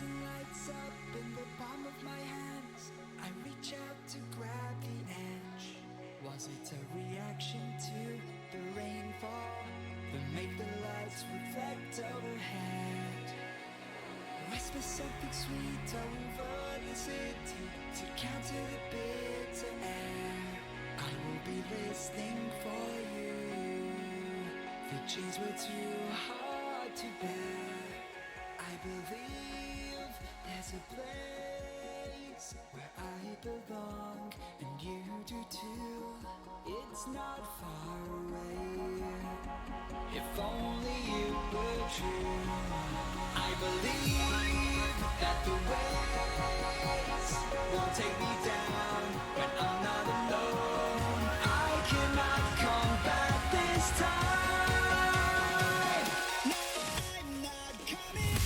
lights up in the palm of my hands. I reach out to grab the edge. Was it a reaction to the rainfall that made the lights reflect overhead? Whisper something sweet over the city to counter the bitter air. I will be listening for you. The chains were too hard to bear. I believe there's a place where I belong, and you do too. It's not far away. If only you were true. I believe that the waves won't take me down when I'm not alone. I cannot come back this time. I'm not coming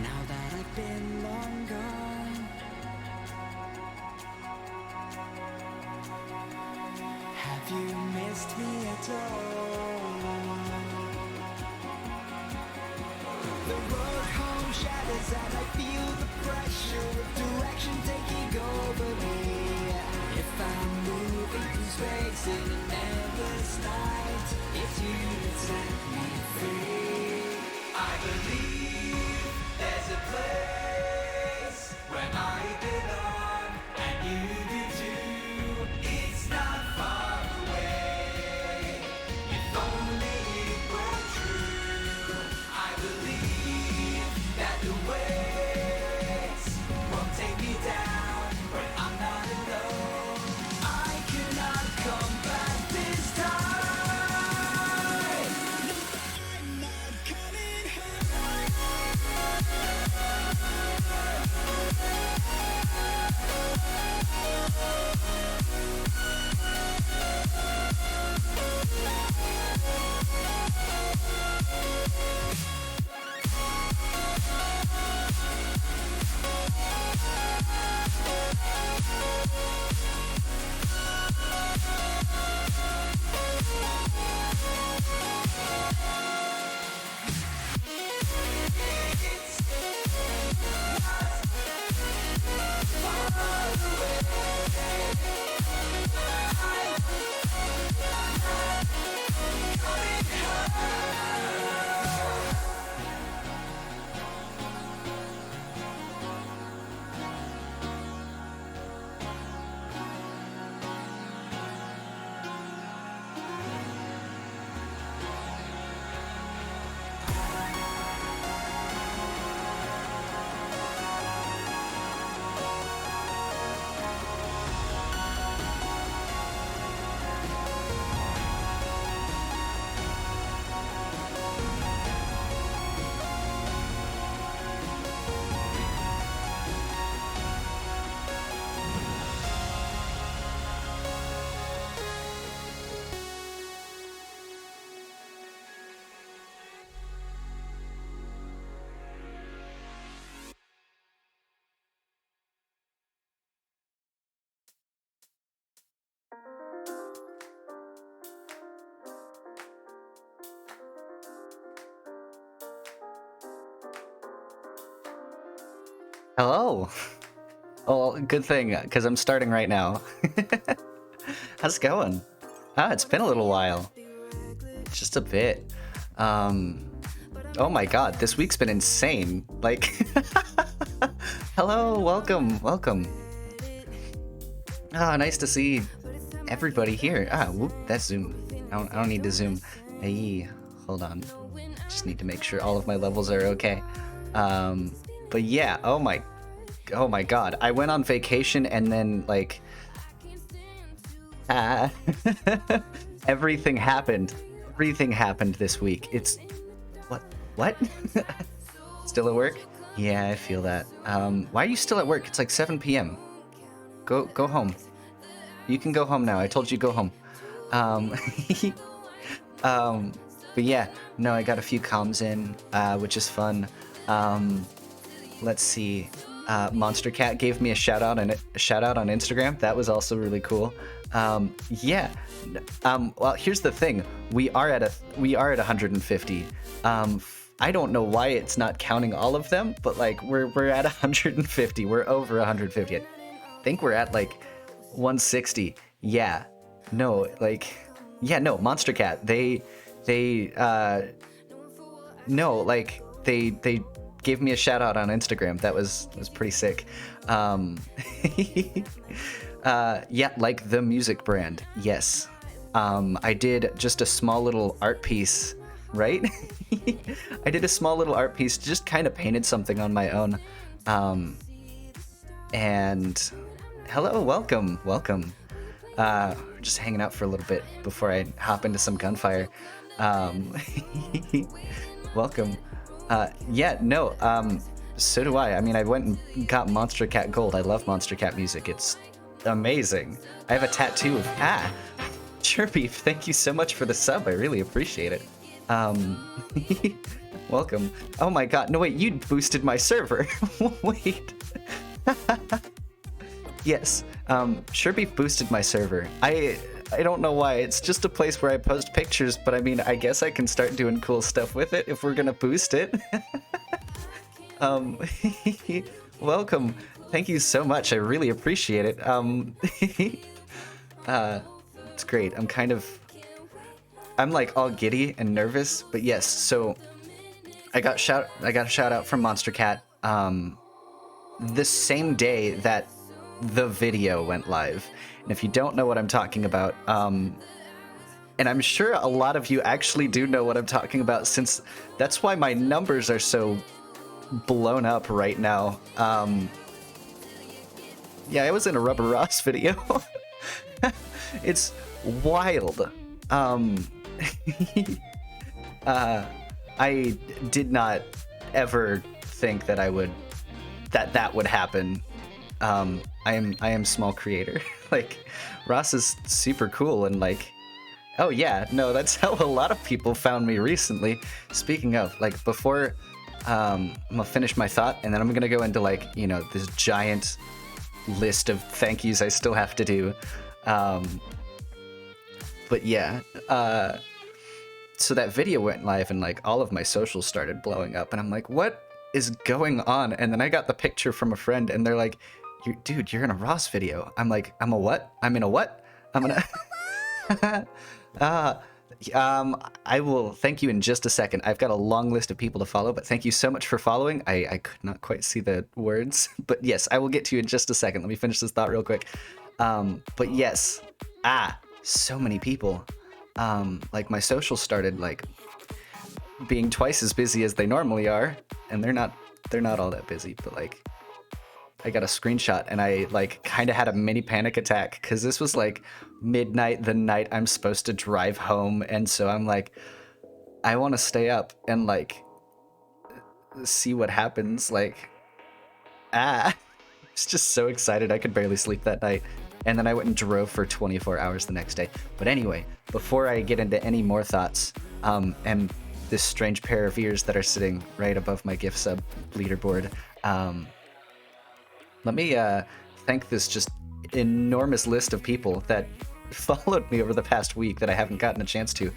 now that I've been long gone. Have you missed me at all? The road home shatters and I feel the pressure of direction taking over me. If I'm moving through space in an endless night, it's you that set me free. I believe there's a place where I belong, and you do too. It's not far away. If only it were true. I believe that the waves won't take me down when I'm not alone. I cannot come back this time. I'm not coming Hello. Oh, good thing, because I'm starting right now. How's it going? Ah, it's been a little while. Just a bit. Oh my god, this week's been insane. Like, Hello, welcome, welcome. Ah, nice to see everybody here. Ah, whoop, that's Zoom. I don't need to zoom. Hey, hold on. Just need to make sure all of my levels are okay. But yeah, oh my god. I went on vacation and then like everything happened. Everything happened this week. It's what? Still at work? Yeah, I feel that. Why are you still at work? It's like 7 p.m. Go home. You can go home now. I told you go home. But yeah, no, I got a few comms in, which is fun. Let's see. Monster Cat gave me a shout out on Instagram. That was also really cool. Yeah. Well, here's the thing. We are at 150. I don't know why it's not counting all of them, but like we're at 150. We're over 150. I think we're at like 160. Yeah. No, like yeah, no, Monster Cat. They gave me a shout out on Instagram. That was pretty sick. Yeah, like the music brand. Yes. I did just a small little art piece, right? I did a small little art piece, just kind of painted something on my own. And hello, welcome. We're just hanging out for a little bit before I hop into some Gunfire. Welcome. Yeah, no, so do I. I mean, I went and got Monster Cat Gold. I love Monster Cat music. It's amazing. I have a tattoo of Chirpy, thank you so much for the sub. I really appreciate it. Welcome. Oh my god, no wait, you boosted my server. Wait. Yes, Chirpy boosted my server. I don't know why. It's just a place where I post pictures, but I mean, I guess I can start doing cool stuff with it if we're gonna boost it. Welcome. Thank you so much. I really appreciate it. It's great. I'm like all giddy and nervous, but yes. So I got a shout out from Monster Cat the same day that the video went live. And if you don't know what I'm talking about, and I'm sure a lot of you actually do know what I'm talking about, since that's why my numbers are so blown up right now. Yeah, I was in a Rubber Ross video. It's wild. I did not ever think that that would happen. I am small creator. Like, Ross is super cool and like, oh yeah, no, that's how a lot of people found me recently. Speaking of, like, before, I'm gonna finish my thought and then I'm gonna go into like, you know, this giant list of thank yous I still have to do. But yeah, so that video went live and like all of my socials started blowing up and I'm like, what is going on? And then I got the picture from a friend and they're like, dude, you're in a Ross video. I'm like, I'm a what? I'm in a what? I'm gonna I will thank you in just a second. I've got a long list of people to follow, but thank you so much for following. I could not quite see the words, but yes, I will get to you in just a second. Let me finish this thought real quick. But yes, so many people. Like my socials started like being twice as busy as they normally are, and they're not all that busy, but like I got a screenshot and I like kind of had a mini panic attack because this was like midnight the night I'm supposed to drive home, and so I'm like, I want to stay up and like see what happens. Like, I was just so excited I could barely sleep that night. And then I went and drove for 24 hours the next day. But anyway, before I get into any more thoughts, and this strange pair of ears that are sitting right above my gift sub leaderboard, let me thank this just enormous list of people that followed me over the past week that I haven't gotten a chance to.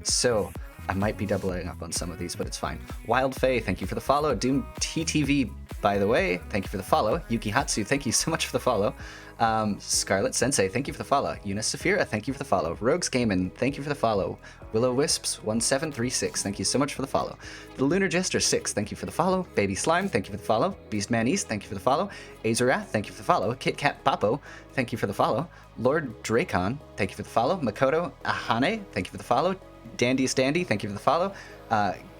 So I might be doubling up on some of these, but it's fine. Wild Faye, thank you for the follow. Doom TTV by the way, thank you for the follow. Yuki Hatsu, thank you so much for the follow. Scarlet Sensei, thank you for the follow. Eunice Saphira, thank you for the follow. Rogues Gaiman, thank you for the follow. Willow Wisps 1736, thank you so much for the follow. The Lunar Jester 6, thank you for the follow. Baby Slime, thank you for the follow. Beastman East, thank you for the follow. Azurath, thank you for the follow. Kit Kat Papo, thank you for the follow. Lord Dracon, thank you for the follow. Makoto Ahane, thank you for the follow. Dandy Standy, thank you for the follow.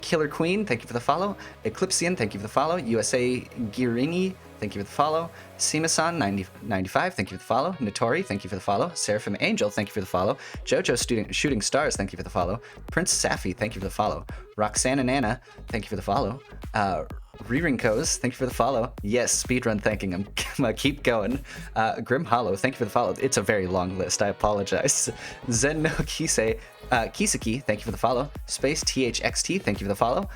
Killer Queen, thank you for the follow. Eclipsian, thank you for the follow. USA Girini, thank you for the follow. Simasan 95, thank you for the follow. Notori, thank you for the follow. Seraphim Angel, thank you for the follow. Jojo Shooting Stars, thank you for the follow. Prince Safi, thank you for the follow. Roxanne and Nana, thank you for the follow. Ririnkos, thank you for the follow. Yes, speedrun thanking. I'm gonna keep going. Grim Hollow, thank you for the follow. It's a very long list, I apologize. Zen no Kisei, Kisaki, thank you for the follow. Space THXT, thank you for the follow.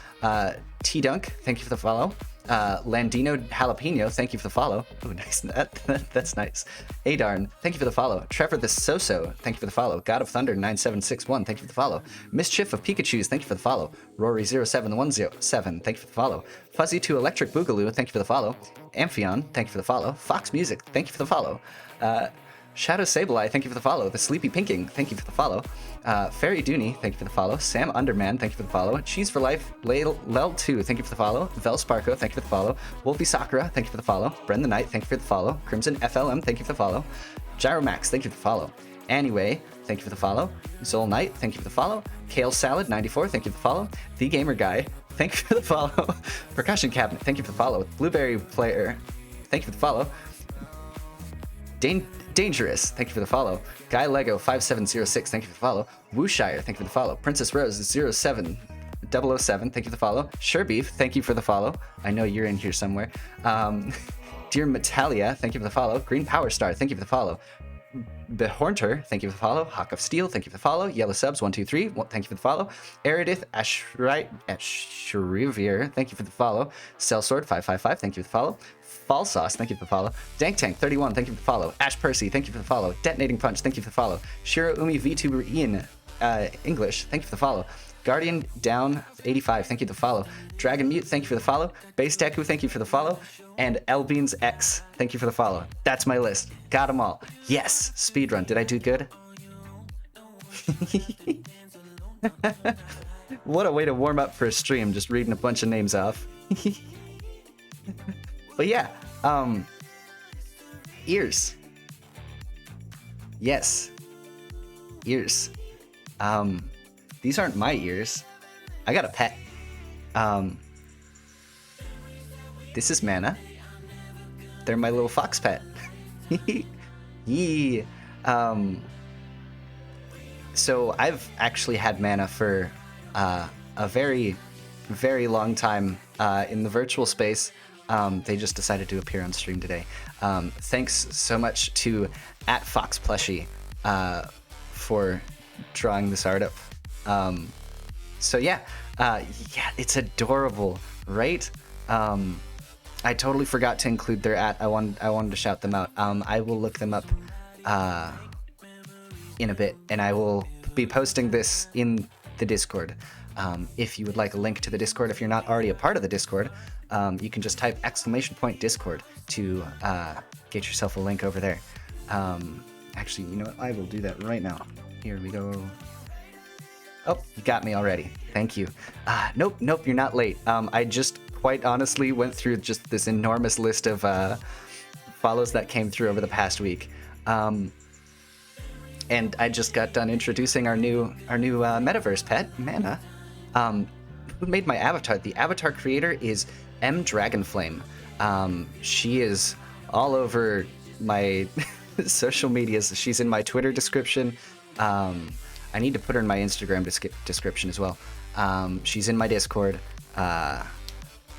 T-Dunk, thank you for the follow. Landino Jalapeno, thank you for the follow. Oh, nice. That's nice. Adarn, thank you for the follow. Trevor the Soso, thank you for the follow. God of Thunder 9761, thank you for the follow. Mischief of Pikachu's, thank you for the follow. Rory 0717, thank you for the follow. Fuzzy 2 Electric Boogaloo, thank you for the follow. Amphion, thank you for the follow. Fox Music, thank you for the follow. Shadow Sableye, thank you for the follow. The Sleepy Pinking, thank you for the follow. Fairy Dooney, thank you for the follow. Sam Underman, thank you for the follow. Cheese for Life, Lel2, thank you for the follow. Velsparko, thank you for the follow. Wolfie Sakura, thank you for the follow. Bren the Knight, thank you for the follow. Crimson FLM, thank you for the follow. Gyromax, thank you for the follow. Anyway, thank you for the follow. Zol Knight, thank you for the follow. Kale Salad 94, thank you for the follow. The Gamer Guy, thank you for the follow. Percussion Cabinet, thank you for the follow. Blueberry Player, thank you for the follow. Dangerous, thank you for the follow. Guy Lego 5706, thank you for the follow. Wooshire, thank you for the follow. Princess Rose 07007, thank you for the follow. Surebeef, thank you for the follow. I know you're in here somewhere. Dear Metalia, thank you for the follow. Green Power Star, thank you for the follow. Behornter, thank you for the follow. Hawk of Steel, thank you for the follow. Yellow Subs 123, thank you for the follow. Eridith Ashrivier, thank you for the follow. Sellsword 555, thank you for the follow. Fall Sauce, thank you for the follow. Dank Tank 31, thank you for the follow. Ash Percy, thank you for the follow. Detonating Punch, thank you for the follow. Shiro Umi VTuber Ian English, thank you for the follow. Guardian Down 85, thank you for the follow. Dragon Mute, thank you for the follow. Base Deku, thank you for the follow. And Elbeans X, thank you for the follow. That's my list. Got them all. Yes, speedrun. Did I do good? What a way to warm up for a stream, just reading a bunch of names off. But yeah, ears. Yes, ears. These aren't my ears. I got a pet. This is Mana. They're my little fox pet. Yee. So I've actually had Mana for a very, very long time in the virtual space. They just decided to appear on stream today. Thanks so much to @FoxPlushie for drawing this art up. So yeah, it's adorable, right? I totally forgot to include their @. I wanted to shout them out. I will look them up in a bit, and I will be posting this in the Discord. If you would like a link to the Discord, if you're not already a part of the Discord, you can just type !Discord to get yourself a link over there. Actually, you know what? I will do that right now. Here we go. Oh, you got me already. Thank you. Nope, you're not late. I just quite honestly went through just this enormous list of follows that came through over the past week. And I just got done introducing our new Metaverse Pet Mana. Who made my avatar? The avatar creator is M Dragonflame. She is all over my social medias. She's in my Twitter description. I need to put her in my Instagram description as well. She's in my Discord.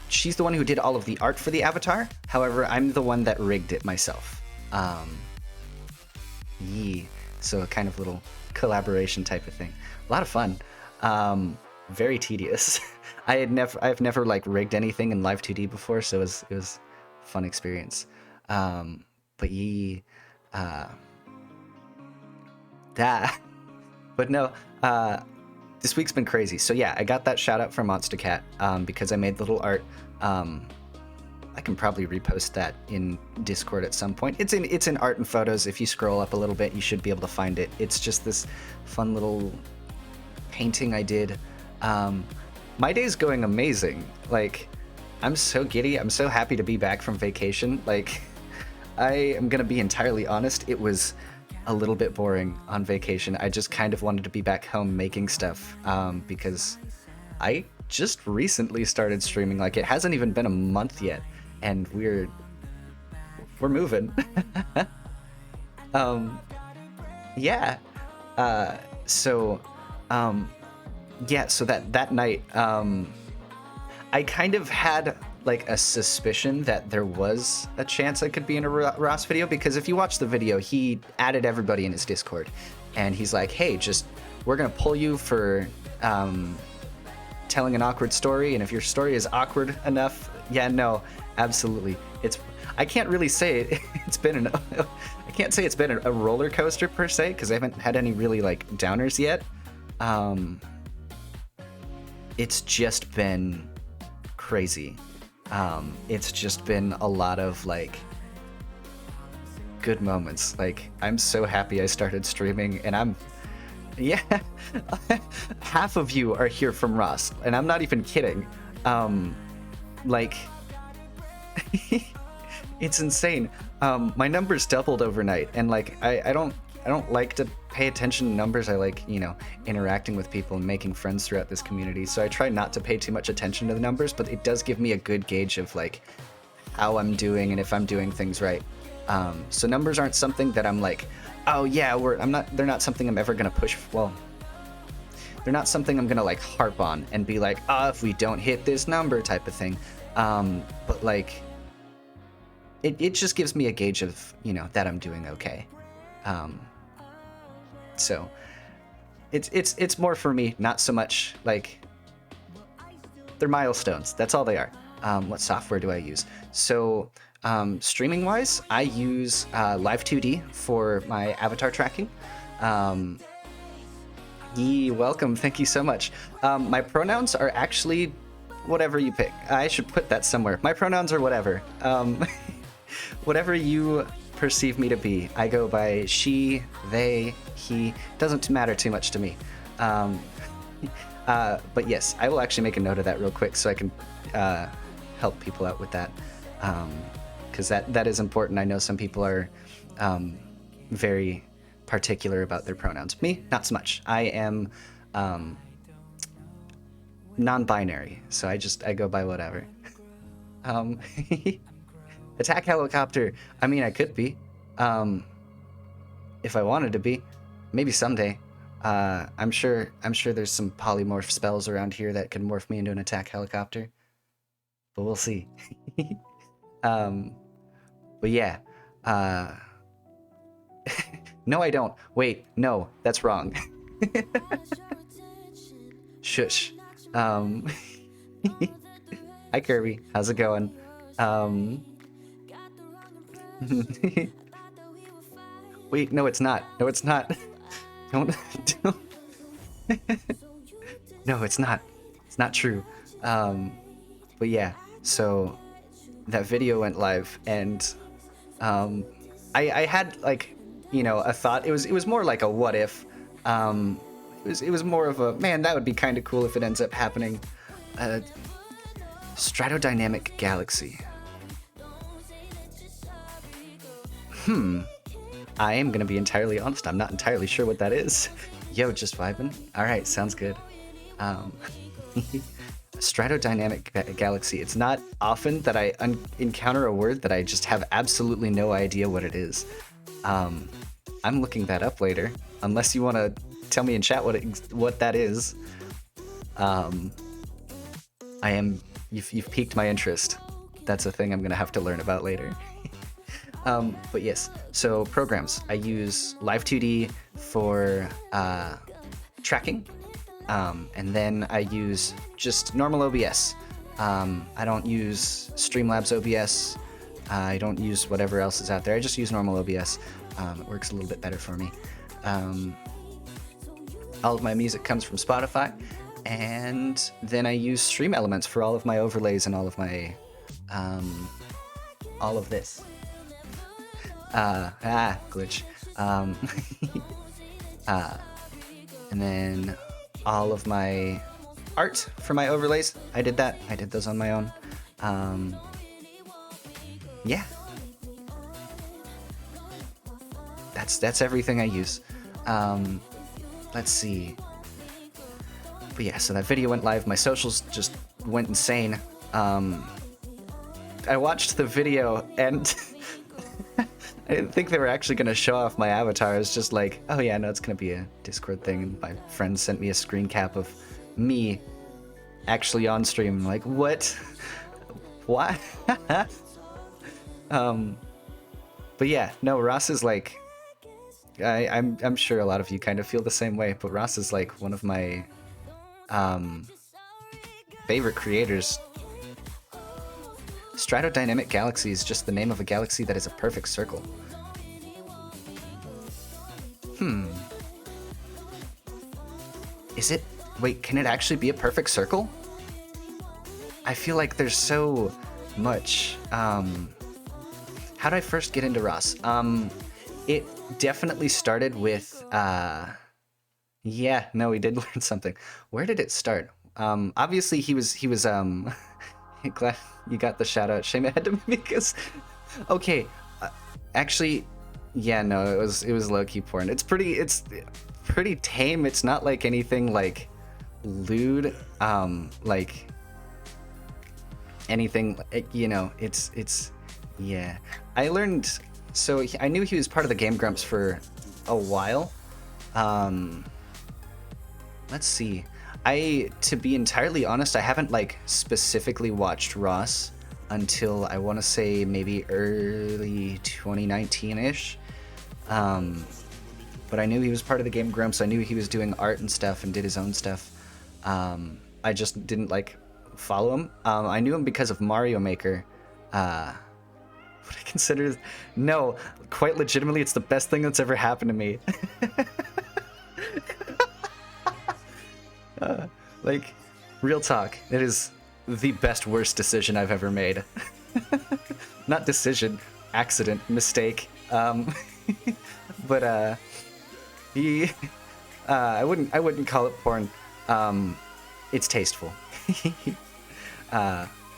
She's the one who did all of the art for the avatar. However, I'm the one that rigged it myself. So a kind of little collaboration type of thing. A lot of fun. Very tedious. I've never like rigged anything in Live 2D before, so it was a fun experience. But no, this week's been crazy. So yeah, I got that shout out from Monster Cat because I made little art I can probably repost that in Discord at some point. It's in art and photos. If you scroll up a little bit, you should be able to find it. It's just this fun little painting I did. My day's going amazing. Like, I'm so giddy. I'm so happy to be back from vacation. Like, I am gonna be entirely honest. It was a little bit boring on vacation. I just kind of wanted to be back home making stuff because I just recently started streaming. Like, it hasn't even been a month yet, and we're moving. Yeah. So that night, I kind of had like a suspicion that there was a chance I could be in a Ross video, because if you watch the video, he added everybody in his Discord, and he's like, hey, we're gonna pull you for telling an awkward story, and if your story is awkward enough, yeah, no, absolutely. I can't really say it's been I can't say it's been a roller coaster per se, because I haven't had any really like downers yet. It's just been crazy. It's just been a lot of like good moments. Like, I'm so happy I started streaming, and yeah, half of you are here from Ross, and I'm not even kidding. Like, it's insane. My numbers doubled overnight, and like, I don't like to pay attention to numbers. I like, interacting with people and making friends throughout this community. So I try not to pay too much attention to the numbers, but it does give me a good gauge of like how I'm doing and if I'm doing things right. So numbers aren't something that I'm like, oh yeah, they're not something I'm ever gonna push. Well, they're not something I'm gonna like harp on and be like, if we don't hit this number type of thing. But like, it just gives me a gauge of, that I'm doing okay. So it's more for me, not so much like, they're milestones. That's all they are. What software do I use? So streaming wise, I use Live 2D for my avatar tracking. Welcome. Thank you so much. My pronouns are actually whatever you pick. I should put that somewhere. My pronouns are whatever. Whatever you perceive me to be. I go by she, they, he. Doesn't matter too much to me. But yes, I will actually make a note of that real quick so I can help people out with that, because that is important. I know some people are very particular about their pronouns. Me, not so much. I am non-binary, so I go by whatever. Attack helicopter. I mean, I could be, if I wanted to be. Maybe someday. I'm sure there's some polymorph spells around here that can morph me into an attack helicopter, but we'll see. But yeah. No, I don't. Wait, no, that's wrong. Shush. Hi, Kirby. How's it going? Wait, no, it's not. No, it's not. Don't. No, it's not. It's not true. But yeah, so that video went live, and I had like, a thought. It was more like a what if. It was more of a, man, that would be kind of cool if it ends up happening. Stratodynamic galaxy. I am gonna be entirely honest. I'm not entirely sure what that is. Yo, just vibing. All right, sounds good. Stratodynamic galaxy. It's not often that I encounter a word that I just have absolutely no idea what it is. I'm looking that up later, unless you want to tell me in chat what that is. You've piqued my interest. That's a thing I'm gonna have to learn about later. But yes, so programs. I use Live 2D for tracking, and then I use just normal OBS. I don't use Streamlabs OBS. I don't use whatever else is out there. I just use normal OBS. It works a little bit better for me. All of my music comes from Spotify, and then I use Stream Elements for all of my overlays and all of my all of this. Glitch. And then all of my art for my overlays. I did that. I did those on my own. Yeah. That's everything I use. Let's see. But yeah, so that video went live. My socials just went insane. I watched the video and I didn't think they were actually going to show off my avatar. I was just like, oh yeah, no, it's going to be a Discord thing. And my friend sent me a screen cap of me actually on stream. I'm like, what? What? But yeah, no, Ross is like, I'm sure a lot of you kind of feel the same way, but Ross is like one of my favorite creators. Stratodynamic galaxy is just the name of a galaxy that is a perfect circle. Is it? Wait, can it actually be a perfect circle? I feel like there's so much. How'd I first get into Ross? It definitely started with, yeah, no, we did learn something. Where did it start? Obviously he was, glad you got the shout out. Shame it had to be because, okay, actually, yeah, no, it was low key porn. It's pretty tame. It's not like anything like lewd, like anything, you know, it's, yeah. I learned, so I knew he was part of the Game Grumps for a while. Let's see. To be entirely honest, I haven't like specifically watched Ross until I want to say maybe early 2019-ish. But I knew he was part of the Game Grumps. I knew he was doing art and stuff and did his own stuff. I just didn't like follow him. I knew him because of Mario Maker. What I consider, no, quite legitimately, it's the best thing that's ever happened to me. Like, real talk, it is the best worst decision I've ever made. Not decision, accident, mistake. But I wouldn't call it porn. It's tasteful.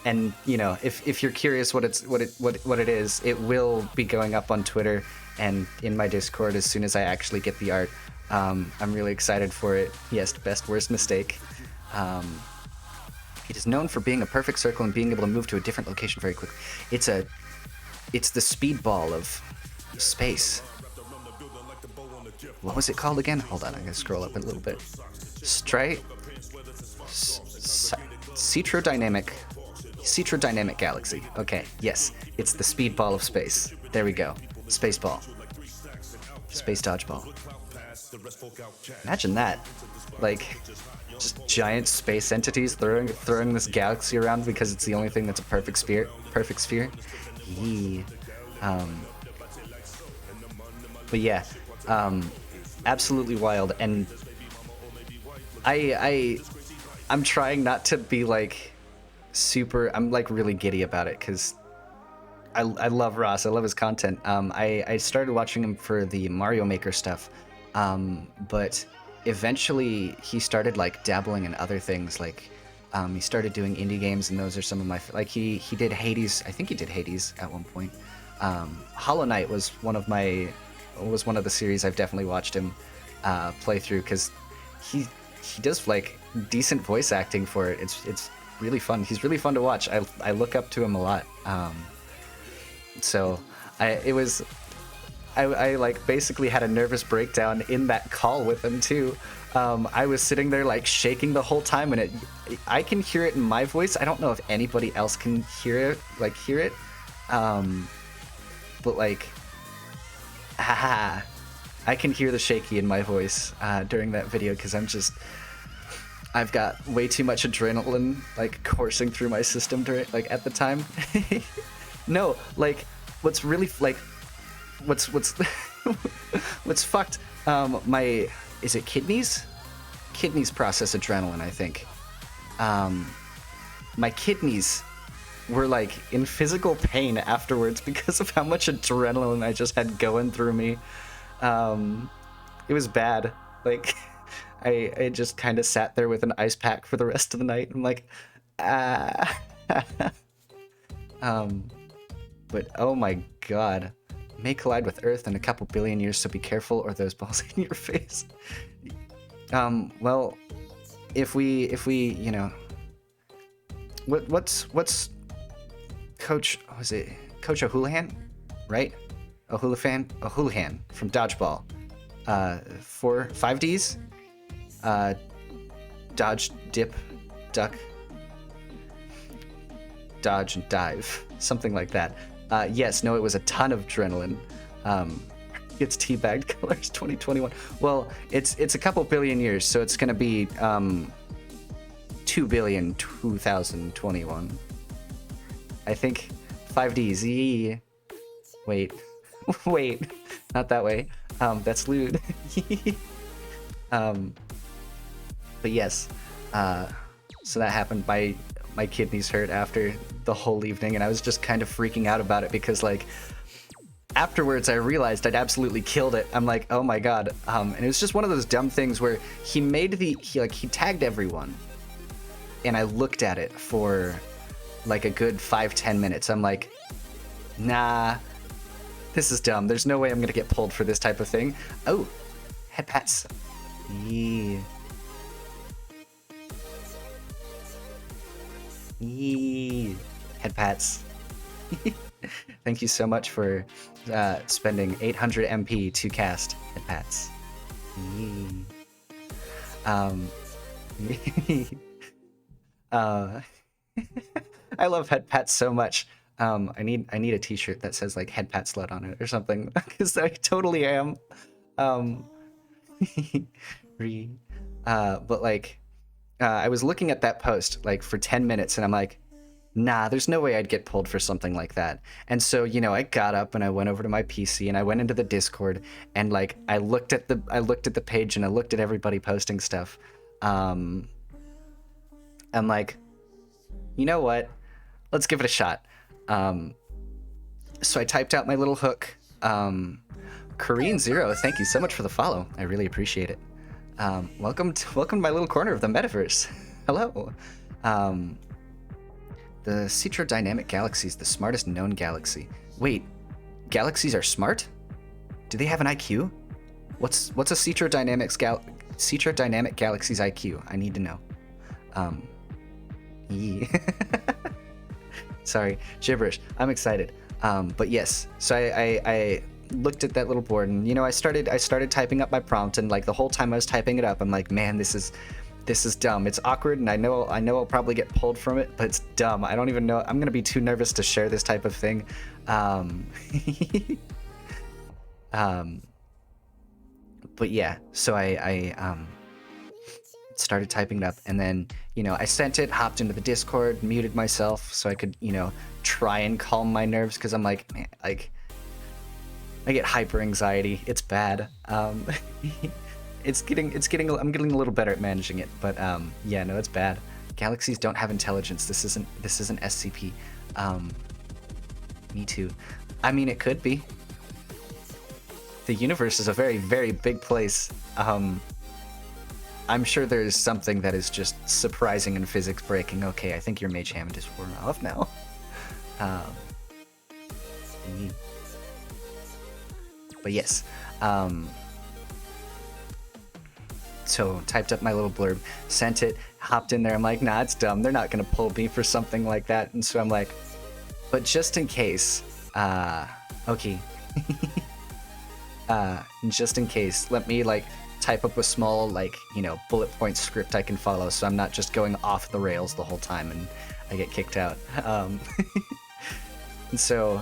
And you know, if you're curious what it is, it will be going up on Twitter and in my Discord as soon as I actually get the art. I'm really excited for it. Yes, best worst mistake. It is known for being a perfect circle and being able to move to a different location very quickly. It's the speedball of space. What was it called again? Hold on, I'm gonna scroll up a little bit. Cetrodynamic galaxy. Okay, yes, it's the speedball of space. There we go. Space ball. Space dodgeball. Imagine that. Like, just giant space entities throwing this galaxy around because it's the only thing that's a perfect sphere. Yee. But yeah, absolutely wild. And I'm trying not to be like super. I'm like really giddy about it because I love Ross. I love his content. I started watching him for the Mario Maker stuff, but eventually he started like dabbling in other things. Like he started doing indie games, and those are some of my like he did Hades. I think he did Hades at one point. Hollow Knight was one of the series I've definitely watched him play through because he does like decent voice acting for it. It's really fun. He's really fun to watch. I look up to him a lot. So I like basically had a nervous breakdown in that call with him too. I was sitting there like shaking the whole time, and I can hear it in my voice. I don't know if anybody else can hear it. But like, I can hear the shaky in my voice during that video because I've got way too much adrenaline like coursing through my system during at the time. No, like what's really like what's what's fucked, my, is it kidneys process adrenaline, I think. My kidneys were like in physical pain afterwards because of how much adrenaline I just had going through me. It was bad. Like, I just kind of sat there with an ice pack for the rest of the night. I'm like, ah. But oh my god. May collide with Earth in a couple billion years, so be careful or those balls in your face. Well, if we, you know, what's Coach, was it Coach O'Houlihan, right? O'Houlihan from Dodgeball. 5Ds, dodge, dip, duck, dodge, and dive, something like that. Yes, no, it was a ton of adrenaline. Gets teabagged colors 2021. Well, it's a couple billion years, so it's gonna be 2 billion 2021. I think 5Ds. Wait, wait, not that way. That's lewd. But yes, so that happened. My kidneys hurt after the whole evening, and I was just kind of freaking out about it because, like, afterwards I realized I'd absolutely killed it. I'm like, oh my god. And it was just one of those dumb things where he tagged everyone, and I looked at it for like a good 5-10 minutes. I'm like, nah, this is dumb. There's no way I'm gonna get pulled for this type of thing. Oh, head pats. Yeah. Yeah. Head pats. Thank you so much for spending 800 MP to cast head pats. Yeah. I love head pats so much. I need a t-shirt that says like head pat slut on it or something, because I totally am. But like, I was looking at that post like for 10 minutes, and I'm like, nah, there's no way I'd get pulled for something like that. And so, you know, I got up and I went over to my PC and I went into the Discord, and like I looked at the page and I looked at everybody posting stuff. I'm like, you know what? Let's give it a shot. So I typed out my little hook. Korean Zero, thank you so much for the follow. I really appreciate it. Welcome to my little corner of the metaverse. Hello. The Citra Dynamic Galaxy is the smartest known galaxy. Wait, galaxies are smart? Do they have an IQ? What's a Citra Dynamic Galaxy's IQ? I need to know. Yeah. Sorry, gibberish. I'm excited. But yes, so I looked at that little board, and you know, I started typing up my prompt, and like the whole time I was typing it up, I'm like, man, this is dumb. It's awkward, and I know I'll probably get pulled from it, but it's dumb. I don't even know. I'm gonna be too nervous to share this type of thing. But yeah, so I started typing it up, and then, you know, I sent it, hopped into the Discord, muted myself so I could, you know, try and calm my nerves, because I'm like, man, like, I get hyper anxiety. It's bad. I'm getting a little better at managing it, but yeah, no, it's bad. Galaxies don't have intelligence. This isn't SCP. Me too. I mean, it could be. The universe is a very, very big place. I'm sure there's something that is just surprising and physics breaking. Okay, I think your Mage Hand is worn off now. But yes, so typed up my little blurb, sent it, hopped in there. I'm like, nah, it's dumb. They're not gonna pull me for something like that. And so I'm like, but just in case, okay. Just in case, let me like type up a small, like, you know, bullet point script I can follow, so I'm not just going off the rails the whole time and I get kicked out. And so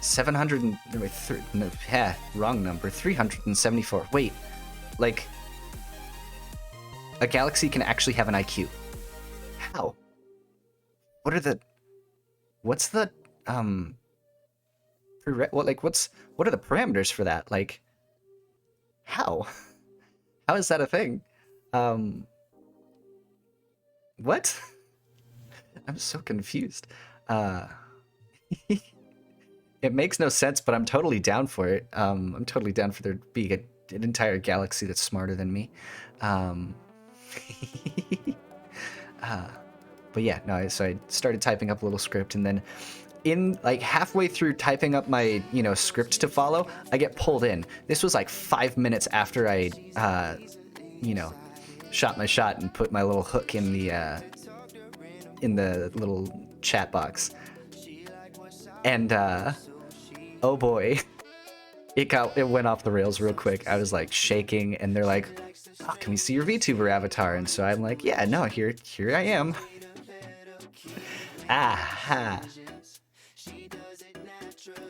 374. Wait, like, a galaxy can actually have an IQ. How? What are the parameters for that? Like, how is that a thing? What? I'm so confused. It makes no sense, but I'm totally down for it. I'm totally down for there being an entire galaxy that's smarter than me. Um, but yeah, no. So I started typing up a little script, and then in like halfway through typing up my script to follow, I get pulled in. This was like 5 minutes after I shot my shot and put my little hook in the little chat box. And oh boy, it went off the rails real quick. I was like shaking, and they're like, oh, "Can we see your VTuber avatar?" And so I'm like, "Yeah, no, here I am." Aha.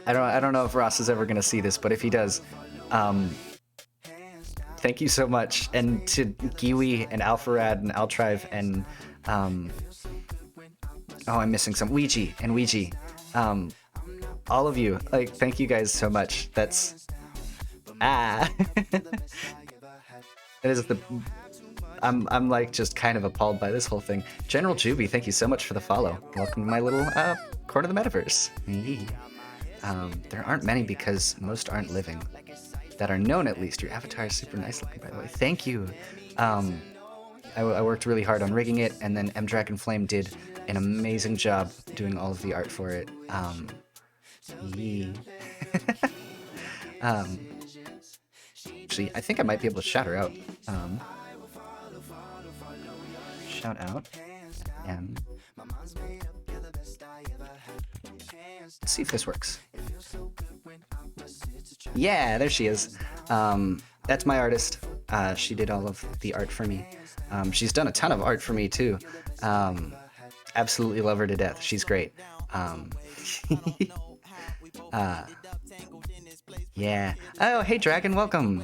I don't know if Ross is ever gonna see this, but if he does, thank you so much. And to Giwi and Alpharad and Altrive and I'm missing some Ouija and Ouija. All of you, like, thank you guys so much. That's it is I'm like just kind of appalled by this whole thing. General Juby, thank you so much for the follow. Welcome to my little corner of the metaverse. There aren't many because most aren't living. That are known, at least. Your avatar is super nice looking, by the way. Thank you. I worked really hard on rigging it, and then M Dragonflame did an amazing job doing all of the art for it. Actually, I think I might be able to shout her out. Shout out. And let's see if this works. Yeah, there she is. That's my artist. She did all of the art for me. She's done a ton of art for me too. Absolutely love her to death. She's great. Yeah. Oh, hey Dragon, welcome.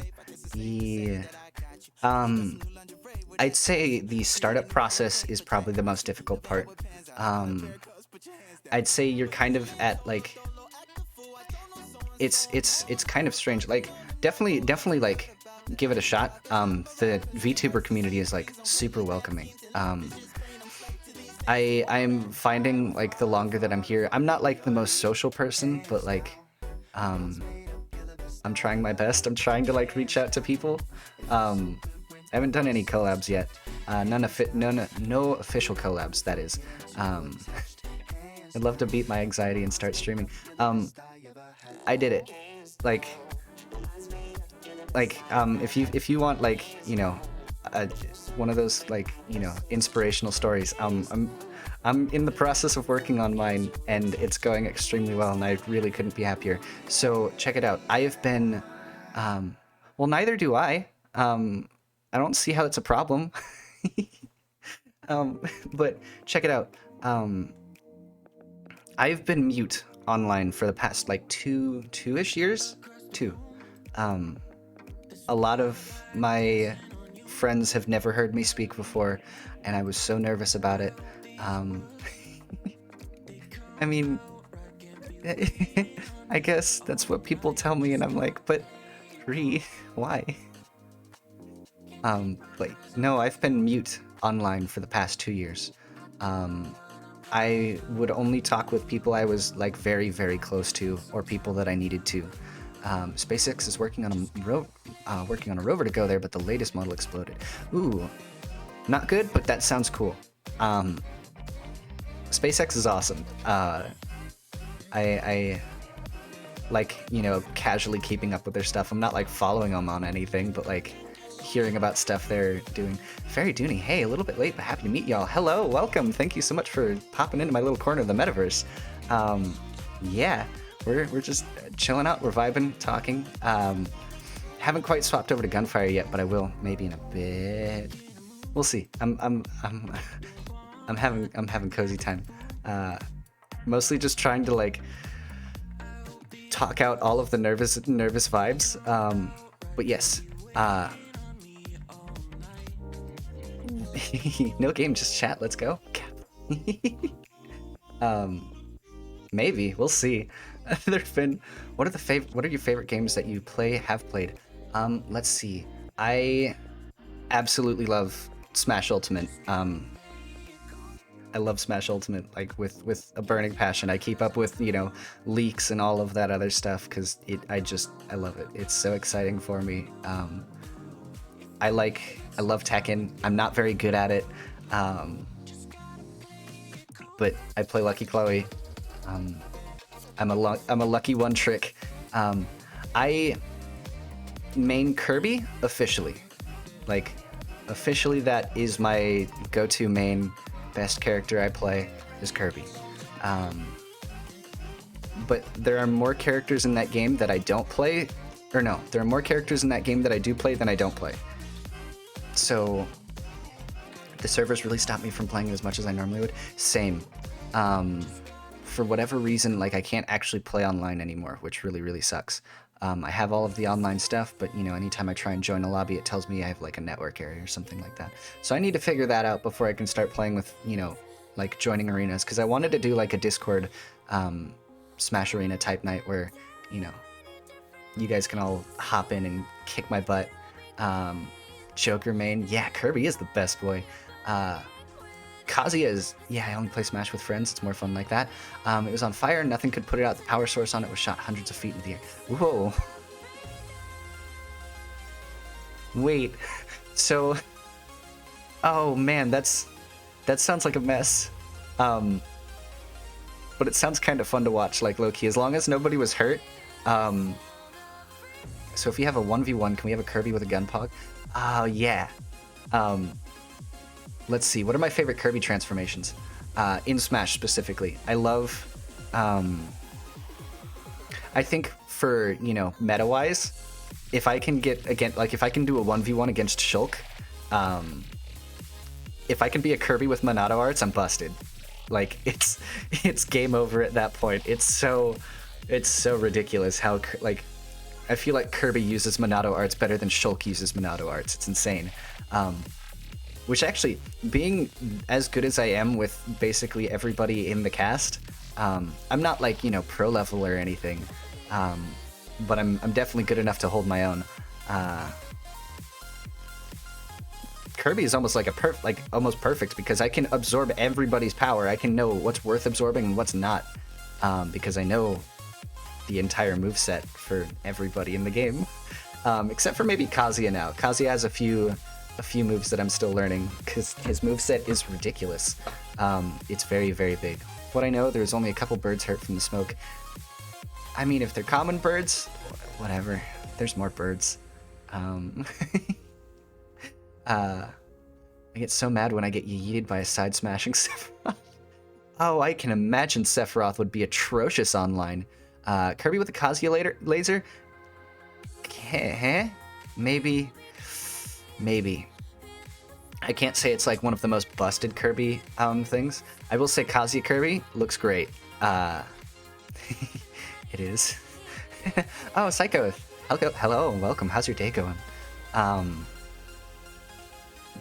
Yeah. I'd say the startup process is probably the most difficult part. I'd say you're kind of at like it's kind of strange. Like definitely like give it a shot. The VTuber community is like super welcoming. I'm finding like the longer that I'm here, I'm not like the most social person, but like I'm trying my best. I'm trying to like reach out to people. I haven't done any collabs yet. No official collabs, that is. I'd love to beat my anxiety and start streaming. I did it. Like if you want like one of those like inspirational stories, I'm in the process of working on mine, and it's going extremely well, and I really couldn't be happier. So check it out. I have been well, neither do I. I don't see how it's a problem. But check it out. I've been mute online for the past like two-ish years. A lot of my friends have never heard me speak before, and I was so nervous about it. I mean, I guess that's what people tell me, and I'm like, but why? But no, I've been mute online for the past 2 years. I would only talk with people I was like very, very close to, or people that I needed to. SpaceX is working on a rover to go there, but the latest model exploded. Ooh, not good, but that sounds cool. SpaceX is awesome. I like casually keeping up with their stuff. I'm not like following them on anything, but like hearing about stuff they're doing. Very Dooney, hey, a little bit late, but happy to meet y'all. Hello, welcome. Thank you so much for popping into my little corner of the metaverse. Yeah, we're just chilling out. We're vibing, talking. Haven't quite swapped over to Gunfire yet, but I will maybe in a bit. We'll see. I'm having cozy time. Mostly just trying to like talk out all of the nervous vibes. But yes. No game, just chat. Let's go. Maybe we'll see. There've been. What are your favorite games that you have played? Let's see. I absolutely love Smash Ultimate. love Smash Ultimate like with a burning passion. I keep up with, you know, leaks and all of that other stuff because I love it. It's so exciting for me. I love Tekken. I'm not very good at it, but I play Lucky Chloe. I'm a lucky one trick. I main Kirby officially. Like, officially that is my go-to main. Best character I play is Kirby. But there are more characters in that game that I don't play. Or no, there are more characters in that game that I do play than I don't play. So the servers really stopped me from playing as much as I normally would. Same. For whatever reason, like I can't actually play online anymore, which really, really sucks. I have all of the online stuff, but you know, anytime I try and join a lobby, it tells me I have like a network area or something like that. So I need to figure that out before I can start playing with, you know, like joining arenas, because I wanted to do like a Discord Smash Arena type night where, you know, you guys can all hop in and kick my butt. Joker main, yeah, Kirby is the best boy. Kazuya is, yeah, I only play Smash with friends. It's more fun like that. It was on fire. Nothing could put it out. The power source on it was shot hundreds of feet into the air. Whoa. Wait. So, oh man, that sounds like a mess. But it sounds kind of fun to watch, like low-key, as long as nobody was hurt. So if you have a 1v1, can we have a Kirby with a gun pog? Oh, yeah. Let's see, what are my favorite Kirby transformations? In Smash specifically. I love, I think for, you know, meta-wise, if I can get, again, like if I can do a 1v1 against Shulk, if I can be a Kirby with Monado Arts, I'm busted. Like, it's game over at that point. It's so ridiculous how, like, I feel like Kirby uses Monado Arts better than Shulk uses Monado Arts. It's insane. Which actually, being as good as I am with basically everybody in the cast, I'm not like, you know, pro level or anything, but I'm definitely good enough to hold my own. Kirby is almost like almost perfect because I can absorb everybody's power. I can know what's worth absorbing and what's not, because I know the entire moveset for everybody in the game, except for maybe Kazuya now. Kazuya has a few moves that I'm still learning because his moveset is ridiculous. It's very, very big. What I know, there's only a couple birds hurt from the smoke. I mean, if they're common birds, whatever. There's more birds. I get so mad when I get yeeted by a side smashing Sephiroth. Oh, I can imagine Sephiroth would be atrocious online. Kirby with a Kazuya laser? Maybe. I can't say it's like one of the most busted Kirby things. I will say Kazuya Kirby looks great. It is. Oh, Psycho. Hello, welcome. How's your day going?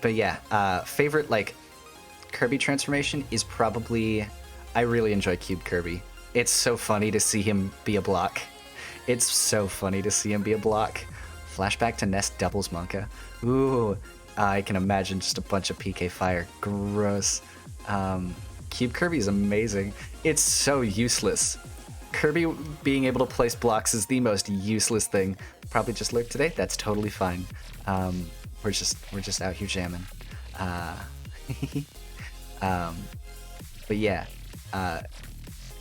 But yeah, favorite like Kirby transformation is probably, I really enjoy Cube Kirby. It's so funny to see him be a block. It's so funny to see him be a block. Flashback to Nest doubles Monka. Ooh, I can imagine just a bunch of PK fire. Gross. Cube Kirby is amazing. It's so useless. Kirby being able to place blocks is the most useless thing. Probably just lurked today. That's totally fine. We're just out here jamming. But yeah,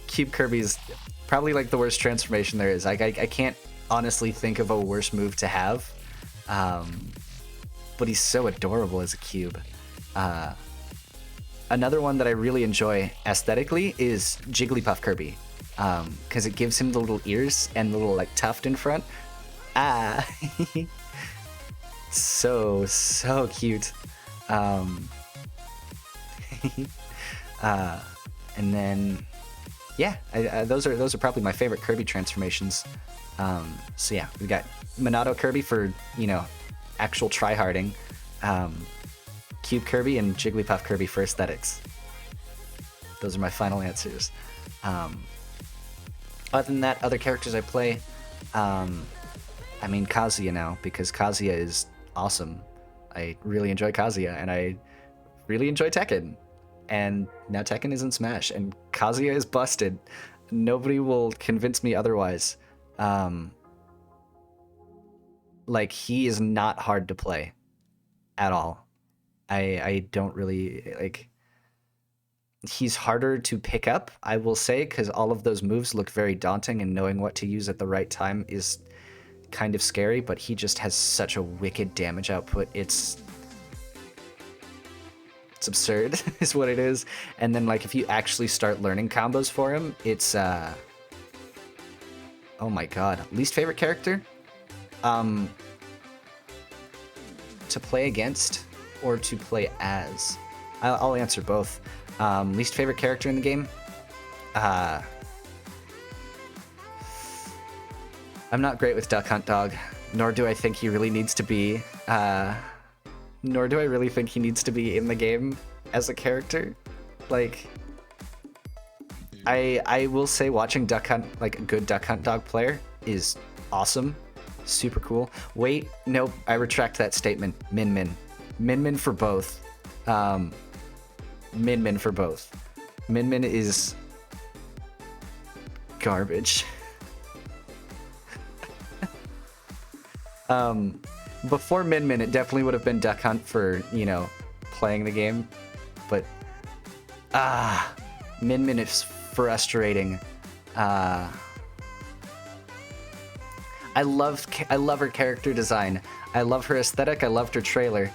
Cube Kirby is probably like the worst transformation there is. Like I can't honestly think of a worse move to have. But he's so adorable as a cube. Another one that I really enjoy aesthetically is Jigglypuff Kirby, because it gives him the little ears and the little like tuft in front. So cute. And then yeah, those are probably my favorite Kirby transformations. So yeah, we got Monado Kirby for, you know, actual tryharding, Cube Kirby and Jigglypuff Kirby for aesthetics. Those are my final answers. Other than that, other characters I play, I mean Kazuya now, because Kazuya is awesome. I really enjoy Kazuya, and I really enjoy Tekken. and now Tekken is in Smash, and Kazuya is busted. Nobody will convince me otherwise. Like, he is not hard to play at all. I don't really, like, he's harder to pick up, I will say, because all of those moves look very daunting, and knowing what to use at the right time is kind of scary, but he just has such a wicked damage output. It's absurd is what it is. And then, like, if you actually start learning combos for him, it's oh my god. Least favorite character? To play against or to play as? I'll answer both. Least favorite character in the game? I'm not great with Duck Hunt Dog, nor do I think he really needs to be, nor do I really think he needs to be in the game as a character. Like, I will say watching Duck Hunt, like a good Duck Hunt Dog player, is awesome. Super cool. Wait, nope, I retract that statement. Min Min. Min Min for both. Min Min for both. Min Min is garbage. Before Min Min, it definitely would have been Duck Hunt for, you know, playing the game. But, Min Min is frustrating. I love her character design. I love her aesthetic. I loved her trailer.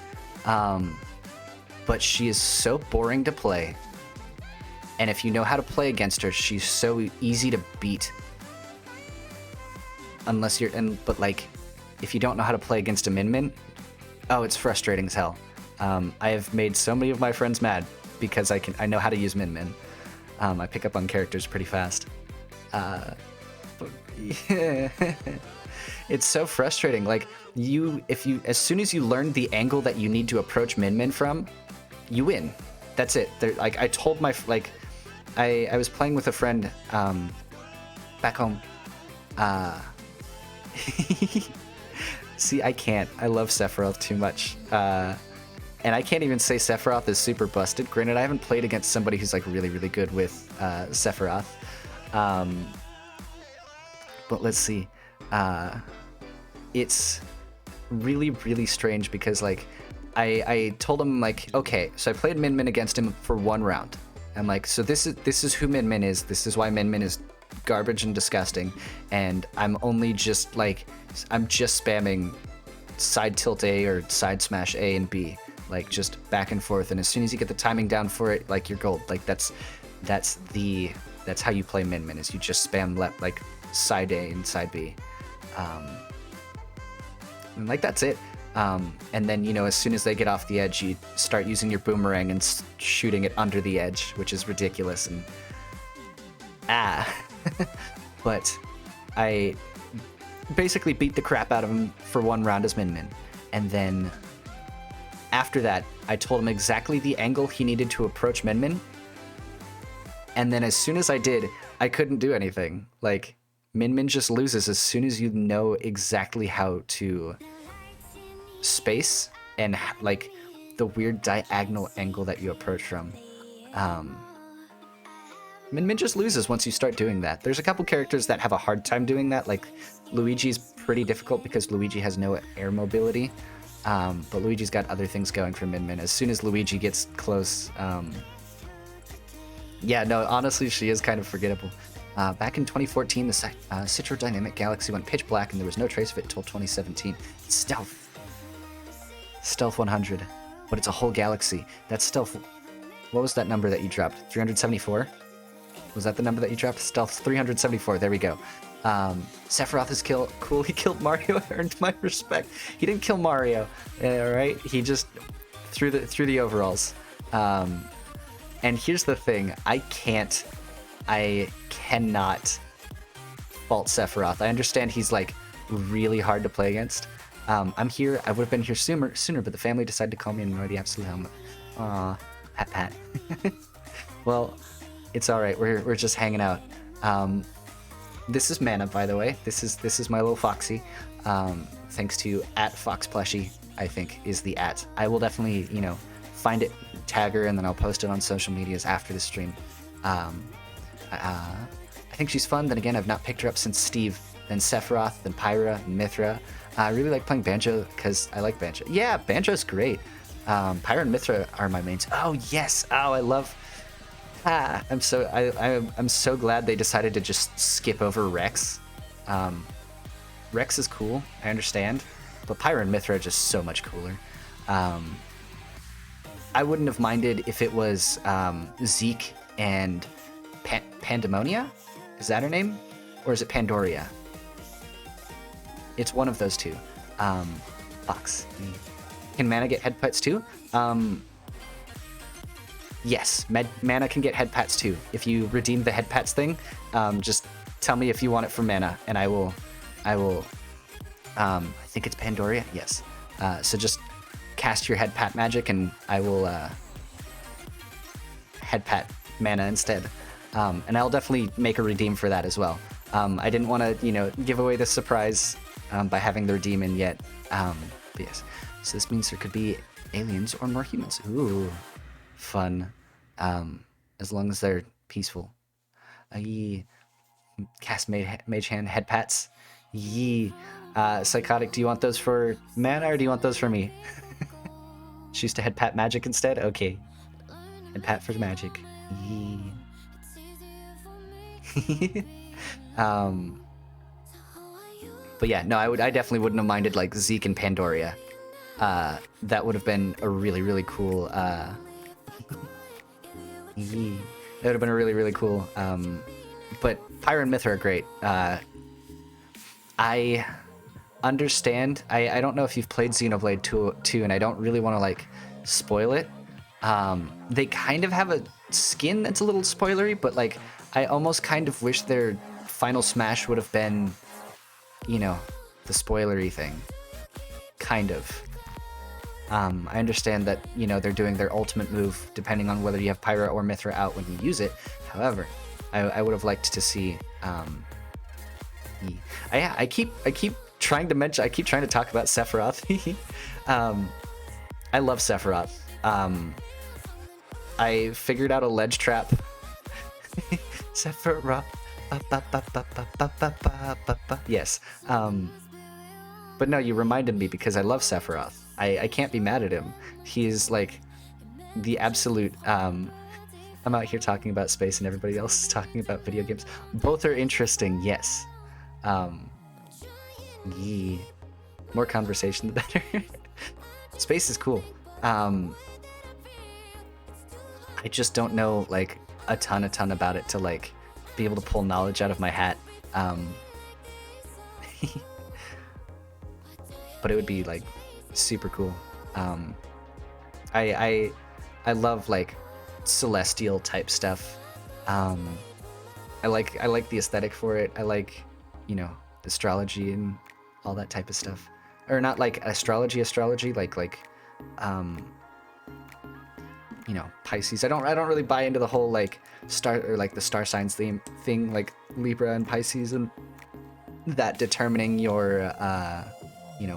But she is so boring to play. And if you know how to play against her, she's so easy to beat. Unless you're, but like, if you don't know how to play against a Min Min, oh, it's frustrating as hell. I have made so many of my friends mad because I know how to use Min Min. I pick up on characters pretty fast. But yeah. It's so frustrating. Like, as soon as you learn the angle that you need to approach Min Min from, you win. That's it. Like, I told my, like, I was playing with a friend back home. See, I can't. I love Sephiroth too much. And I can't even say Sephiroth is super busted. Granted, I haven't played against somebody who's like really, really good with Sephiroth. But let's see. It's really, really strange because, like, I told him, like, okay, so I played Min Min against him for one round. I'm like, so this is who Min Min is. This is why Min Min is garbage and disgusting. And I'm only just, like, I'm just spamming side tilt A or side smash A and B, like, just back and forth. And as soon as you get the timing down for it, like, you're gold. Like, that's how you play Min Min, is you just spam left, like, side A and side B. And, like, that's it. And then, you know, as soon as they get off the edge, you start using your boomerang and shooting it under the edge, which is ridiculous. And but I basically beat the crap out of him for one round as Min Min. And then after that, I told him exactly the angle he needed to approach Min Min. And then as soon as I did, I couldn't do anything. Like, Min Min just loses as soon as you know exactly how to space and, like, the weird diagonal angle that you approach from. Min Min just loses once you start doing that. There's a couple characters that have a hard time doing that. Like, Luigi's pretty difficult because Luigi has no air mobility. But Luigi's got other things going for Min Min. As soon as Luigi gets close, yeah, no, honestly, she is kind of forgettable. Back in 2014, the Citro Dynamic Galaxy went pitch black and there was no trace of it until 2017. Stealth 100, but it's a whole galaxy. That's Stealth. What was that number that you dropped? 374? Was that the number that you dropped? Stealth 374. There we go. Sephiroth is cool. He killed Mario. Earned my respect. He didn't kill Mario, all right? He just threw the overalls. And here's the thing: I cannot fault Sephiroth. I understand he's, like, really hard to play against. I'm here. I would have been here sooner, but the family decided to call me and annoy the absolute helmet. Aw, pat. Well, it's all right. We're just hanging out. This is Mana, by the way. This is my little Foxy. Thanks to @FoxPlushie, I think is the @. I will definitely, you know, find it tag her, and then I'll post it on social medias after the stream. I think she's fun. Then again, I've not picked her up since Steve, then Sephiroth, then Pyra, and Mithra. I really like playing Banjo because I like Banjo. Yeah, Banjo's great. Pyra and Mithra are my mains. Oh yes. Oh, I love. I'm so glad they decided to just skip over Rex. Rex is cool, I understand, but Pyra and Mithra are just so much cooler. I wouldn't have minded if it was Zeke and Pandemonia? Is that her name? Or is it Pandoria? It's one of those two. Fox. Can Mana get head pets too? Yes, Mana can get head pats too. If you redeem the head pats thing, just tell me if you want it for Mana, and I will. I think it's Pandoria. Yes. So just cast your head pat magic, and I will head pat Mana instead. And I'll definitely make a redeem for that as well. I didn't want to, give away the surprise by having the redeem in yet. But yes. So this means there could be aliens or more humans. Ooh, fun. As long as they're peaceful. Cast Mage Hand head pats. Yee. Psychotic, do you want those for Mana or do you want those for me? Choose to head pat magic instead? Okay. Head pat for magic. Yee. But yeah, no, I definitely wouldn't have minded like Zeke and Pandoria. That would have been a really, really cool. That would have been a really, really cool. But Pyra and Mithra are great. I understand. I don't know if you've played Xenoblade 2, and I don't really want to like spoil it. They kind of have a skin that's a little spoilery, but like I almost kind of wish their final smash would have been, the spoilery thing. Kind of. I understand that, they're doing their ultimate move depending on whether you have Pyra or Mithra out when you use it. However, I would have liked to see. I keep trying to talk about Sephiroth. I love Sephiroth. I figured out a ledge trap. Sephiroth. Yes. But no, you reminded me because I love Sephiroth. I can't be mad at him. He is like the absolute. I'm out here talking about space and everybody else is talking about video games. Both are interesting, yes. More conversation, the better. Space is cool. I just don't know like a ton about it to like be able to pull knowledge out of my hat. But it would be like super cool. I love like celestial type stuff. I like the aesthetic for it. I like, astrology and all that type of stuff. Or not like astrology, like Pisces. I don't really buy into the whole like star or like the star signs thing like Libra and Pisces and that determining your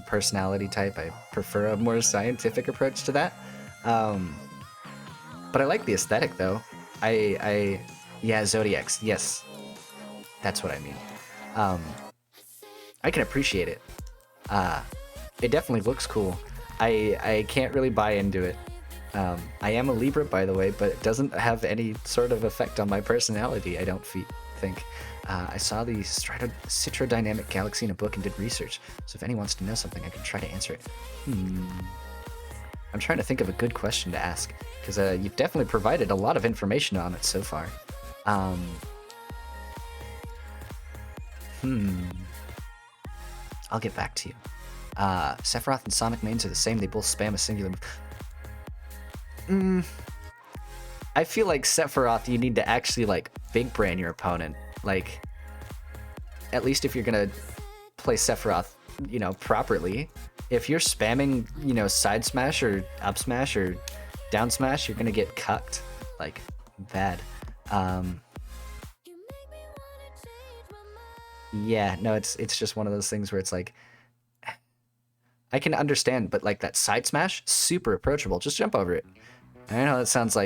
personality type. I prefer a more scientific approach to that. But I like the aesthetic though. Yeah, zodiacs. Yes, that's what I mean. I can appreciate it. It definitely looks cool. I can't really buy into it. I am a Libra, by the way, but it doesn't have any sort of effect on my personality, I don't think. I saw the Citrodynamic Galaxy in a book and did research, so if anyone wants to know something, I can try to answer it. I'm trying to think of a good question to ask, because you've definitely provided a lot of information on it so far. I'll get back to you. Sephiroth and Sonic mains are the same, they both spam a singular move. I feel like Sephiroth, you need to actually like big brain your opponent. Like, at least if you're gonna play Sephiroth, properly. If you're spamming, side smash or up smash or down smash, you're gonna get cucked, like bad. Yeah, no, it's just one of those things where it's like, I can understand, but like that side smash, super approachable. Just jump over it. I know that sounds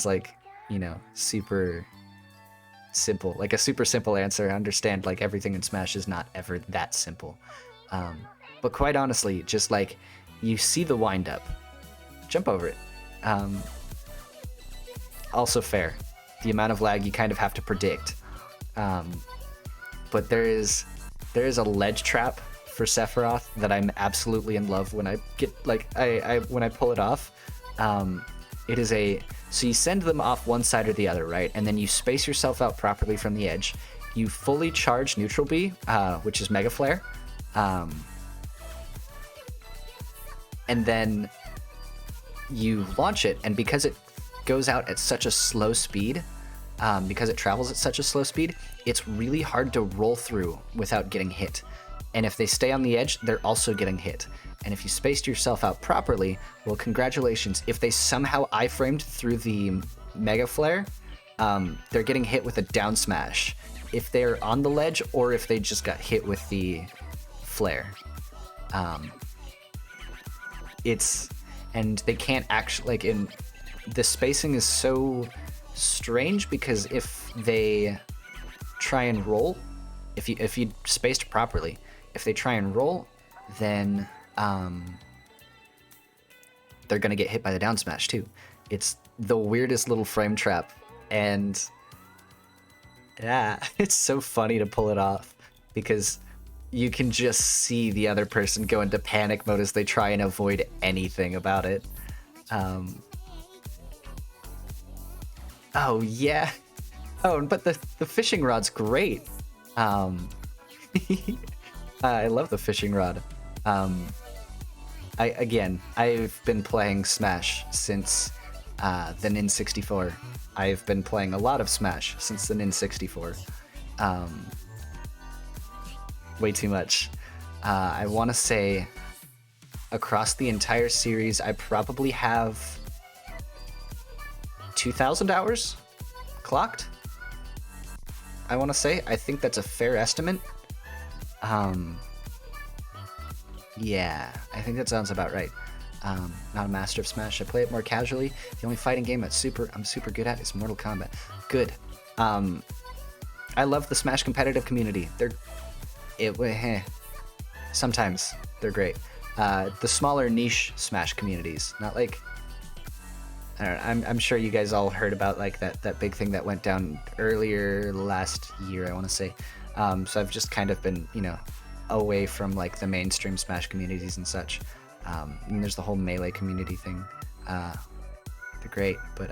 like, you know, super simple, like a super simple answer. I understand like everything in Smash is not ever that simple. But quite honestly, just like you see the wind up, jump over it. Also fair. The amount of lag you kind of have to predict. But there is a ledge trap for Sephiroth that I'm absolutely in love when I get like when I pull it off. It is so you send them off one side or the other, right? And then you space yourself out properly from the edge. You fully charge neutral B, which is Mega Flare. And then you launch it, and because it goes out at such a slow speed, because it travels at such a slow speed, it's really hard to roll through without getting hit. And if they stay on the edge, they're also getting hit. And if you spaced yourself out properly, well, congratulations. If they somehow iframed through the Mega Flare, they're getting hit with a down smash. If they're on the ledge, or if they just got hit with the flare. And they can't actually, like, the spacing is so strange because if they try and roll, if you spaced properly, if they try and roll, then they're gonna get hit by the down smash too. It's the weirdest little frame trap, and yeah, it's so funny to pull it off because you can just see the other person go into panic mode as they try and avoid anything about it. Oh yeah. Oh, but the fishing rod's great. I love the fishing rod. I've been playing Smash since the N64. I've been playing a lot of Smash since the N64. Way too much. I want to say across the entire series, I probably have 2,000 hours clocked. I want to say. I think that's a fair estimate. Yeah, I think that sounds about right. Not a master of Smash. I play it more casually. The only fighting game I'm super good at is Mortal Kombat. Good. I love the Smash competitive community. Sometimes they're great. The smaller niche Smash communities, not like, I don't know, I'm sure you guys all heard about like that big thing that went down earlier last year, I want to say. So I've just kind of been, you know, away from like the mainstream Smash communities and such. And there's the whole Melee community thing. They're great, but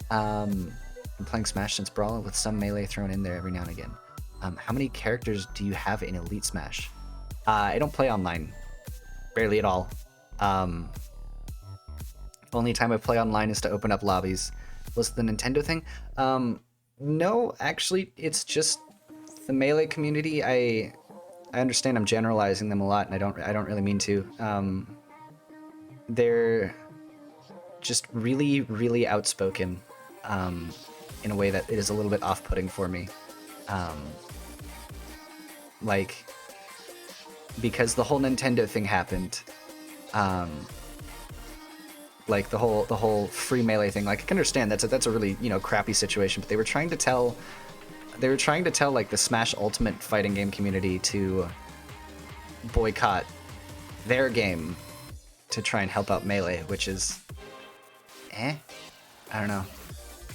I'm playing Smash since Brawl with some Melee thrown in there every now and again. How many characters do you have in Elite Smash? I don't play online. Barely at all. Only time I play online is to open up lobbies. Was it the Nintendo thing? No, actually, it's just the Melee community. I understand I'm generalizing them a lot, and I don't really mean to. They're just really, really outspoken in a way that it is a little bit off-putting for me. Like, because the whole Nintendo thing happened, like the whole free Melee thing, like I can understand that's a really, you know, crappy situation, but they were trying to tell like the Smash Ultimate fighting game community to boycott their game to try and help out Melee, which is I don't know.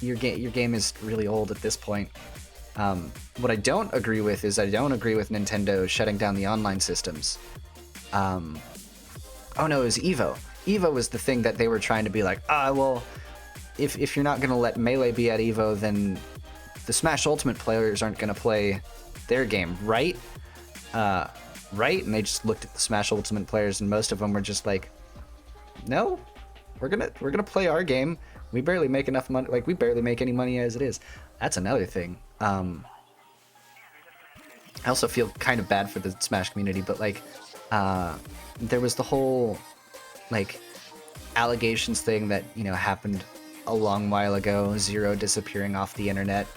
Your game is really old at this point. What I don't agree with is I don't agree with Nintendo shutting down the online systems. Oh no, it was Evo. Evo was the thing that they were trying to be like, well, if you're not going to let Melee be at Evo, then the Smash Ultimate players aren't going to play their game, right? Right? And they just looked at the Smash Ultimate players, and most of them were just like, no, we're gonna play our game. We barely make enough money. Like, we barely make any money as it is. That's another thing. I also feel kind of bad for the Smash community, but like, there was the whole like allegations thing that, you know, happened a long while ago. Zero disappearing off the internet.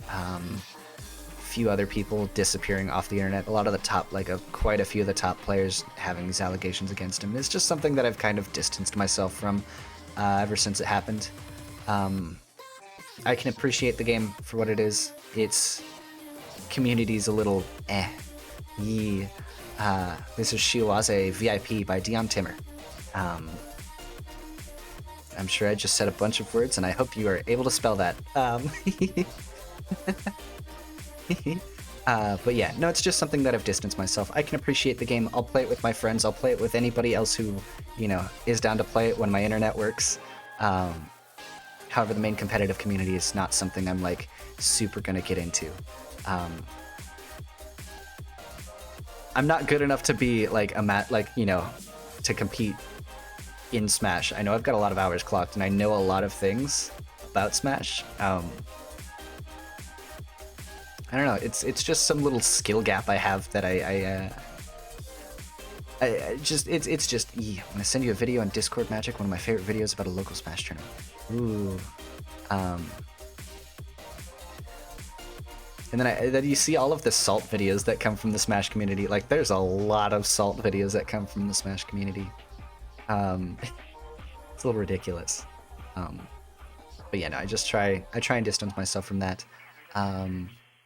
few other people disappearing off the internet. A lot of the top, like quite a few of the top players having these allegations against him. It's just something that I've kind of distanced myself from ever since it happened. I can appreciate the game for what it is. Its community's a little Yeah. This is Shiwaze VIP by Dion Timmer. I'm sure I just said a bunch of words, and I hope you are able to spell that. But yeah, no, it's just something that I've distanced myself. I can appreciate the game. I'll play it with my friends. I'll play it with anybody else who, you know, is down to play it when my internet works. However, the main competitive community is not something I'm like super gonna get into. I'm not good enough to be like to compete in Smash. I know I've got a lot of hours clocked, and I know a lot of things about Smash. I don't know. It's just some little skill gap I have that it's just. I'm gonna send you a video on Discord Magic. One of my favorite videos about a local Smash tournament. Ooh. And then you see all of the salt videos that come from the Smash community. Like, there's a lot of salt videos that come from the Smash community. It's a little ridiculous. But yeah, no, I try and distance myself from that.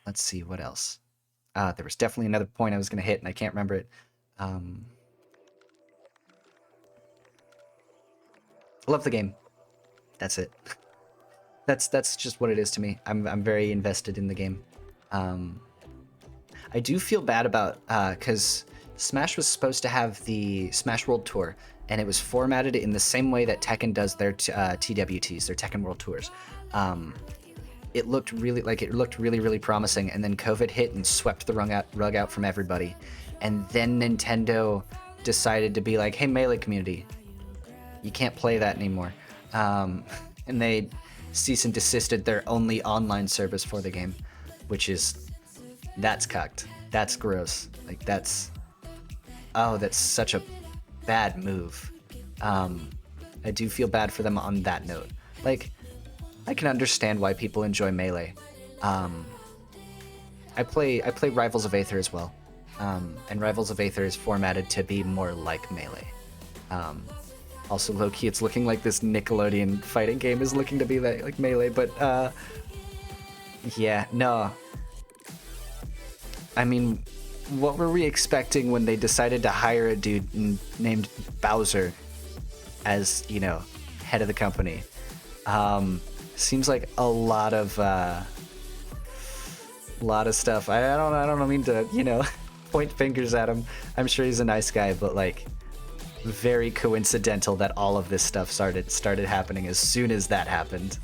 Let's see, what else? There was definitely another point I was gonna hit, and I can't remember it. I love the game. That's it. That's just what it is to me. I'm very invested in the game. I do feel bad about because Smash was supposed to have the Smash World Tour, and it was formatted in the same way that Tekken does their TWTs, their Tekken World Tours. It looked really promising, and then COVID hit and swept the rug out from everybody. And then Nintendo decided to be like, "Hey, Melee community, you can't play that anymore," and they cease and desisted their only online service for the game, which that's cucked. That's gross. Like, that's such a bad move. I do feel bad for them on that note. Like, I can understand why people enjoy Melee. I play Rivals of Aether as well, and Rivals of Aether is formatted to be more like Melee. Also, low-key, it's looking like this Nickelodeon fighting game is looking to be like Melee, but yeah, no. I mean, what were we expecting when they decided to hire a dude named Bowser as, you know, head of the company? Seems like a lot of stuff. I don't mean to, you know, point fingers at him. I'm sure he's a nice guy, but like, very coincidental that all of this stuff started happening as soon as that happened.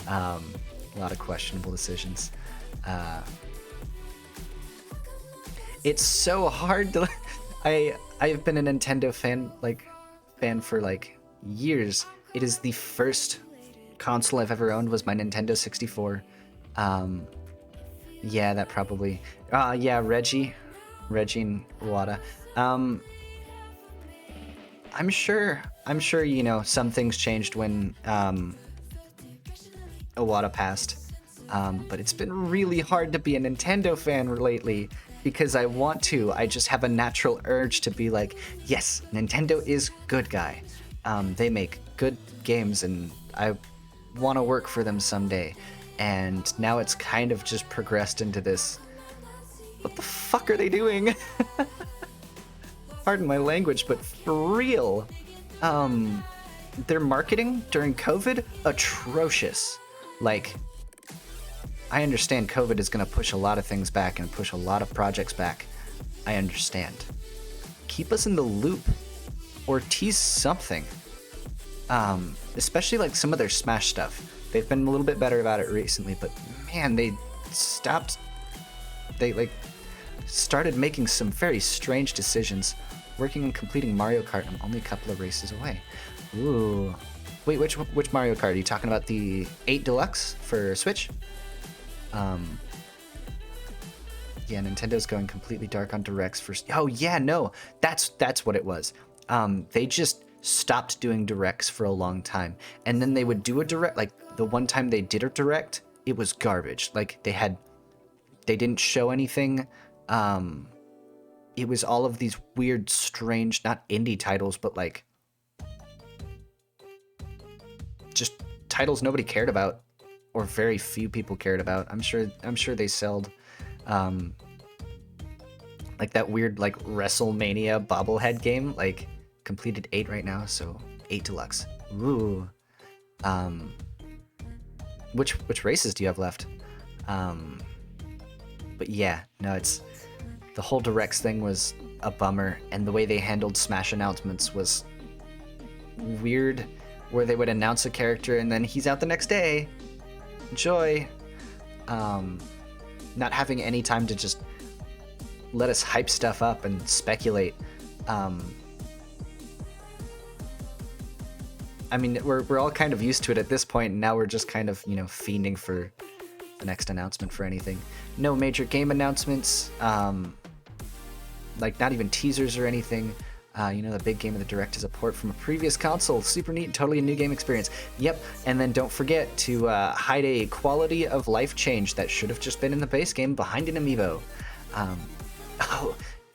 A lot of questionable decisions. It's so hard to. I've been a Nintendo fan for like years. It is the first console I've ever owned was my Nintendo 64. Yeah, that probably. Yeah, Reggie and Wada. I'm sure, you know, some things changed when Iwata passed. But it's been really hard to be a Nintendo fan lately because I just have a natural urge to be like, yes, Nintendo is good guy. They make good games and I want to work for them someday. And now it's kind of just progressed into this, what the fuck are they doing? Pardon my language, but for real. Their marketing during COVID, atrocious. Like, I understand COVID is going to push a lot of things back and push a lot of projects back. I understand. Keep us in the loop or tease something. Especially like some of their Smash stuff. They've been a little bit better about it recently, but man, they started making some very strange decisions. Working on completing Mario Kart, I'm only a couple of races away. Ooh. Wait, which Mario Kart? Are you talking about the 8 Deluxe for Switch? Yeah, Nintendo's going completely dark on directs for... Oh, yeah, no. That's what it was. They just stopped doing directs for a long time. And then they would do a direct... Like, the one time they did a direct, it was garbage. Like, they had They didn't show anything. It was all of these weird, strange, not indie titles, but like just titles nobody cared about, or very few people cared about. I'm sure they sold like that weird like WrestleMania bobblehead game, like completed 8 right now, so 8 deluxe. Ooh. Which races do you have left? But yeah, no, it's the whole Directs thing was a bummer, and the way they handled Smash announcements was weird, where they would announce a character and then he's out the next day. Enjoy. Not having any time to just let us hype stuff up and speculate. I mean, we're all kind of used to it at this point, and now we're just kind of, fiending for the next announcement for anything. No major game announcements, like not even teasers or anything. The big game of the Direct is a port from a previous console. Super neat, totally a new game experience. Yep, and then don't forget to hide a quality of life change that should have just been in the base game behind an amiibo.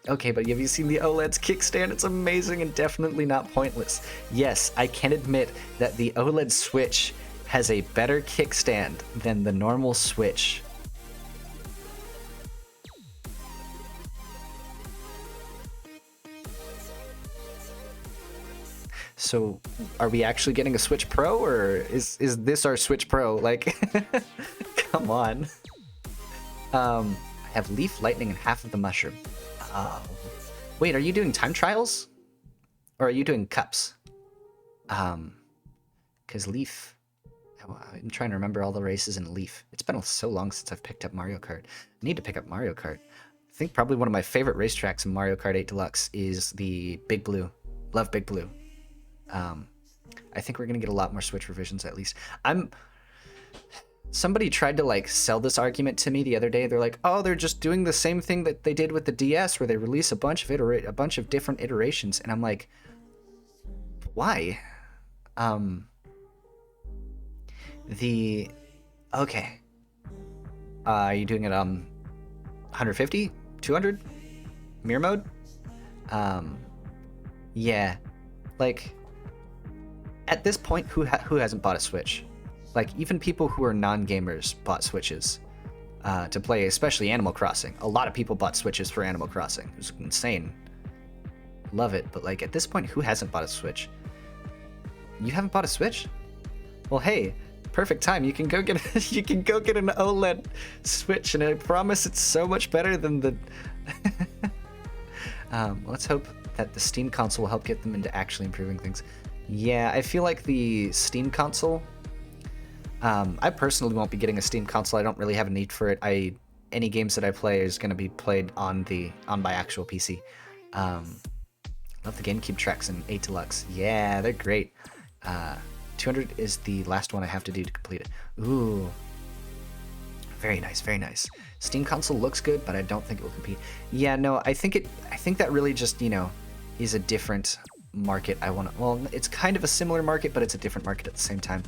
Okay, but have you seen the OLED's kickstand? It's amazing and definitely not pointless. Yes, I can admit that the OLED Switch has a better kickstand than the normal Switch. So, are we actually getting a Switch Pro, or is this our Switch Pro? Like, come on. I have Leaf, Lightning, and half of the Mushroom. Oh. Wait, are you doing time trials? Or are you doing cups? Because Leaf... I'm trying to remember all the races in Leaf. It's been so long since I've picked up Mario Kart. I need to pick up Mario Kart. I think probably one of my favorite racetracks in Mario Kart 8 Deluxe is the Big Blue. Love Big Blue. I think we're going to get a lot more Switch revisions at least. Somebody tried to sell this argument to me the other day. They're like, "Oh, they're just doing the same thing that they did with the DS, where they release a bunch of different iterations." And I'm like, "Why?" Okay. Are you doing it 150, 200 mirror mode? Yeah. At this point, who hasn't bought a Switch? Even people who are non-gamers bought Switches to play, especially Animal Crossing. A lot of people bought Switches for Animal Crossing. It was insane. Love it, but at this point, who hasn't bought a Switch? You haven't bought a Switch? Well, hey, perfect time. You can go get an OLED Switch, and I promise it's so much better than the. Let's hope that the Steam console will help get them into actually improving things. Yeah, I feel like the Steam console. I personally won't be getting a Steam console. I don't really have a need for it. Any games that I play is going to be played on my actual PC. Love the GameCube tracks in 8 Deluxe. Yeah, they're great. 200 is the last one I have to do to complete it. Ooh, very nice, very nice. Steam console looks good, but I don't think it will compete. Yeah, no, I think that really just is a different market. Well, it's kind of a similar market, but it's a different market at the same time.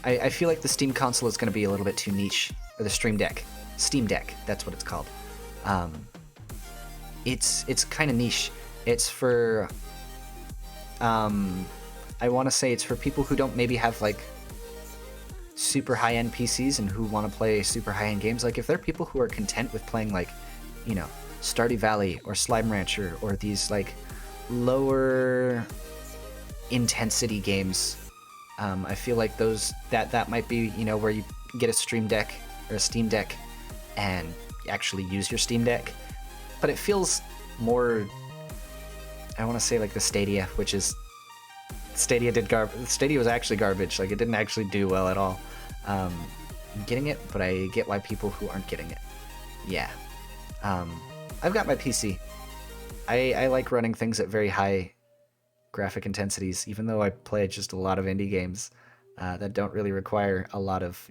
I feel like the Steam console is going to be a little bit too niche, or the Steam Deck, that's what it's called. It's kind of niche. It's for, I want to say it's for people who don't maybe have super high-end PCs and who want to play super high-end games. If there are people who are content with playing Stardew Valley or Slime Rancher or these lower intensity games, I feel like that might be where you get a Stream Deck or a Steam Deck and actually use your Steam Deck. But it feels more, I want to say the Stadia, which is Stadia was actually garbage. It didn't actually do well at all. I'm getting it, but I get why people who aren't getting it. Yeah. I've got my PC. I like running things at very high graphic intensities, even though I play just a lot of indie games that don't really require a lot of,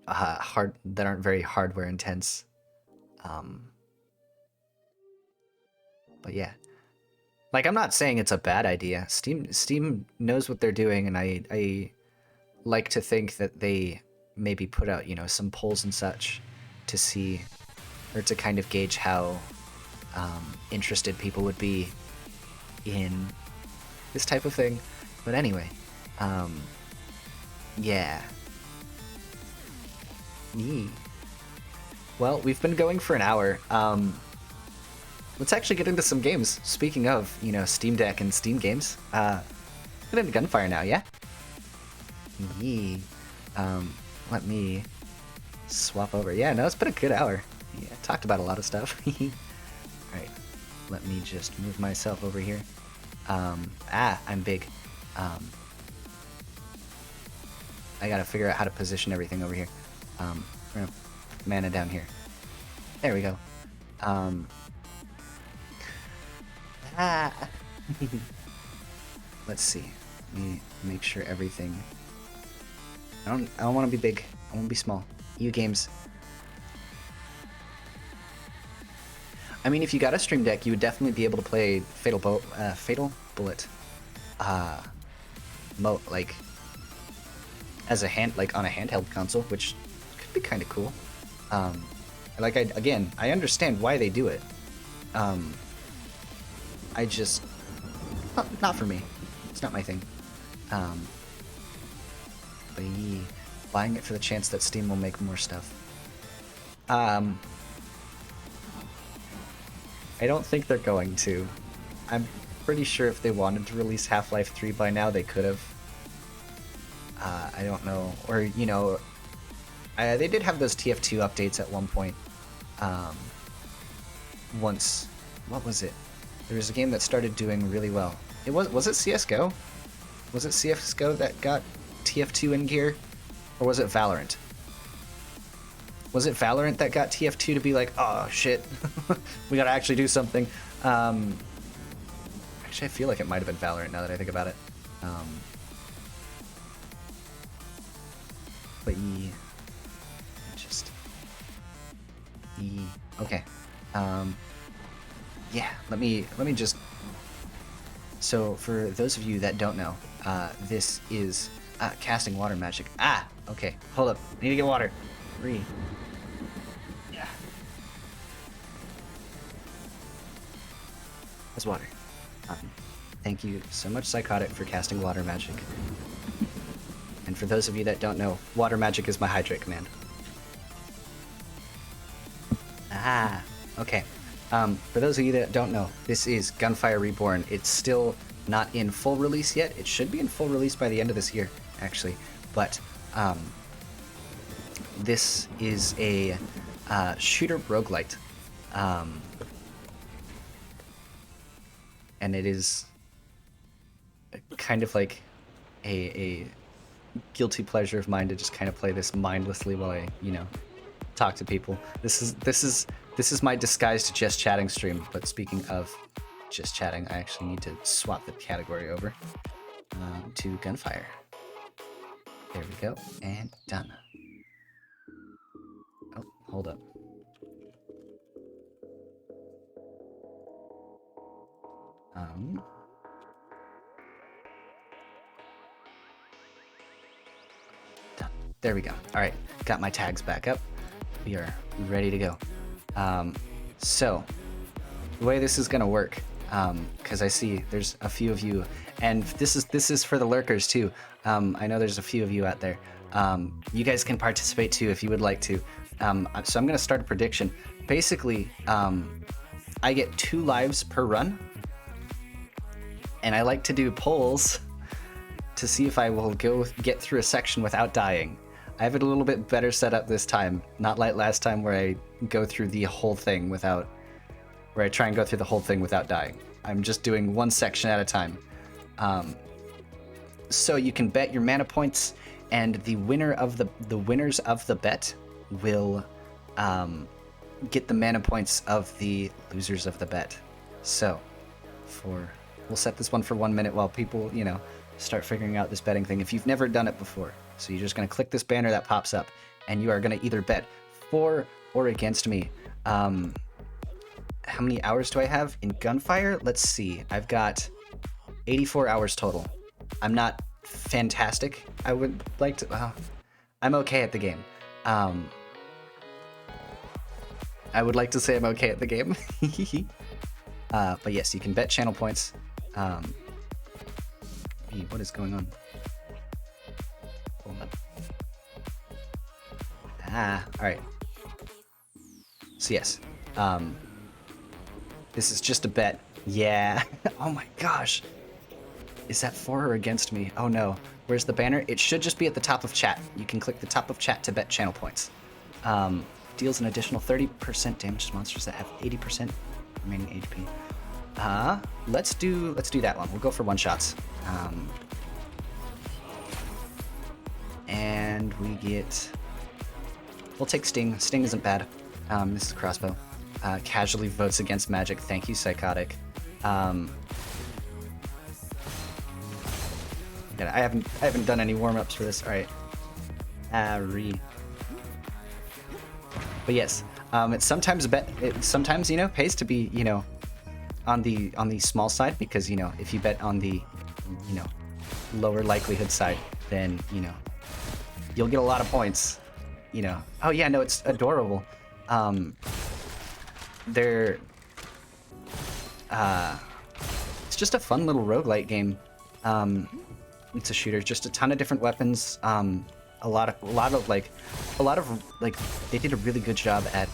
that aren't very hardware intense. But yeah. I'm not saying it's a bad idea. Steam knows what they're doing, and I like to think that they maybe put out, you know, some polls and such to see, or to kind of gauge how interested people would be in this type of thing. But anyway, yeah. Yee. Well, we've been going for an hour. Let's actually get into some games. Speaking of, you know, Steam Deck and Steam games, get into Gunfire now, yeah? Yee. Let me swap over. Yeah, no, it's been a good hour. Yeah, talked about a lot of stuff. Alright, let me just move myself over here. I'm big. I gotta figure out how to position everything over here. We're gonna put mana down here. There we go. Let's see. Let me make sure everything. I don't want to be big. I want to be small. You games. I mean, if you got a Stream Deck, you would definitely be able to play Fatal Bullet, like as a on a handheld console, which could be kind of cool. Again, I understand why they do it. I just not for me. It's not my thing. But buying it for the chance that Steam will make more stuff. I don't think they're going to. I'm pretty sure if they wanted to release Half-Life 3 by now, they could have. I don't know. Or, you know, they did have those TF2 updates at one point. Once. What was it? There was a game that started doing really well. Was it CSGO? Was it CSGO that got TF2 in gear? Or was it Valorant? Was it Valorant that got TF2 to be like, oh shit, we gotta actually do something? Actually, I feel like it might have been Valorant now that I think about it. But okay. Yeah, let me just. So for those of you that don't know, this is casting water magic. Okay, hold up. Need to get water. Yeah. That's water. Thank you so much, Psychotic, for casting water magic. And for those of you that don't know, water magic is my hydrate command. Okay. For those of you that don't know, this is Gunfire Reborn. It's still not in full release yet. It should be in full release by the end of this year, actually. But this is a shooter roguelite. And it is kind of like a guilty pleasure of mine to just kind of play this mindlessly while I, you know, talk to people. This is my disguised just chatting stream. But speaking of just chatting, I actually need to swap the category over to Gunfire. There we go, and done. Oh, hold up. Done. There we go. All right, got my tags back up. We are ready to go. So the way this is gonna work, because I see there's a few of you, and this is for the lurkers too. I know there's a few of you out there. You guys can participate too if you would like to. So I'm gonna start a prediction. Basically, I get 2 lives per run, and I like to do polls to see if I will get through a section without dying. I have it a little bit better set up this time, not like last time where I go through the whole thing where I try and go through the whole thing without dying. I'm just doing one section at a time. So you can bet your mana points, and the winners of the bet will get the mana points of the losers of the bet. So we'll set this one for 1 minute while people, you know, start figuring out this betting thing if you've never done it before. So you're just going to click this banner that pops up, and you are going to either bet for or against me. How many hours do I have in Gunfire? Let's see. I've got 84 hours total. I'm not fantastic I would like to. I'm okay at the game. I would like to say I'm okay at the game. But yes, you can bet channel points. What is going on? Hold up. Alright. So yes. This is just a bet. Yeah. Oh my gosh. Is that for or against me? Oh no. Where's the banner? It should just be at the top of chat. You can click the top of chat to bet channel points. Deals an additional 30% damage to monsters that have 80% remaining HP. Let's do that one. We'll go for one shots. And we'll take Sting. Sting isn't bad. This is crossbow. Casually votes against magic. Thank you, Psychotic. I haven't done any warm-ups for this. All right. But yes, it's sometimes sometimes pays to be on the small side, because if you bet on the lower likelihood side, then you'll get a lot of points. Oh yeah, no, it's adorable. It's just a fun little roguelite game. It's a shooter, just a ton of different weapons. A lot of they did a really good job at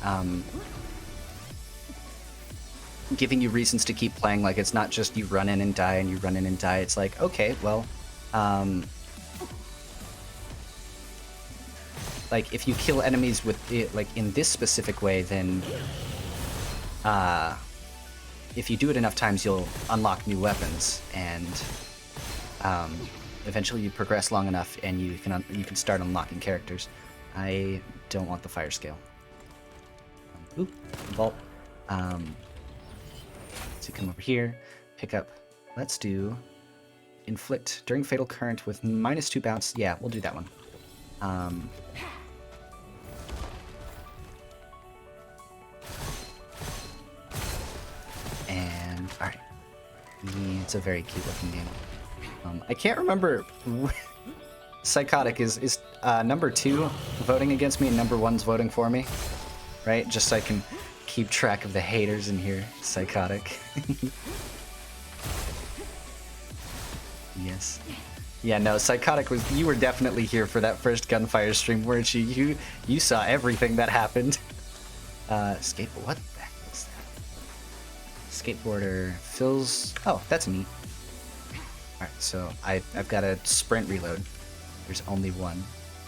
giving you reasons to keep playing. Like, it's not just you run in and die and you run in and die. It's like, okay, well, like if you kill enemies with it, like in this specific way, then if you do it enough times, you'll unlock new weapons, and eventually you progress long enough and you can start unlocking characters. I don't want the fire scale. Ooh, vault. So come over here, pick up. Let's do inflict during fatal current with -2 bounce. Yeah, we'll do that one. And all right, it's a very cute looking game. I can't remember. Psychotic is number 2 voting against me and number 1's voting for me, right? Just so I can keep track of the haters in here. Psychotic. Yes. Yeah, no, Psychotic you were definitely here for that first Gunfire stream, weren't you? You saw everything that happened. Skateboard, what the heck is that? Skateboarder fills. Oh, that's neat. Alright, so I've got a sprint reload. There's only one.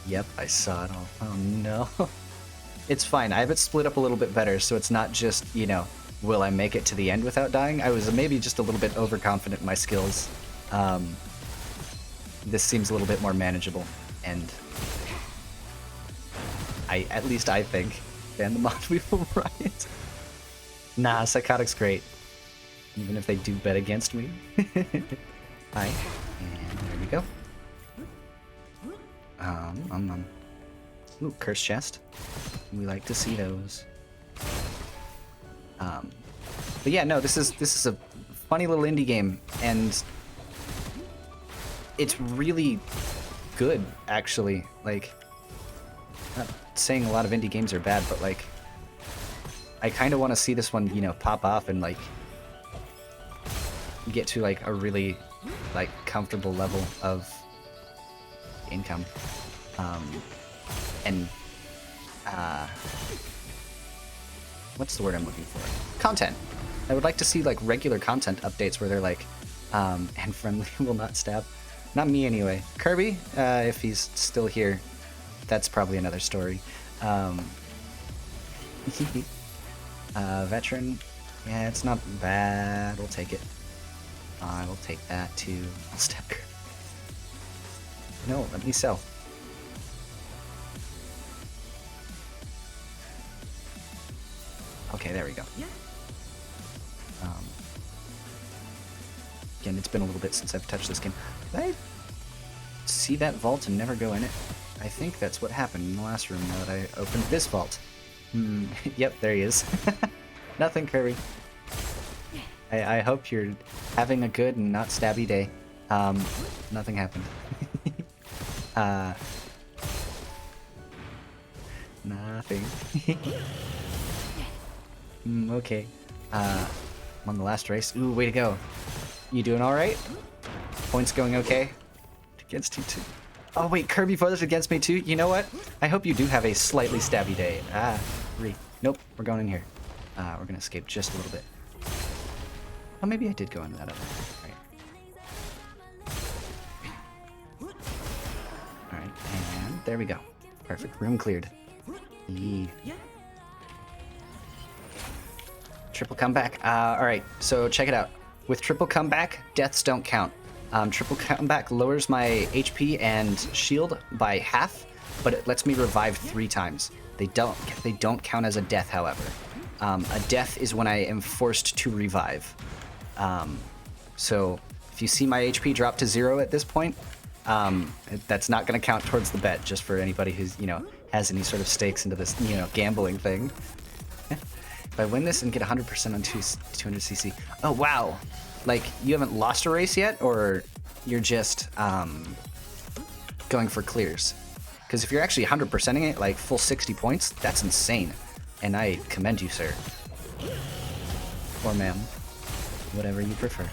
Yep, I saw it all. Oh no. It's fine. I have it split up a little bit better, so it's not just, will I make it to the end without dying? I was maybe just a little bit overconfident in my skills. This seems a little bit more manageable, and at least I think, ban the mod, we will riot. Nah, Psychotic's great. Even if they do bet against me. Hi, and there we go. Ooh, curse chest. We like to see those. But yeah, no, this is a funny little indie game, and it's really good, actually. Like, not saying a lot of indie games are bad, but like, I kind of want to see this one, pop off and like get to like a really like comfortable level of income. And what's the word I'm looking for? Content. I would like to see like regular content updates where they're like, and friendly will not stab. Not me anyway. Kirby, if he's still here, that's probably another story. Veteran, yeah, it's not bad. We'll take it. I will take that too. I'll stab Kirby. No, let me sell. Okay, there we go. Again, it's been a little bit since I've touched this game. Did I see that vault and never go in it? I think that's what happened in the last room now that I opened this vault. Yep, there he is. Nothing, Kirby. I hope you're having a good and not stabby day. Nothing happened. Nothing. Okay. I'm on the last race. Ooh, way to go. You doing all right? Points going okay? Against you too. Oh wait, Kirby Brothers against me too? You know what? I hope you do have a slightly stabby day. Nope, we're going in here. We're gonna escape just a little bit. Oh, maybe I did go into that other one. Alright, and there we go. Perfect, room cleared. Yee. Triple comeback. Alright, so check it out. With triple comeback, deaths don't count. Triple comeback lowers my HP and shield by half, but it lets me revive 3 times. They don't count as a death, however. A death is when I am forced to revive. So if you see my HP drop to 0 at this point, that's not going to count towards the bet, just for anybody who's, has any sort of stakes into this, gambling thing. If I win this and get 100% on 200cc. Oh, wow. Like, you haven't lost a race yet, or you're just going for clears? Because if you're actually 100%ing it, like full 60 points, that's insane. And I commend you, sir. Or ma'am. Whatever you prefer.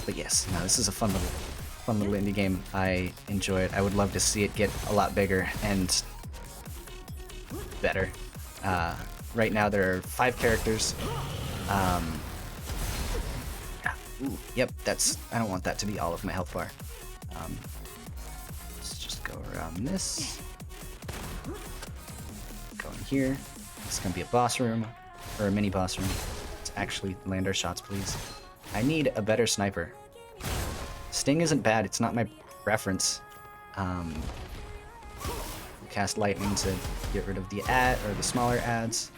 But yes, no, this is a fun little indie game. I enjoy it. I would love to see it get a lot bigger and better. Right now there are 5 characters. Ooh, yep, I don't want that to be all of my health bar. Let's just go around this. Go in here. It's gonna be a boss room, or a mini boss room. Let's actually land our shots, please. I need a better sniper. Sting isn't bad, it's not my preference. Cast lightning to get rid of the the smaller ads.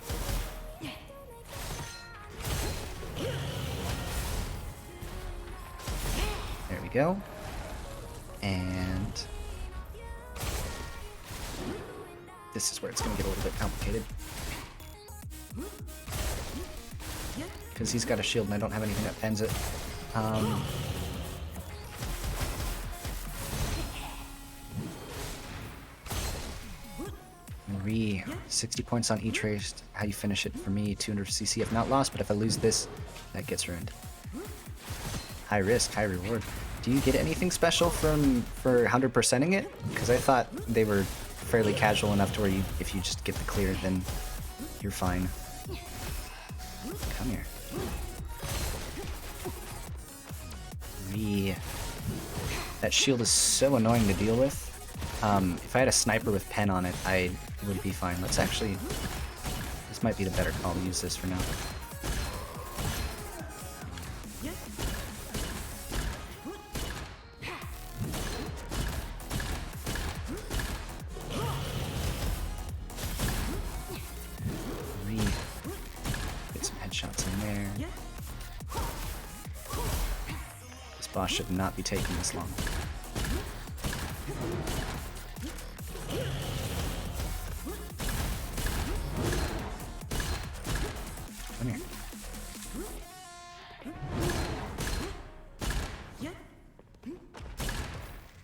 There we go. And this is where it's gonna get a little bit complicated. Because he's got a shield and I don't have anything that pens it. 60 points on each race. How you finish it for me, 200cc if not lost, but if I lose this, that gets ruined. High risk, high reward. Do you get anything special for 100%ing it? Because I thought they were fairly casual enough to where if you just get the clear, then you're fine. Come here. That shield is so annoying to deal with. If I had a sniper with pen on it, I would be fine. Let's actually... This might be the better call to use this for now. Get some headshots in there. This boss should not be taking this long. Come here.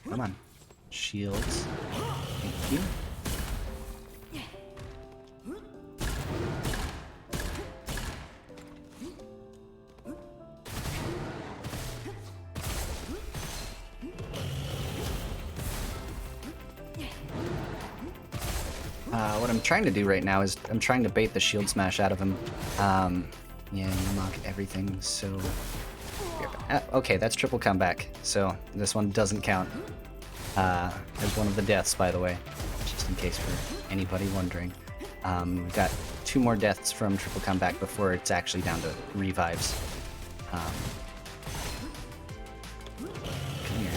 Come on. Shields. Thank you. What I'm trying to do right now is I'm trying to bait the shield smash out of him. Yeah, you mock everything, so... okay, that's triple comeback, so this one doesn't count as one of the deaths, by the way, just in case for anybody wondering. We've got 2 more deaths from triple comeback before it's actually down to revives. Come here.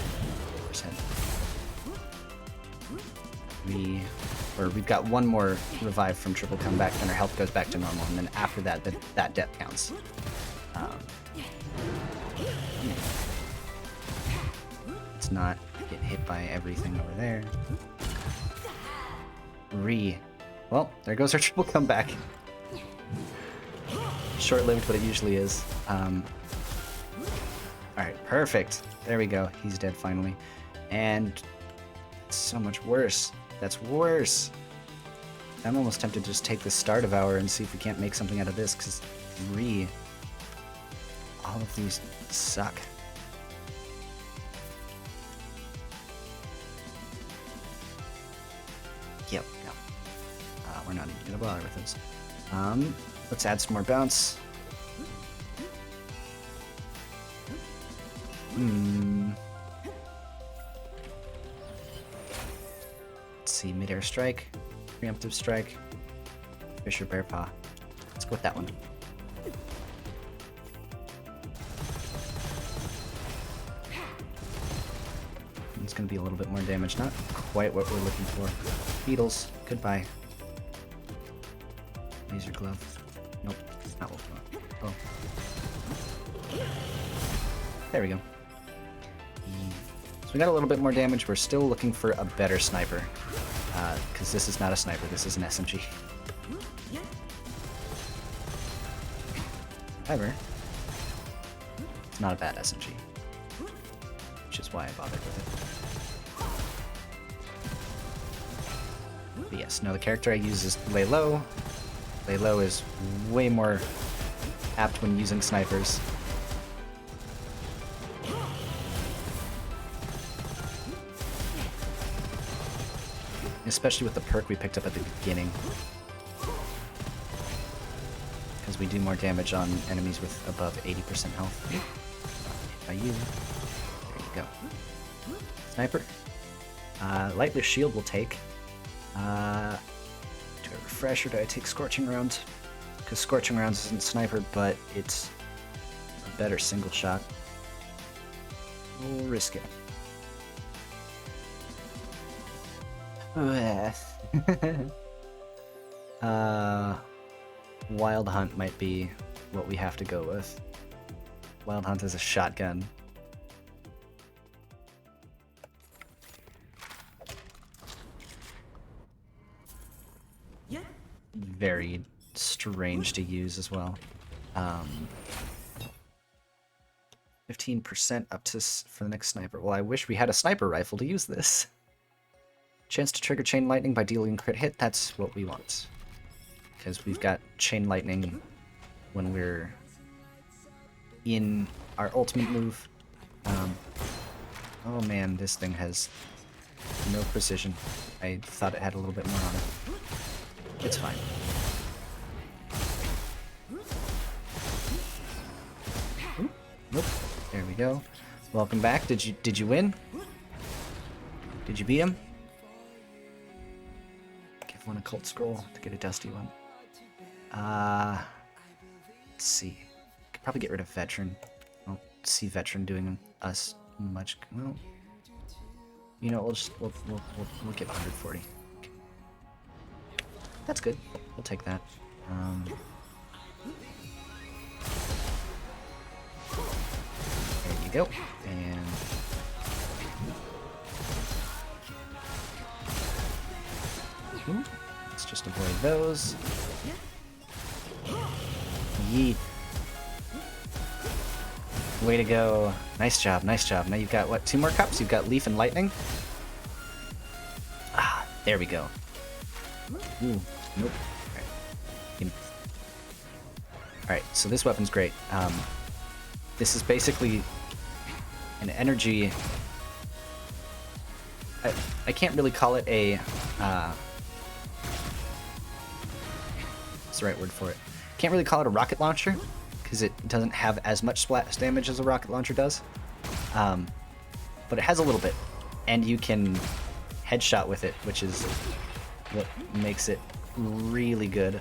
We've got 1 more revive from triple comeback, then our health goes back to normal, and then after that, that death counts. Let's not get hit by everything over there. Well, there goes our triple comeback. short-lived, but it usually is. Alright, perfect. There we go. He's dead finally. And it's so much worse. That's worse. I'm almost tempted to just take this Star Devourer and see if we can't make something out of this, because all of these suck. Yep, no. We're not even gonna bother with this. Let's add some more bounce. Let's see, mid-air strike, preemptive strike, Fisher Bear Paw. Let's go with that one. It's gonna be a little bit more damage, not quite what we're looking for. Beetles, goodbye. Laser glove. Nope, not what we want. Oh. There we go. So we got a little bit more damage. We're still looking for a better sniper. Because this is not a sniper, this is an SMG. However, it's not a bad SMG. Which is why I bothered with it. But yes, no, the character I use is Lay Low. Lay Low is way more apt when using snipers. Especially with the perk we picked up at the beginning. Because we do more damage on enemies with above 80% health. Hit by you. There you go. Sniper. Lightless Shield will take. Do I refresh or do I take Scorching Rounds? Because Scorching Rounds isn't Sniper, but it's a better single shot. We'll risk it. Wild Hunt might be what we have to go with. Wild Hunt is a shotgun. Very strange to use as well. 15% up to for the next sniper. Well, I wish we had a sniper rifle to use this. Chance to trigger Chain Lightning by dealing crit hit, that's what we want. Because we've got Chain Lightning when we're in our ultimate move. Oh man, this thing has no precision. I thought it had a little bit more on it. It's fine. Ooh, nope. There we go. Welcome back. Did you win? Did you beat him? Give one a cult scroll to get a dusty one. Let's see. Could probably get rid of veteran. I don't see veteran doing us much. Well, you know, we'll give 140. Okay. That's good. We'll take that. There you go. And let's just avoid those. Yeet. Way to go. Nice job, nice job. Now you've got, what, 2 more cups? You've got Leaf and Lightning. Ah, there we go. Ooh, nope. Alright, so this weapon's great. This is basically an energy... I can't really call it a... what's the right word for it? Can't really call it a rocket launcher, because it doesn't have as much splash damage as a rocket launcher does. But it has a little bit, and you can headshot with it, which is what makes it really good.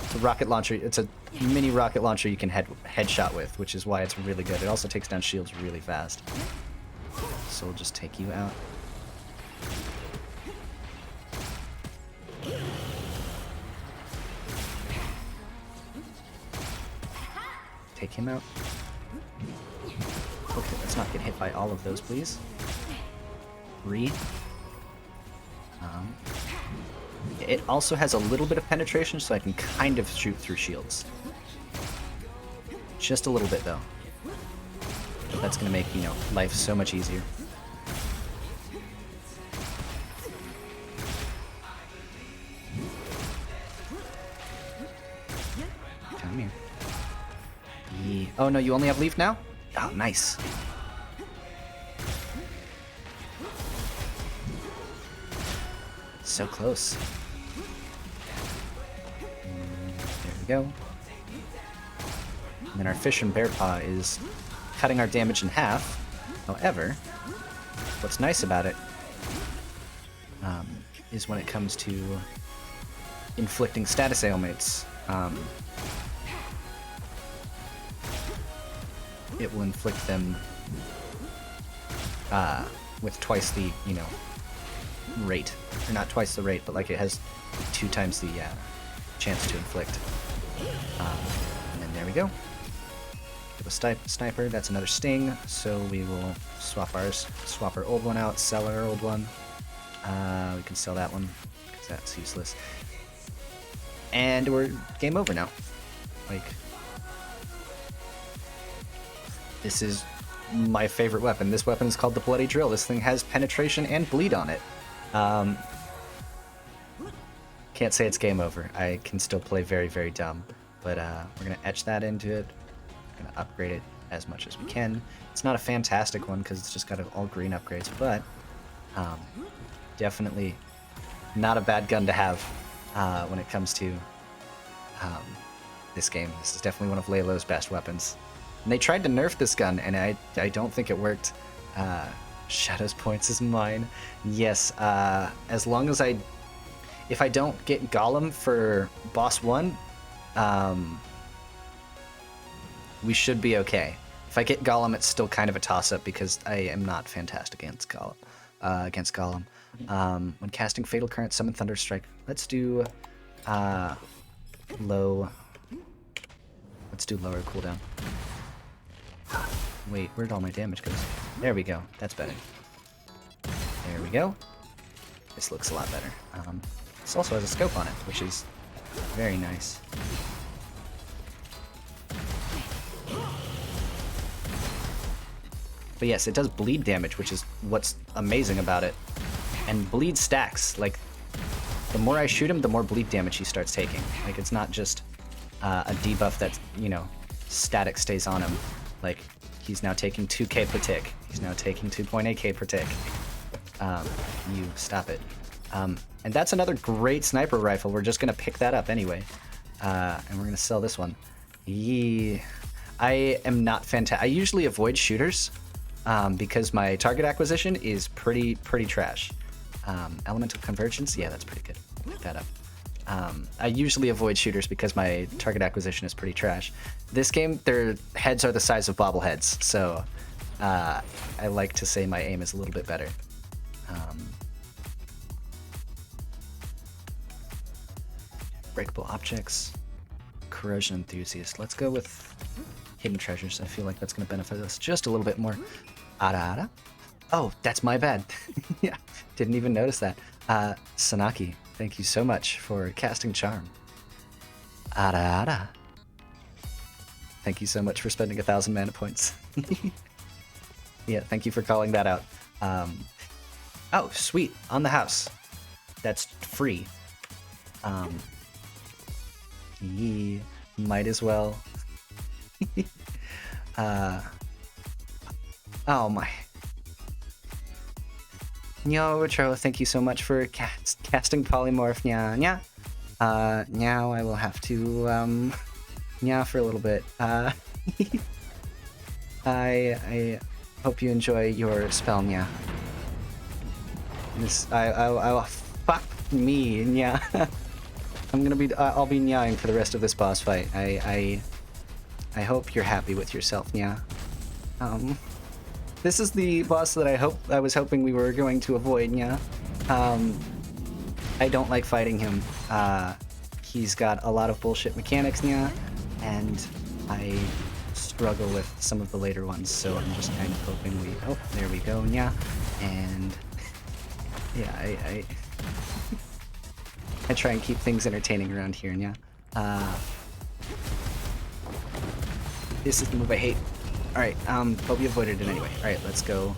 It's a rocket launcher. It's a mini rocket launcher you can headshot with, which is why it's really good. It also takes down shields really fast. So we'll just take you out. Take him out. Okay, let's not get hit by all of those, please. 3. It also has a little bit of penetration, so I can kind of shoot through shields. Just a little bit, though. But that's going to make, you know, life so much easier. Come here. Oh, no, you only have leaf now? Oh, nice. So close. There we go. And then our Fish and Bear Paw is cutting our damage in half. However, what's nice about it is when it comes to inflicting status ailments, it will inflict them with twice the, you know, rate. Or not twice the rate, but like it has 2 times the chance to inflict. And then there we go. A sniper, that's another sting, so we will swap our old one out, sell our old one. We can sell that one, because that's useless. And we're game over now. Like, this is my favorite weapon. This weapon is called the Bloody Drill. This thing has penetration and bleed on it. Can't say it's game over. I can still play very, very dumb. But we're going to etch that into it. Going to upgrade it as much as we can. It's not a fantastic one because it's just got all green upgrades, but definitely not a bad gun to have when it comes to this game. This is definitely one of Laylo's best weapons. And they tried to nerf this gun, and I don't think it worked. Shadow's Points is mine. Yes, as long as if I don't get Golem for boss 1, we should be okay. If I get Golem, it's still kind of a toss-up because I am not fantastic against Golem. When casting Fatal Current, summon Thunderstrike. Let's do low. Let's do lower cooldown. Wait, where'd all my damage go? There we go. That's better. There we go. This looks a lot better. This also has a scope on it, which is very nice. But yes, it does bleed damage, which is what's amazing about it. And bleed stacks. Like, the more I shoot him, the more bleed damage he starts taking. Like, it's not just a debuff that's, you know, static stays on him. Like, he's now taking 2k per tick. He's now taking 2.8k per tick. You stop it. And that's another great sniper rifle. We're just going to pick that up anyway. And we're going to sell this one. Yeah. I am not fantastic. I usually avoid shooters because my target acquisition is pretty trash. Elemental Convergence? Yeah, that's pretty good. Pick that up. I usually avoid shooters because my target acquisition is pretty trash. This game, their heads are the size of bobbleheads, so I like to say my aim is a little bit better. Breakable Objects, Corrosion Enthusiast. Let's go with Hidden Treasures. I feel like that's going to benefit us just a little bit more. Ara. Oh, that's my bad. Yeah, didn't even notice that. Sanaki, thank you so much for casting Charm. Ara. Thank you so much for spending 1,000 mana points. Yeah, thank you for calling that out. Oh, sweet. On the house. That's free. Yeah, might as well. Oh my. Yo, Retro, thank you so much for casting Polymorph. Nya. Now I will have to, nya for a little bit. I hope you enjoy your spell, nya. I'll fuck me, nya. I'll be nyaing for the rest of this boss fight. I hope you're happy with yourself, nya. This is the boss that I was hoping we were going to avoid, nya. I don't like fighting him. He's got a lot of bullshit mechanics, nya, and I struggle with some of the later ones, so I'm just kind of hoping oh, there we go, nya. And yeah, I try and keep things entertaining around here, yeah. This is the move I hate. Alright, but we avoided it anyway. Alright, let's go.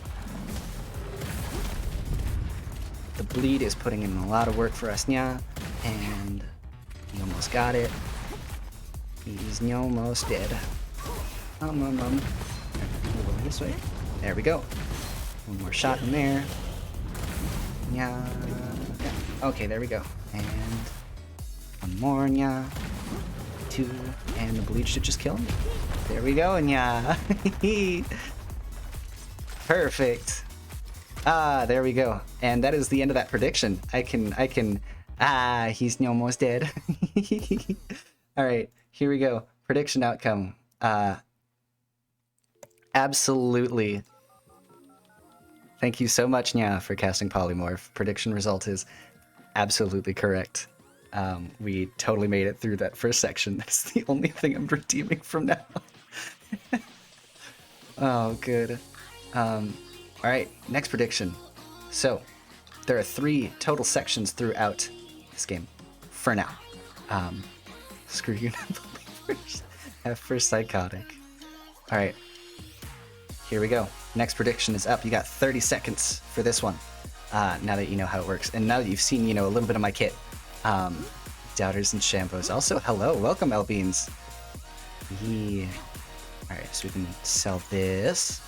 The bleed is putting in a lot of work for us, yeah. And he almost got it. He's almost dead. We'll go this way. There we go. One more shot in there. Yeah. Okay, there we go. And one more, yeah. Two. And the bleed should just kill him. There we go, and yeah. Perfect. There we go. And that is the end of that prediction. He's almost dead. Alright, here we go. Prediction outcome. Absolutely. Thank you so much, Nya, for casting Polymorph. Prediction result is absolutely correct. We totally made it through that first section. That's the only thing I'm redeeming from now. Oh, good. Alright, next prediction. So, there are 3 total sections throughout this game. For now. Screw you, non-believers. At first psychotic. Alright. Here we go. Next prediction is up. You got 30 seconds for this one. Now that you know how it works. And now that you've seen, a little bit of my kit. Doubters and Shambos. Also, hello. Welcome, L-Beans. Yeah. Alright, so we can sell this.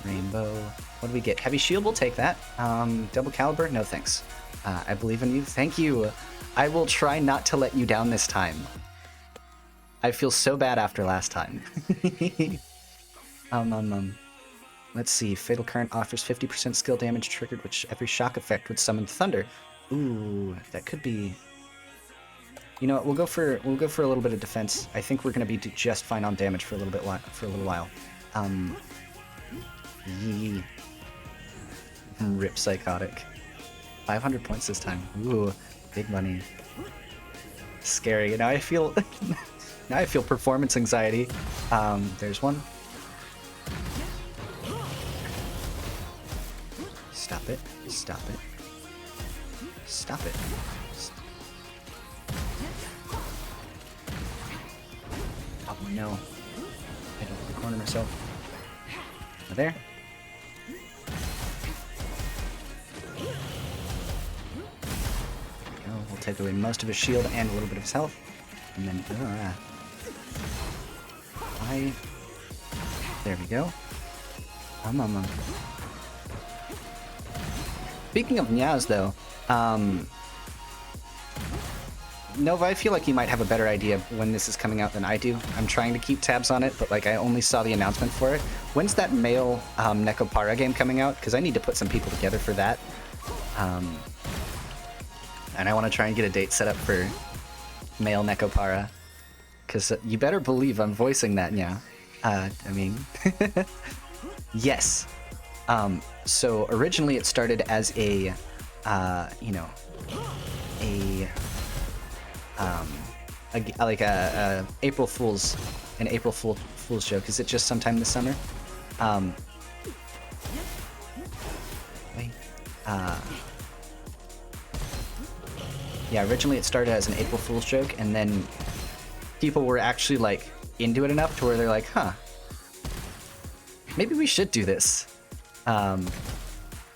Rainbow. What do we get? Heavy shield, we'll take that. Double caliber? No thanks. I believe in you. Thank you. I will try not to let you down this time. I feel so bad after last time. Let's see. Fatal Current offers 50% skill damage triggered, which every shock effect would summon thunder. Ooh, that could be. You know what? We'll go for a little bit of defense. I think we're gonna be just fine on damage for a little while. Yee. Rip psychotic. 500 points this time. Ooh, big money. Scary. Now I feel performance anxiety. There's one. Stop it. Stop it. Stop it. Oh no. I don't corner myself. There. We'll take away most of his shield and a little bit of his health. And then, there we go. Speaking of Nyaz, though, Nova, I feel like you might have a better idea of when this is coming out than I do. I'm trying to keep tabs on it, but I only saw the announcement for it. When's that male Nekopara game coming out? Because I need to put some people together for that. And I want to try and get a date set up for male Nekopara. Because you better believe I'm voicing that, yeah. Yes. So originally it started as a April Fool's joke. Is it just sometime this summer? Yeah, originally it started as an April Fool's joke, and then people were actually into it enough to where they're like, huh, maybe we should do this.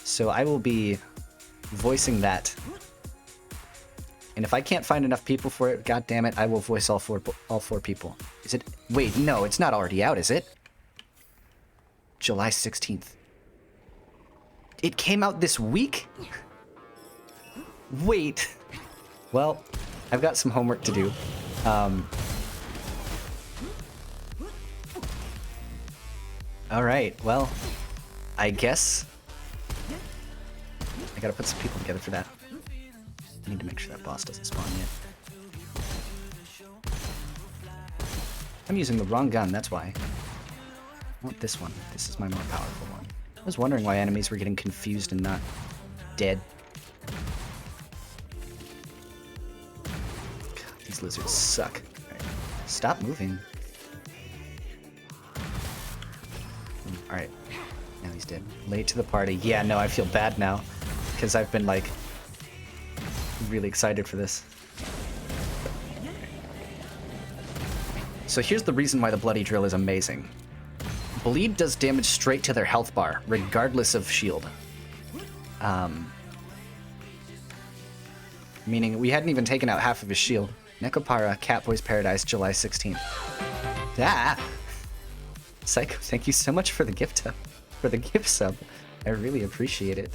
So I will be voicing that. And if I can't find enough people for it, god damn it, I will voice all four people. Is it? Wait, no, it's not already out, is it? July 16th. It came out this week? Wait. Well, I've got some homework to do. Alright, well, I guess I gotta put some people together for that. I need to make sure that boss doesn't spawn yet. I'm using the wrong gun, that's why. I want this one. This is my more powerful one. I was wondering why enemies were getting confused and not dead. God, these lizards suck. Right. Stop moving. Alright. Now he's dead. Late to the party. Yeah, no, I feel bad now. Because I've been Really excited for this. So here's the reason why the Bloody Drill is amazing. Bleed does damage straight to their health bar, regardless of shield. Meaning we hadn't even taken out half of his shield. Nekopara, Catboy's Paradise, July 16th. Ah! Psycho, thank you so much for the gift sub. I really appreciate it.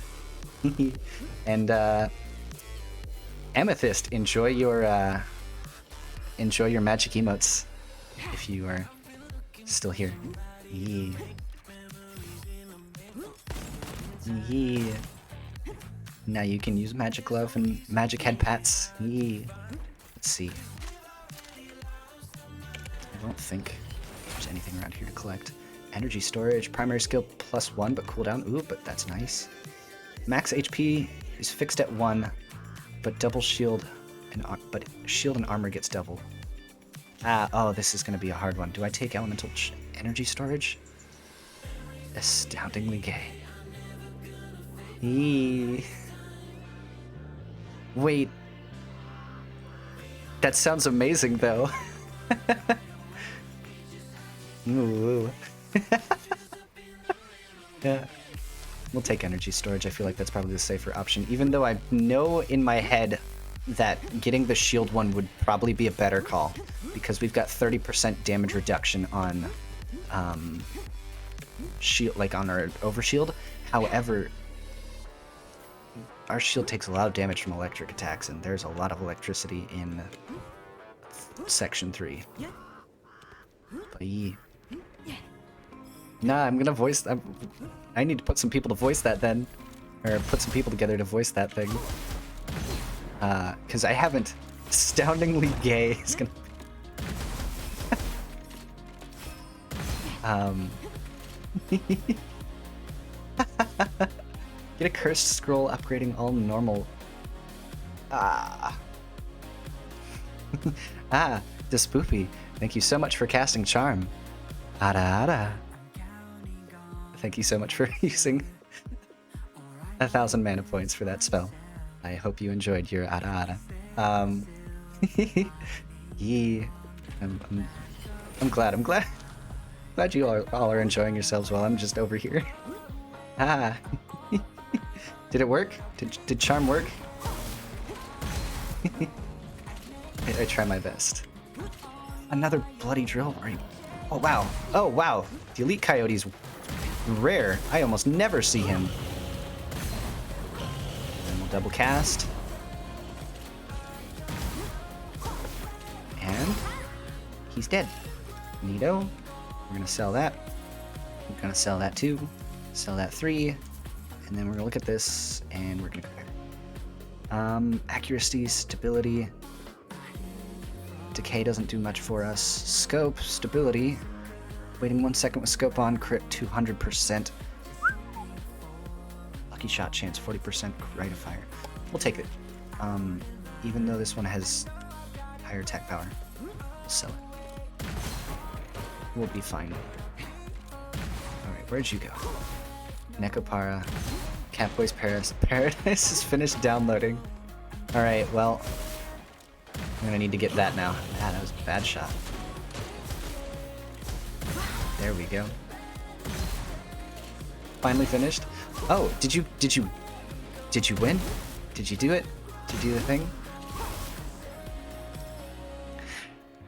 And Amethyst, enjoy your magic emotes if you are still here. Yeah. Yeah. Now you can use Magic Glove and Magic Head Pats. Yeah. Let's see. I don't think there's anything around here to collect. Energy storage, primary skill +1, but cooldown. Ooh, but that's nice. Max HP is fixed at 1, but double shield and shield and armor gets double. Oh, this is gonna be a hard one. Do I take elemental energy storage? Astoundingly gay. Eee. Wait. That sounds amazing, though. Ooh. Yeah. We'll take energy storage. I feel like that's probably the safer option, even though I know in my head that getting the shield one would probably be a better call, because we've got 30% damage reduction on shield, like on our overshield. However, our shield takes a lot of damage from electric attacks, and there's a lot of electricity in section 3. Bye. Nah, I'm gonna voice. I need to put some people to voice that then, or put some people together to voice that thing. Because I haven't. Astoundingly gay is gonna. Get a cursed scroll upgrading all normal. Despoopy, thank you so much for casting Charm. Ada ada. Thank you so much for using 1,000 mana points for that spell. I hope you enjoyed your ada ada. Yeah. I'm glad you all are enjoying yourselves while I'm just over here. Did it work? Did Charm work? I try my best. Another Bloody Drill. Oh wow. Oh wow. The Elite Coyote's rare. I almost never see him. Then we'll double cast. And he's dead. Neato. We're gonna sell that. We're gonna sell that too. Sell that 3. And then we're gonna look at this and we're gonna compare. Accuracy, stability. Decay doesn't do much for us. Scope, stability. Waiting 1 second with scope on, crit 200%. Lucky shot chance 40%, rate of fire. We'll take it. Even though this one has higher attack power, we'll sell it. We'll be fine. Alright, where'd you go? Nekopara. Catboy's Paradise is finished downloading. Alright, well, I'm gonna need to get that now. Ah, that was a bad shot. There we go. Finally finished. Oh, did you win? Did you do it? Did you do the thing?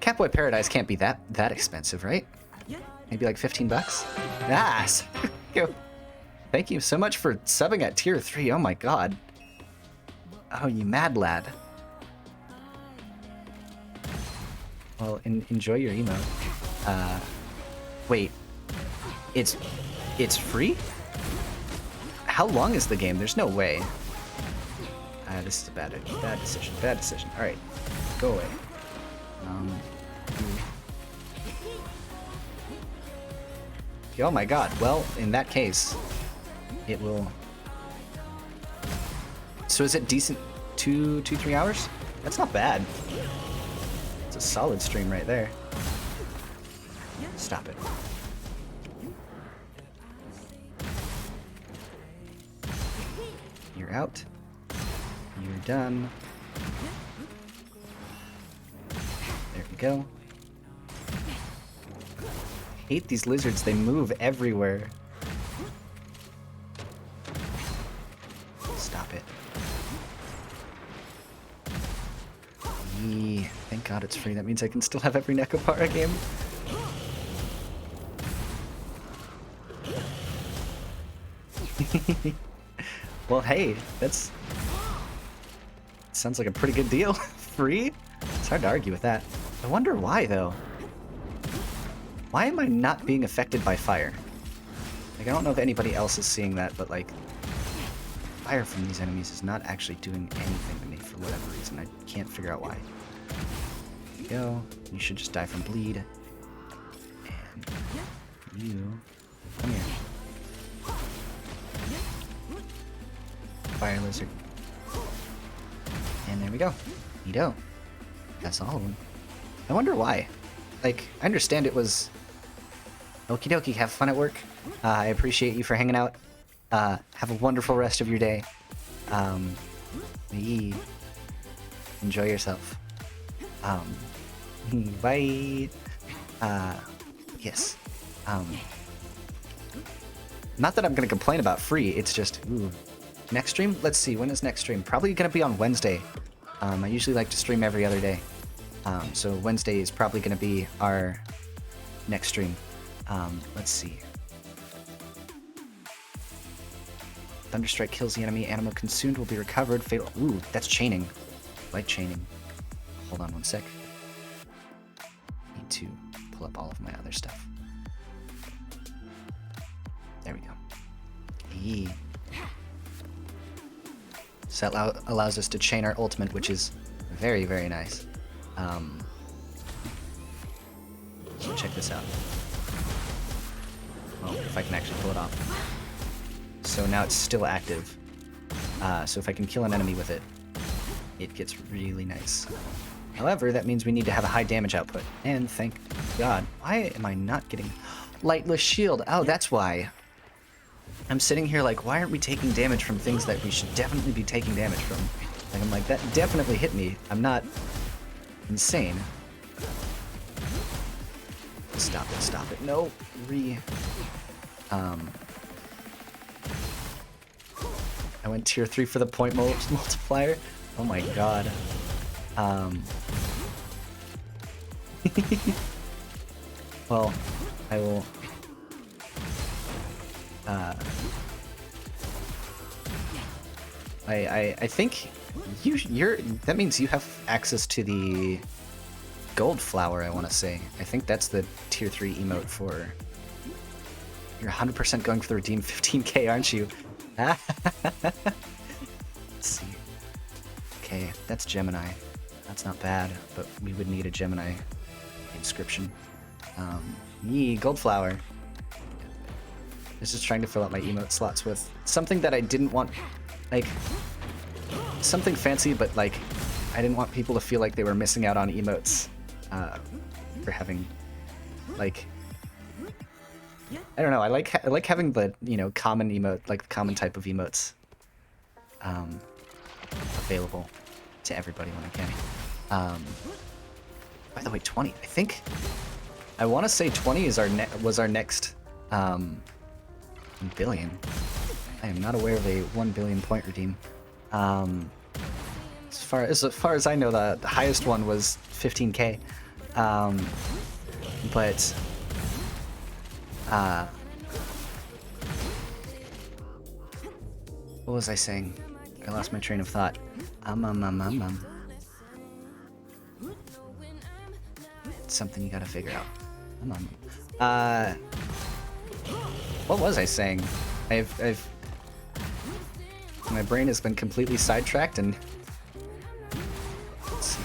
Catboy Paradise can't be that expensive, right? Maybe like 15 bucks? Ah, thank you so much for subbing at tier 3. Oh my god. Oh, you mad lad. Well, enjoy your emote. Wait. It's free? How long is the game? There's no way. This is a bad decision. Bad decision. Alright. Go away. Oh my god. Well, in that case, it will... So is it decent? 3 hours? That's not bad. It's a solid stream right there. Stop it. You're out. You're done. There we go. Hate these lizards, they move everywhere. Stop it. Yee. Thank God it's free. That means I can still have every Nekopara game. Well, hey, that's... sounds like a pretty good deal. Free? It's hard to argue with that. I wonder why, though. Why am I not being affected by fire? Like, I don't know if anybody else is seeing that, but, like, fire from these enemies is not actually doing anything to me for whatever reason. I can't figure out why. There you go. You should just die from bleed. And you... come here. Fire lizard. And there we go. Neato. That's all of them. I wonder why. Like, I understand it was... Okie dokie, have fun at work. I appreciate you for hanging out. Have a wonderful rest of your day. Enjoy yourself. Bye. Yes. Not that I'm gonna complain about free, it's just, ooh. Next stream? Let's see, when is next stream? Probably gonna be on Wednesday. I usually like to stream every other day. So Wednesday is probably gonna be our next stream. Let's see. Thunderstrike kills the enemy. Animal consumed will be recovered. Fatal. Ooh, that's chaining. I like chaining. Hold on one sec. Need to pull up all of my other stuff. There we go. Yee. So that allows us to chain our ultimate, which is very, very nice. So check this out. Well, if I can actually pull it off. So now it's still active. So if I can kill an enemy with it, it gets really nice. However, that means we need to have a high damage output. And thank God. Why am I not getting lightless shield? Oh, that's why. I'm sitting here like, why aren't we taking damage from things that we should definitely be taking damage from? Like, I'm like, that definitely hit me. I'm not insane. Stop it, stop it. No, I went tier 3 for the point multiplier. Oh my god. Well, I will... I think that means you have access to the gold flower, I want to say. I think that's the tier 3 emote for... You're 100% going for the redeem 15k, aren't you? Let's see. Okay, that's Gemini. That's not bad, but we would need a Gemini inscription. Gold flower. I was just trying to fill out my emote slots with something that I didn't want, like, something fancy, but like, I didn't want people to feel like they were missing out on emotes for having, like, I don't know. I like having the, you know, common emote, like the common type of emotes, available to everybody when I can. By the way, 20. I think I want to say 20 is was our next 1 billion. I am not aware of a 1 billion point redeem. As far as I know, the highest one was 15k. But what was I saying? I lost my train of thought. It's something you gotta figure out. What was I saying? My brain has been completely sidetracked and... Let's see.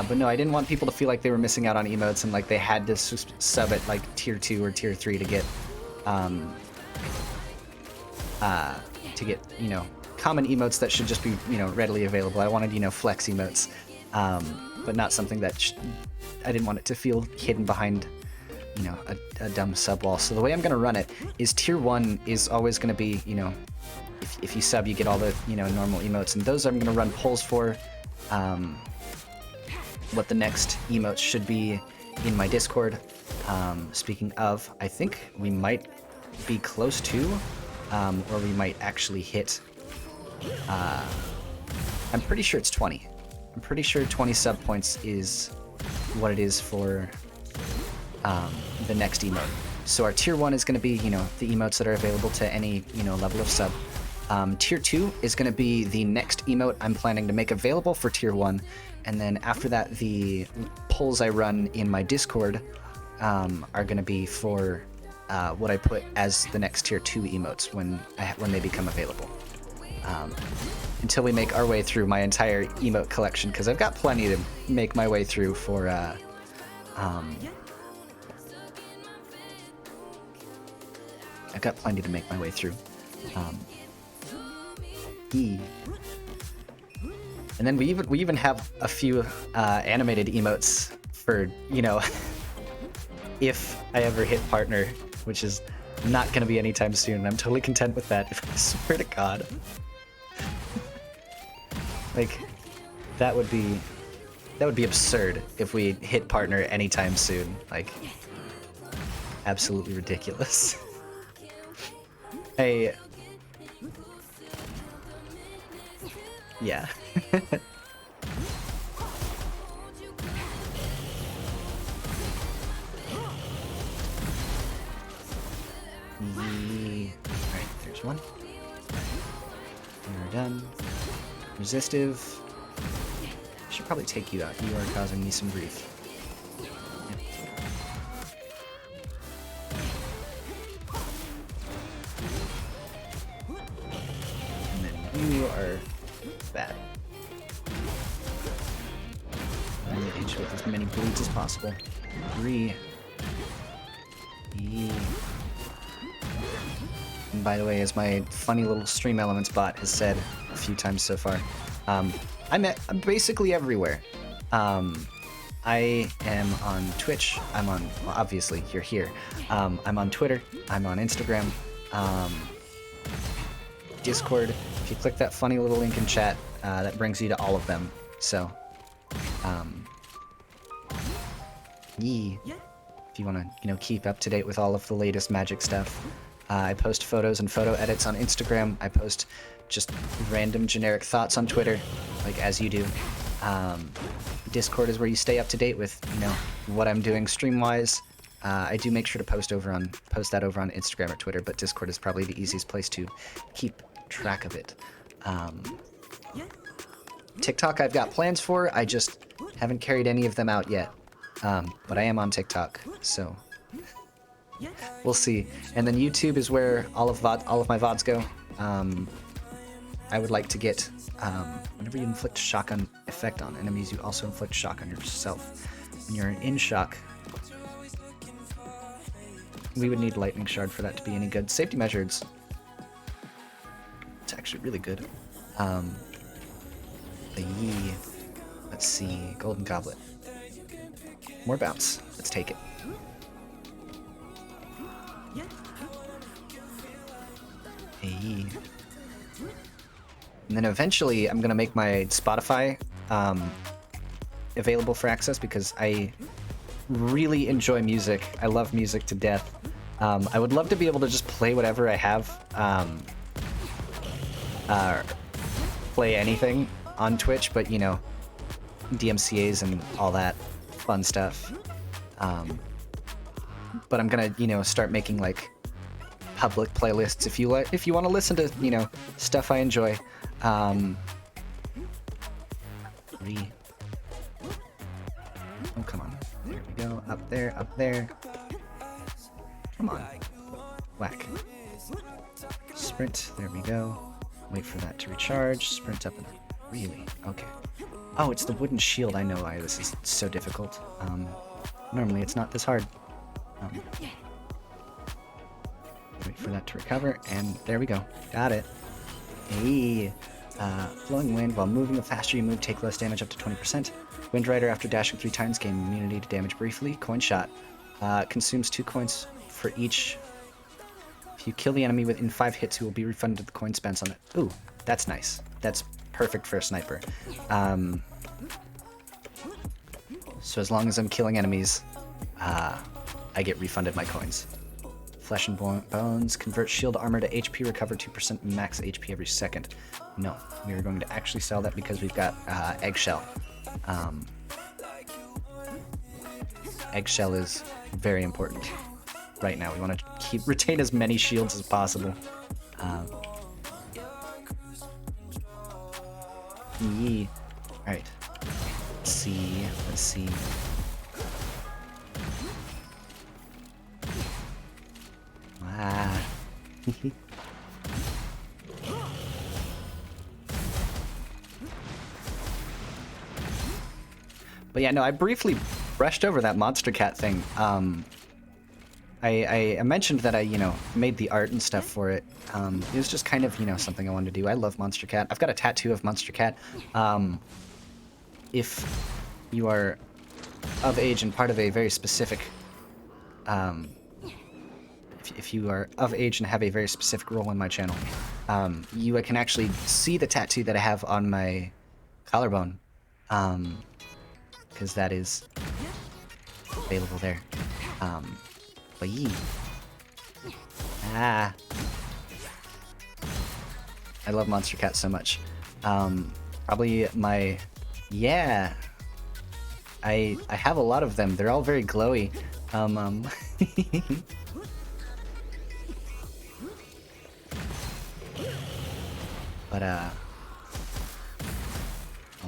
But no, I didn't want people to feel like they were missing out on emotes and like they had to sub at like tier 2 or tier 3 to get, you know, common emotes that should just be, you know, readily available. I wanted, you know, flex emotes, but not something that I didn't want it to feel hidden behind you know, a dumb sub wall. So the way I'm gonna run it is tier 1 is always gonna be, you know, if you sub, you get all the, you know, normal emotes, and those I'm gonna run polls for. What the next emotes should be in my Discord. Speaking of, I think we might be close to, or we might actually hit. I'm pretty sure it's 20. I'm pretty sure 20 sub points is what it is for the next emote. So our tier 1 is going to be, you know, the emotes that are available to any, you know, level of sub. Tier 2 is going to be the next emote I'm planning to make available for tier 1. And then after that, the polls I run in my Discord are going to be for what I put as the next tier 2 emotes when they become available. Until we make our way through my entire emote collection, because I've got plenty to make my way through for I've got plenty to make my way through. And then we even have a few animated emotes for, you know, if I ever hit partner, which is not going to be anytime soon. I'm totally content with that, I swear to God. Like, that would be absurd if we hit partner anytime soon. Like, absolutely ridiculous. Hey. Yeah. Alright, there's one. We're done. Resistive. I should probably take you out. You are causing me some grief. And then you are bad. I'm gonna hit you with as many bleeds as possible. 3. And by the way, as my funny little Stream Elements bot has said a few times so far, I'm basically everywhere. I am on Twitch. I'm on, well, obviously, you're here. I'm on Twitter. I'm on Instagram. Discord. If you click that funny little link in chat, that brings you to all of them. So, if you want to, you know, keep up to date with all of the latest Magic stuff. I post photos and photo edits on Instagram. I post just random generic thoughts on Twitter, like as you do. Discord is where you stay up to date with, you know, what I'm doing stream-wise. I do make sure to post that over on Instagram or Twitter, but Discord is probably the easiest place to keep track of it. TikTok I've got plans for, I just haven't carried any of them out yet. But I am on TikTok, so we'll see. And then YouTube is where all of my VODs go. I would like to get, whenever you inflict shotgun effect on enemies, you also inflict shock on yourself. When you're in shock, we would need Lightning Shard for that to be any good. Safety measures. It's actually really good. Let's see, Golden Goblet. More bounce. Let's take it. Hey. And then eventually I'm gonna make my Spotify available for access because I really enjoy music. I love music to death. I would love to be able to just play whatever I have. Play anything on Twitch, but you know, DMCAs and all that fun stuff. But I'm gonna, you know, start making like public playlists if you want to listen to, you know, stuff I enjoy. Oh, come on. There we go. Up there, up there. Come on. Whack. Sprint. There we go. Wait for that to recharge. Sprint up and really? Okay. Oh, it's the wooden shield. I know why this is so difficult. Normally it's not this hard. Wait for that to recover, and there we go. Got it. Hey. Flowing wind. While moving, the faster you move, take less damage up to 20%. Wind Rider after dashing 3 times, gain immunity to damage briefly. Coin shot. Consumes 2 coins for each. If you kill the enemy within 5 hits, you will be refunded the coin spent on it. Ooh, that's nice. That's perfect for a sniper. So as long as I'm killing enemies, I get refunded my coins. Flesh and bones. Convert shield armor to HP. Recover 2% max HP every second. No, we are going to actually sell that because we've got eggshell. Eggshell is very important right now. We want to retain as many shields as possible. Yee. Alright. Let's see. Ah. But yeah, no, I briefly brushed over that monster cat thing. I mentioned that I, made the art and stuff for it. It was just kind of, something I wanted to do. I love Monster Cat. I've got a tattoo of Monster Cat. If you are of age and part of a very specific, if you are of age and have a very specific role in my channel, you can actually see the tattoo that I have on my collarbone, because that is available there. But yee. Ah. I love Monster Cat so much. Probably my... Yeah. I have a lot of them. They're all very glowy. But, oh,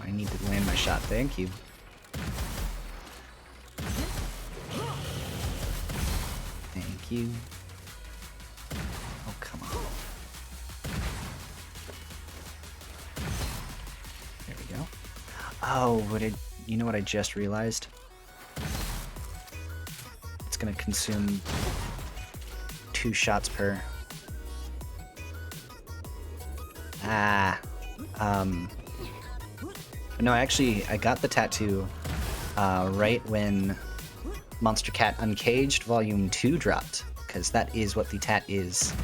I need to land my shot. Thank you. Thank you. Oh, come on. There we go. Oh, you know what I just realized? It's gonna consume 2 shots per. No, actually, I got the tattoo right when Monster Cat Uncaged Volume 2 dropped, because that is what the tat is.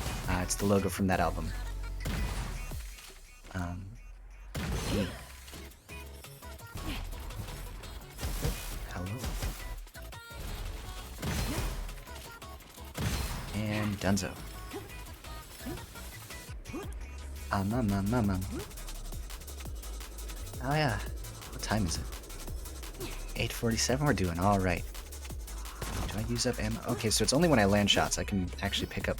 It's the logo from that album. Hello. And Dunzo. Oh yeah. What time is it? 8:47? We're doing alright. Do I use up ammo? Okay, so it's only when I land shots I can actually pick up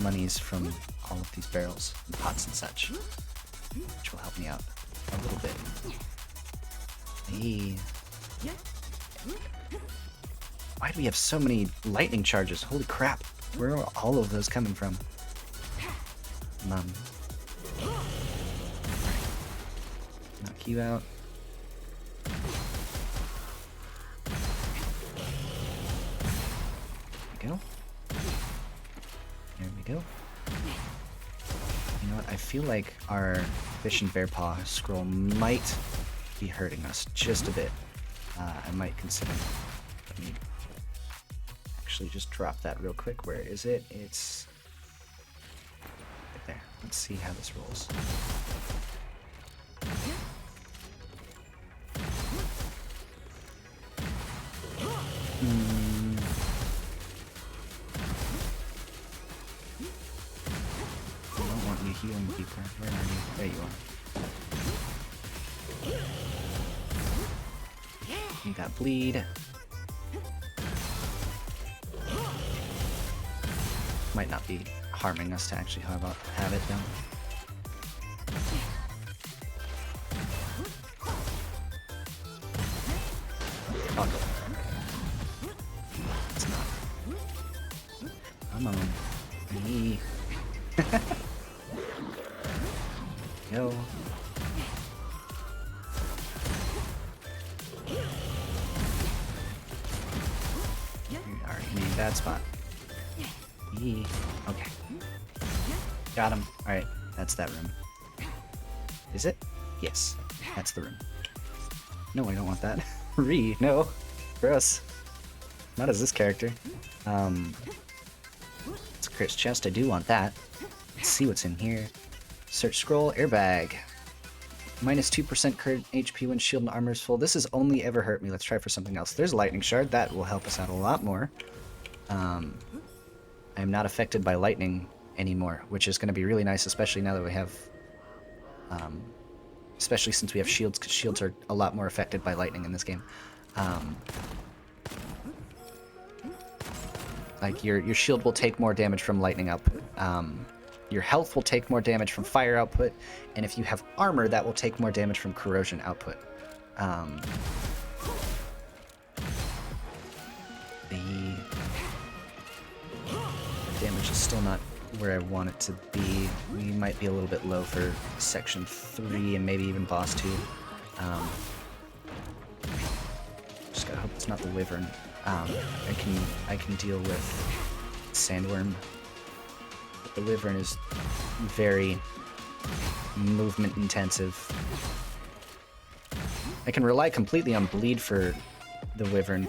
monies from all of these barrels and pots and such, which will help me out a little bit. Hey. Why do we have so many lightning charges? Holy crap. Where are all of those coming from? Knock you out. Go. There we go. You know what? I feel like our Fish and Bear Paw scroll might be hurting us just a bit. I might consider. Let me actually just drop that real quick. Where is it? It's right there. Let's see how this rolls. Healing deeper. Where are you? There you are. You got bleed. Might not be harming us to actually have it though. Oh, no. It's not. Come on. Me. Go. You already made a bad spot. Yee. Okay. Got him. Alright, that's that room. Is it? Yes, that's the room. No, I don't want that. No. Gross. Not as this character. It's a Crit's chest. I do want that. Let's see what's in here. Search scroll, airbag. Minus 2% current HP when shield and armor is full. This has only ever hurt me. Let's try for something else. There's a lightning shard. That will help us out a lot more. I am not affected by lightning anymore, which is going to be really nice, especially now that we have... especially since we have shields, because shields are a lot more affected by lightning in this game. Like, your shield will take more damage from lightning output. Your health will take more damage from fire output, and if you have armor, that will take more damage from corrosion output. The damage is still not where I want it to be. We might be a little bit low for section 3 and maybe even boss 2. Just gotta hope it's not the wyvern. I can deal with sandworm. The wyvern is very movement intensive. I can rely completely on bleed for the wyvern.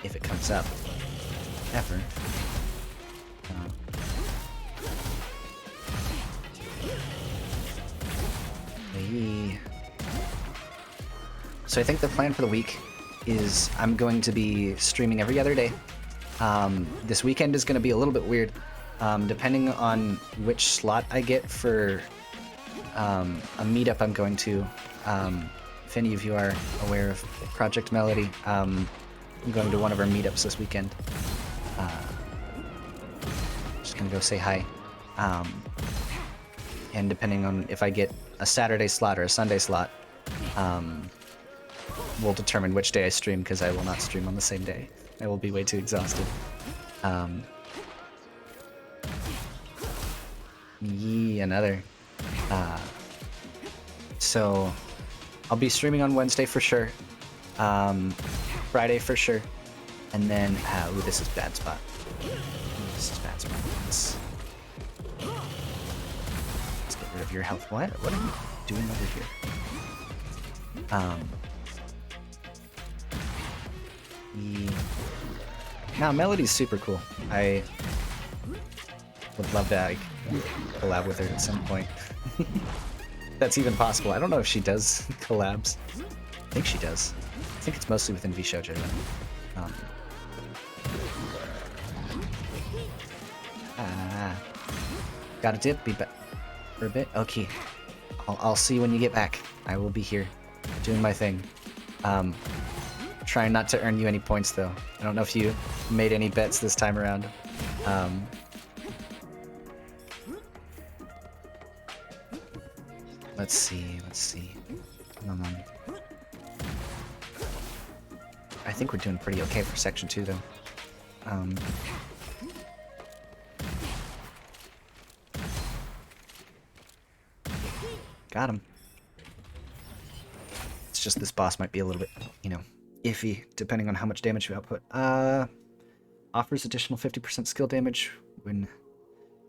If it comes up. Ever. So I think the plan for the week is I'm going to be streaming every other day. This weekend is going to be a little bit weird, depending on which slot I get for a meetup I'm going to. If any of you are aware of Project Melody, I'm going to one of our meetups this weekend. Just going to go say hi. And depending on if I get a Saturday slot or a Sunday slot, we'll determine which day I stream, because I will not stream on the same day. I will be way too exhausted. Another. So, I'll be streaming on Wednesday for sure. Friday for sure. And then, ooh, this is bad spot. This is bad spot. Let's get rid of your health. What are you doing over here? Now, Melody's super cool. I would love to collab with her at some point. That's even possible. I don't know if she does collabs. I think she does. I think it's mostly within VShojo. Got a dip. Be back for a bit. Okay. I'll see you when you get back. I will be here, doing my thing. Trying not to earn you any points, though. I don't know if you made any bets this time around. Let's see. Come on. I think we're doing pretty okay for section 2, though. Got him. It's just this boss might be a little bit, iffy, depending on how much damage you output. Offers additional 50% skill damage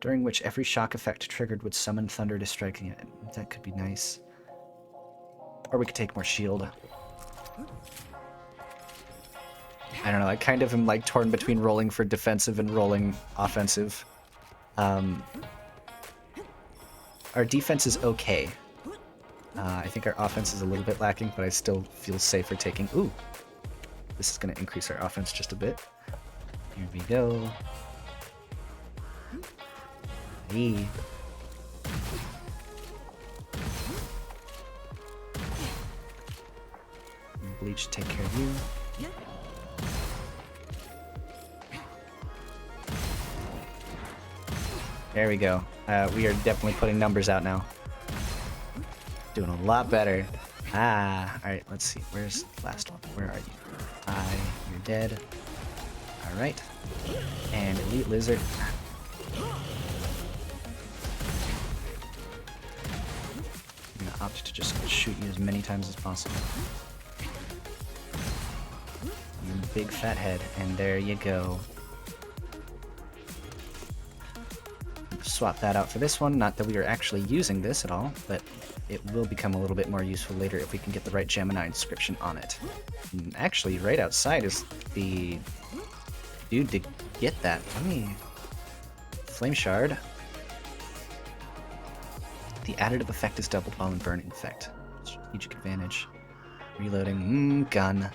during which every shock effect triggered would summon thunder to striking it. That could be nice. Or we could take more shield. I don't know, I kind of am like torn between rolling for defensive and rolling offensive. Our defense is okay. I think our offense is a little bit lacking, but I still feel safer taking... Ooh! This is going to increase our offense just a bit. Here we go. Hey. Bleach, take care of you. There we go. We are definitely putting numbers out now. Doing a lot better. Alright, let's see. Where's the last one? Where are you? You're dead. Alright. And Elite Lizard. I'm gonna opt to just shoot you as many times as possible. You big fat head, and there you go. swap that out for this one. Not that we are actually using this at all, but it will become a little bit more useful later if we can get the right Gemini inscription on it. And actually, right outside is the dude to get that. Let me... Flame Shard. The additive effect is doubled while in burning effect. Strategic advantage. Reloading. Gun.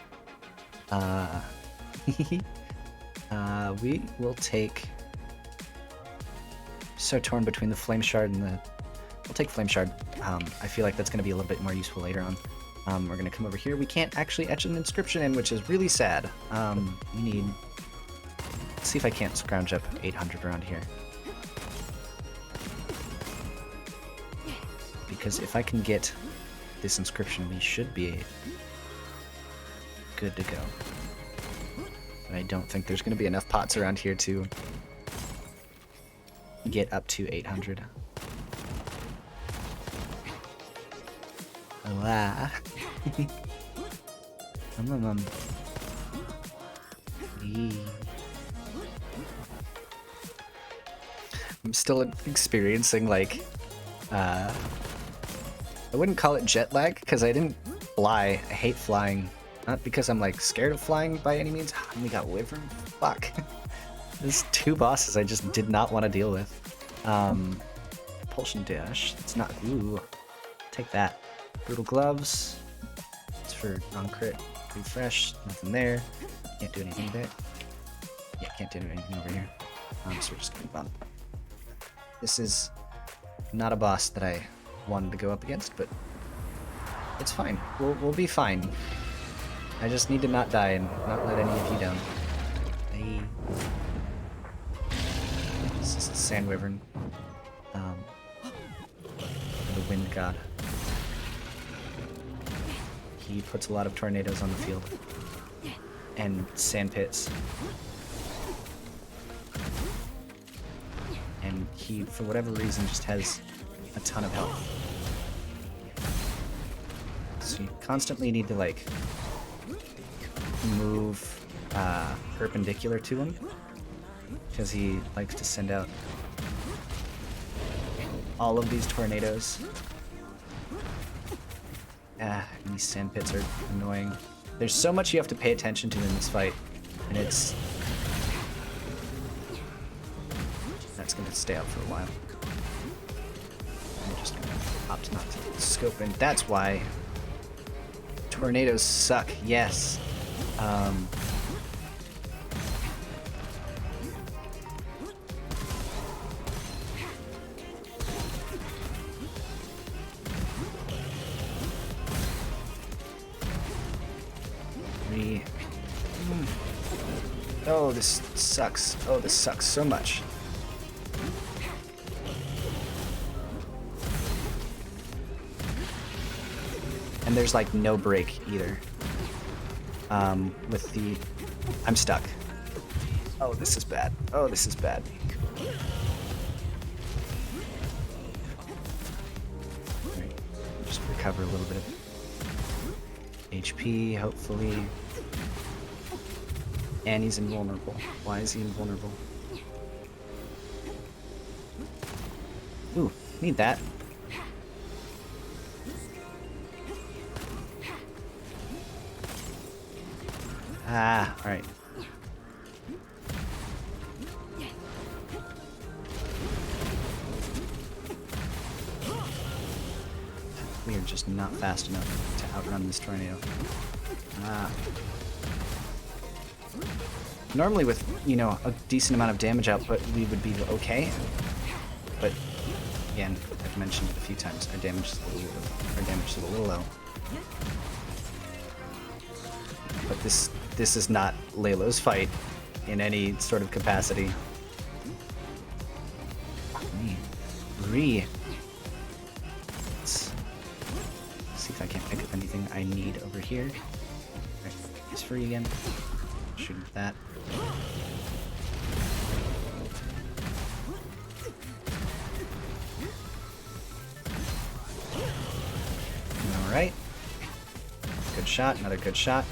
We will take... So torn between the Flame Shard and the... We'll take Flame Shard. I feel like that's going to be a little bit more useful later on. We're going to come over here. We can't actually etch an inscription in, which is really sad. We need... Let's see if I can't scrounge up 800 around here. Because if I can get this inscription, we should be good to go. But I don't think there's going to be enough pots around here to get up to 800. Oh, ah. I'm still experiencing, like, I wouldn't call it jet lag, because I didn't fly. I hate flying. Not because I'm, like, scared of flying by any means. And we got Wyvern? Fuck. There's 2 bosses I just did not want to deal with. Propulsion Dash. It's not... Ooh. Take that. Brutal Gloves. It's for non-crit. Refresh. Nothing there. Can't do anything there. Yeah, can't do anything over here. So we're just gonna bump. This is not a boss that I wanted to go up against, but it's fine. We'll be fine. I just need to not die and not let any of you down. Hey. This is the Sand Wyvern. The Wind God. He puts a lot of tornadoes on the field. And sand pits. And he, for whatever reason, just has a ton of health. So you constantly need to, like, move perpendicular to him, because he likes to send out all of these tornadoes. And these sand pits are annoying. There's so much you have to pay attention to in this fight, and it's... That's gonna stay out for a while. I'm just gonna opt not to scope in. That's why tornadoes suck. Yes. Oh, this sucks. Oh, this sucks so much. And there's like no break either. With the... I'm stuck. Oh, this is bad. Oh, this is bad. Alright, just recover a little bit of HP, hopefully. And he's invulnerable. Why is he invulnerable? Ooh, need that. Ah, alright. We are just not fast enough to outrun this tornado. Ah. Normally with, you know, a decent amount of damage output, we would be okay. But, again, I've mentioned it a few times, our damage is a little low. But this is not Laylo's fight in any sort of capacity. Let's see if I can't pick up anything I need over here. Alright, he's free again. Shoot him with that. Alright. Good shot, another good shot.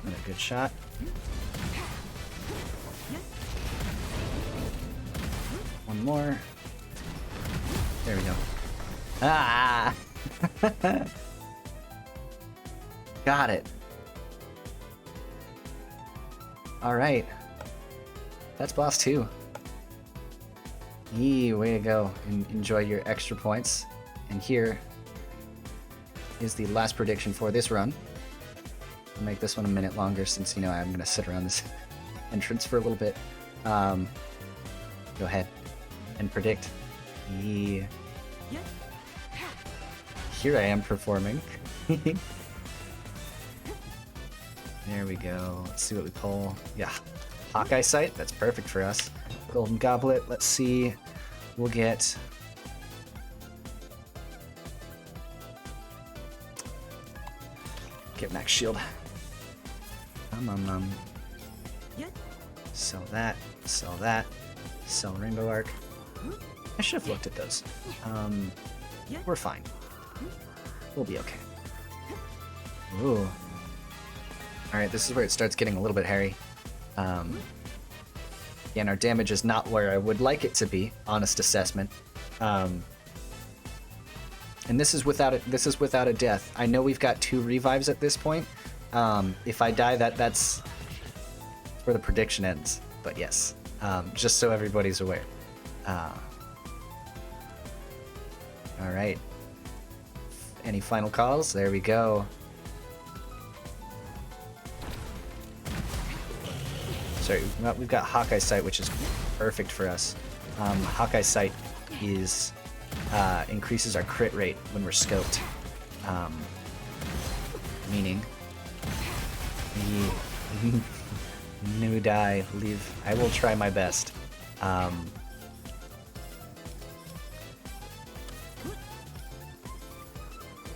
Another good shot. One One more. There we go. Ah! Got it. Alright. That's boss 2. Yee, way to go. Enjoy your extra points. And here is the last prediction for this run. I'll make this one a minute longer since, you know, I'm going to sit around this entrance for a little bit. Go ahead and predict. Yee. Here I am performing. There we go. Let's see what we pull. Yeah. Hawkeye Sight. That's perfect for us. Golden Goblet. Let's see. We'll get... Get Max Shield. Sell that. Sell that. Sell Rainbow Arc. I should have looked at those. We're fine. We'll be okay. Ooh. Alright, this is where it starts getting a little bit hairy. Again, our damage is not where I would like it to be, honest assessment. And this is without a death. I know we've got 2 revives at this point. If I die, that's where the prediction ends. But yes, just so everybody's aware. Alright. Any final calls? There we go. Sorry, we've got Hawkeye Sight, which is perfect for us. Hawkeye Sight is increases our crit rate when we're scoped. Meaning, new die, leave. I will try my best.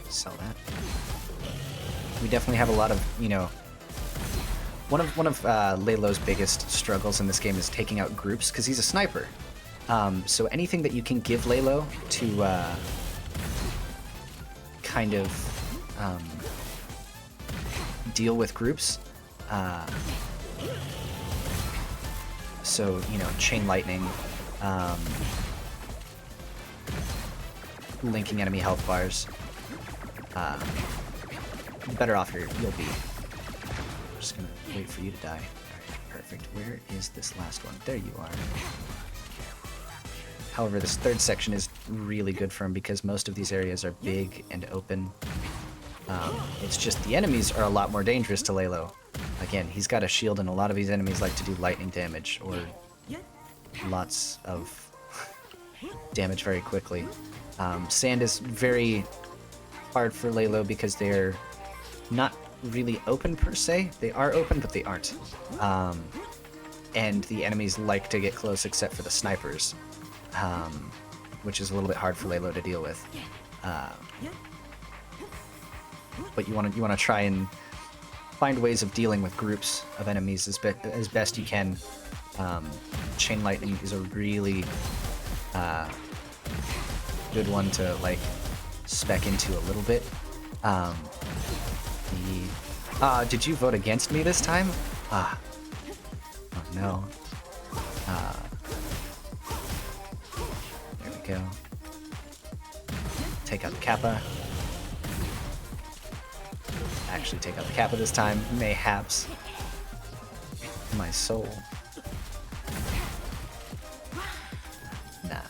Sell that. We definitely have a lot of, you know, one of Laylo's biggest struggles in this game is taking out groups because he's a sniper. So anything that you can give Laylo to kind of deal with groups. So, you know, chain lightning, linking enemy health bars. The better off you'll be. I'm just gonna wait for you to die. Alright, perfect. Where is this last one? There you are. However, this third section is really good for him because most of these areas are big and open. It's just the enemies are a lot more dangerous to Laylo. Again, he's got a shield and a lot of these enemies like to do lightning damage or lots of damage very quickly. Sand is very hard for Laylo because they're not really open per se. They are open, but they aren't. And the enemies like to get close except for the snipers, which is a little bit hard for Laylo to deal with. But you want to try and find ways of dealing with groups of enemies as best you can. Chain lightning is a really good one to like spec into a little bit. Did you vote against me this time? Oh no. There we go. Take out the Kappa. Actually take out the Kappa this time, mayhaps. My soul. Nah,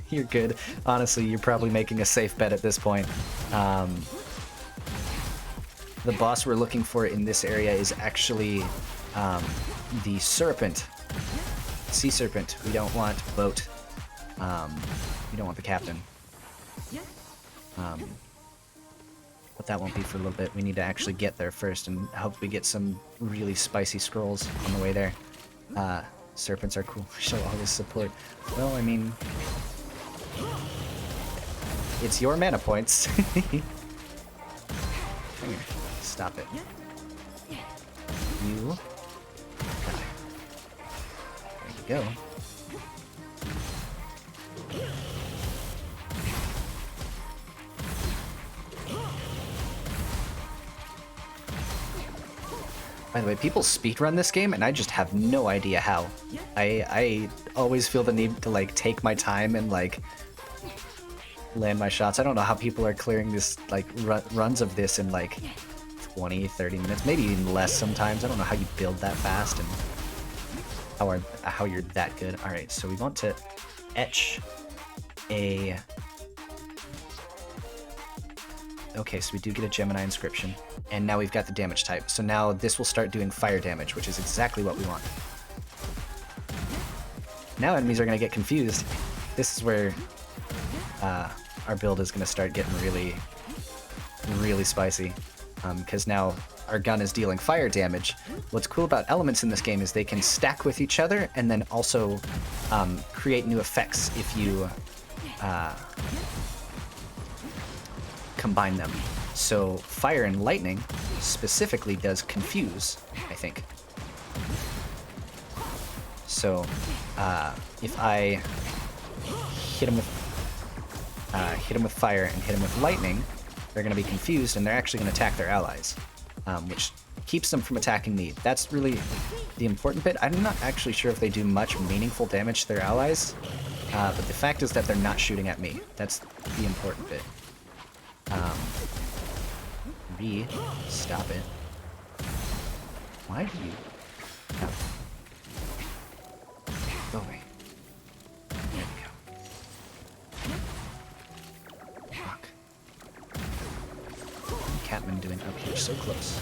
you're good. Honestly, you're probably making a safe bet at this point. The boss we're looking for in this area is actually the Serpent. Sea Serpent. We don't want boat. We don't want the captain. But that won't be for a little bit. We need to actually get there first and hope we get some really spicy scrolls on the way there. Serpents are cool. Show always support. Well, I mean, it's your mana points. Here, stop it. You. There you go. By the way, people speedrun this game, and I just have no idea how. I always feel the need to like take my time and like land my shots. I don't know how people are clearing this like runs of this in like 20, 30 minutes, maybe even less sometimes. I don't know how you build that fast and how you're that good. All right, so we want to etch a... Okay, so we do get a Gemini inscription, and now we've got the damage type. So now this will start doing fire damage, which is exactly what we want. Now enemies are going to get confused. This is where our build is going to start getting really, really spicy, because now our gun is dealing fire damage. What's cool about elements in this game is they can stack with each other and then also create new effects if you combine them. So fire and lightning specifically does confuse, I think. So if I hit him with fire and hit him with lightning, they're going to be confused and they're actually going to attack their allies, which keeps them from attacking me. That's really the important bit. I'm not actually sure if they do much meaningful damage to their allies, but the fact is that they're not shooting at me. That's the important bit. Stop it. Why do you... No. Go away. There we go. Fuck. Catman doing up here so close.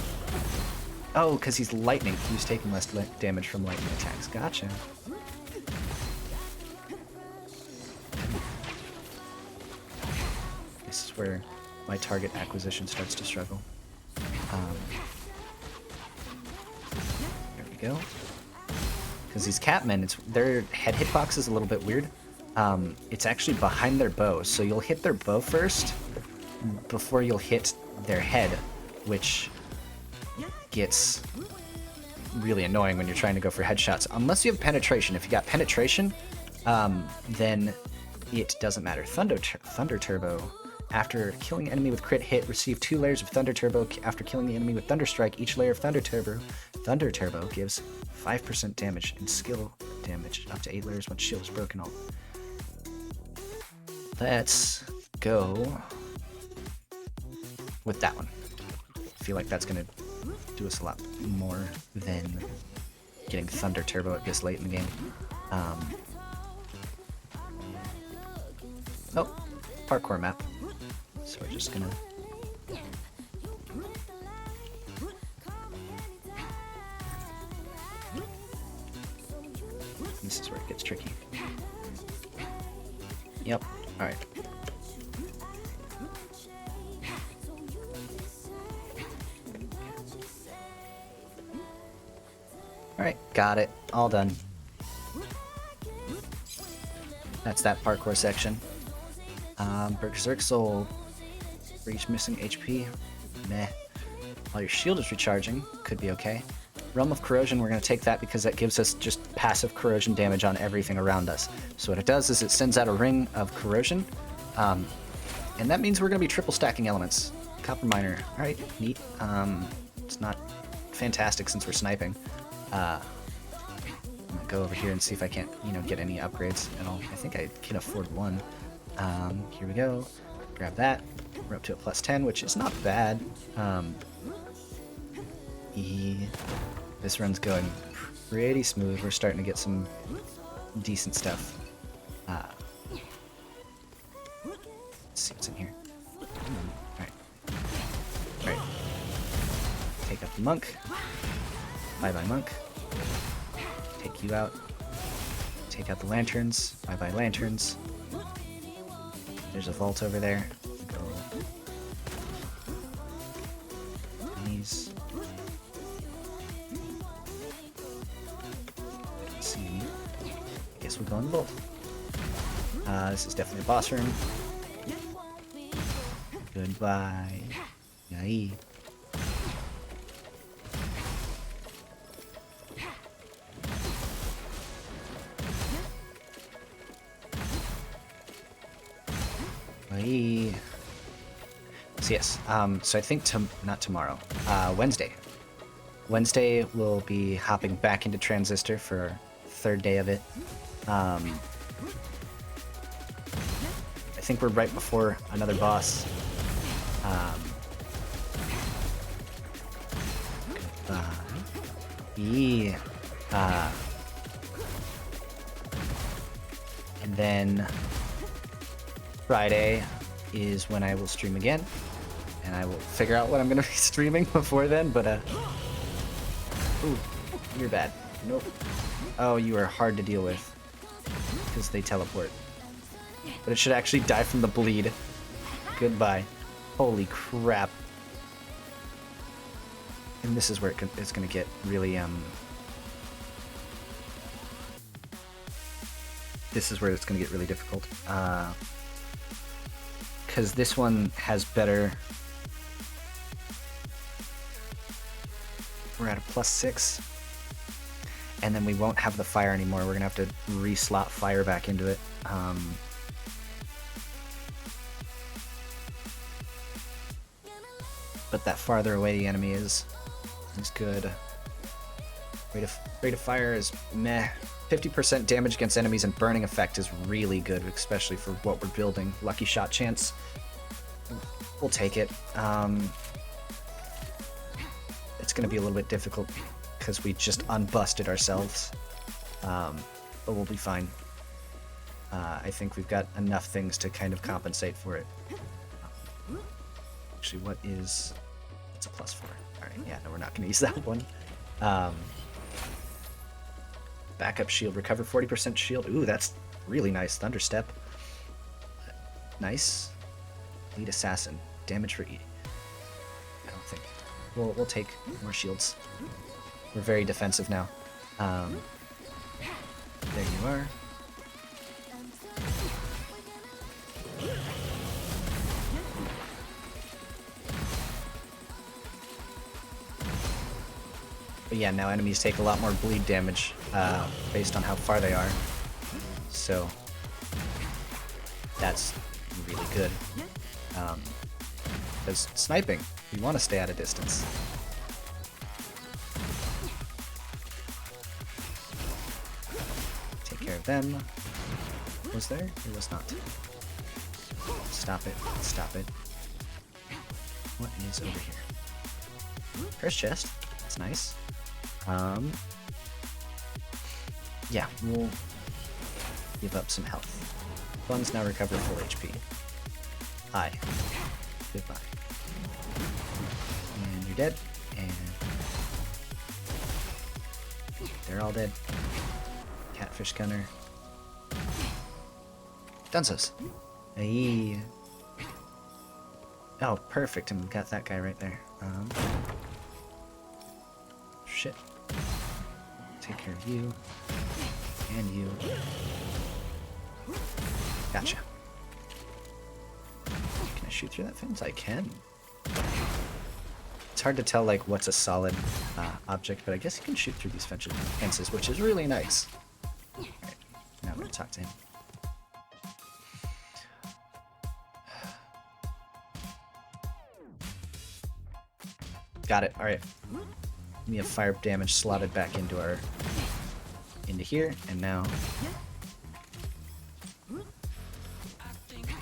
Oh, because he's lightning. He was taking less damage from lightning attacks. Gotcha. This is where my target acquisition starts to struggle. There we go. Because these catmen, their head hitbox is a little bit weird. It's actually behind their bow, so you'll hit their bow first before you'll hit their head, which gets really annoying when you're trying to go for headshots. Unless you have penetration. If you got penetration, then it doesn't matter. Thunder Turbo. After killing an enemy with crit hit, receive 2 layers of Thunder Turbo. After killing the enemy with Thunder Strike, each layer of Thunder Turbo gives 5% damage and skill damage, up to 8 layers once shield is broken. Let's go with that one. I feel like that's going to do us a lot more than getting Thunder Turbo at this late in the game. Oh, parkour map. So we're just gonna... This is where it gets tricky. Yep, alright. Alright, got it. All done. That's that parkour section. Berserk Soul. For each missing HP. Meh. While your shield is recharging, could be okay. Realm of Corrosion, we're going to take that because that gives us just passive corrosion damage on everything around us. So what it does is it sends out a ring of corrosion, and that means we're going to be triple stacking elements. Copper Miner, alright, neat. It's not fantastic since we're sniping. I'm going to go over here and see if I can't, get any upgrades at all. I think I can afford one. Here we go. Grab that. We're up to a plus 10, which is not bad. This run's going pretty smooth. We're starting to get some decent stuff. Let's see what's in here. Alright. Alright. Take out the monk. Bye-bye, monk. Take you out. Take out the lanterns. Bye-bye, lanterns. There's a vault over there. Go. These. Let's see. I guess we'll go in the vault. This is definitely a boss room. Goodbye. Yay. So yes, so I think not tomorrow, Wednesday. Wednesday we'll be hopping back into Transistor for our third day of it. I think we're right before another boss. Yeah. And then Friday is when I will stream again, and I will figure out what I'm gonna be streaming before then. But ooh, you're bad. Nope. Oh, you are hard to deal with because they teleport. But it should actually die from the bleed. Goodbye. Holy crap. And this is where it's gonna get really this is where it's gonna get really difficult. Because this one has better. We're at a +6, and then we won't have the fire anymore. We're gonna have to re-slot fire back into it. But that farther away the enemy is good. Rate of fire is meh. 50% damage against enemies and burning effect is really good, especially for what we're building. Lucky shot chance. We'll take it. It's going to be a little bit difficult because we just unbusted ourselves. But we'll be fine. I think we've got enough things to kind of compensate for it. Actually, what is... It's a +4. Alright, yeah, no, we're not going to use that one. Backup shield. Recover 40% shield. Ooh, that's really nice. Thunderstep. Nice. Lead assassin. Damage for E. I don't think. We'll take more shields. We're very defensive now. There you are. But yeah, now enemies take a lot more bleed damage based on how far they are. So that's really good. Because sniping, you want to stay at a distance. Take care of them. Was there? There was not. Stop it. Stop it. What is over here? First chest. That's nice. Yeah, we'll give up some health. Funds now recover full HP. Hi. Goodbye. And you're dead. And they're all dead. Catfish gunner. Dunzos. Hey. Oh, perfect. And we've got that guy right there. Shit. Take care of you. And you. Gotcha. Can I shoot through that fence? I can. It's hard to tell like what's a solid object, but I guess you can shoot through these fences, which is really nice. Alright, now I'm gonna talk to him. Got it. Alright. We have fire damage slotted back into here, and now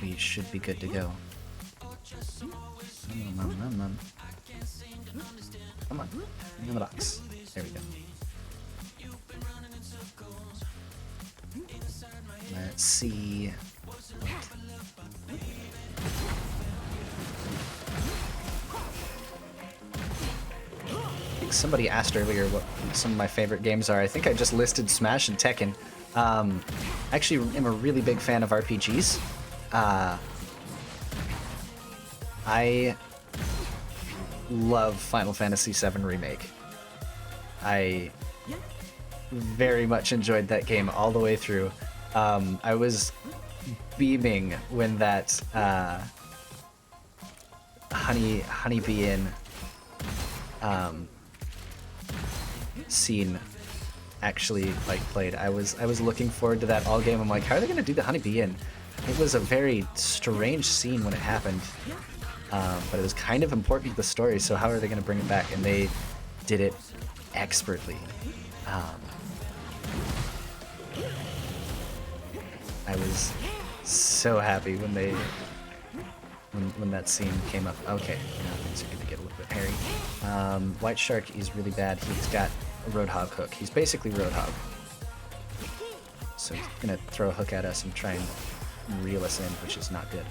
we should be good to go. Come on, in the box. There we go. Let's see. Somebody asked earlier what some of my favorite games are. I think I just listed Smash and Tekken. Actually, am a really big fan of RPGs. I love Final Fantasy VII Remake. I very much enjoyed that game all the way through. I was beaming when that Honeybee Inn scene actually like played. I was looking forward to that all game. I'm like, how are they gonna do the Honeybee Inn? It was a very strange scene when it happened, but it was kind of important to the story, so how are they gonna bring it back? And they did it expertly. I was so happy when they when that scene came up. Okay, now things are going to get a little bit hairy. White Shark is really bad. He's got a Roadhog hook. He's basically Roadhog. So he's going to throw a hook at us and try and reel us in, which is not good.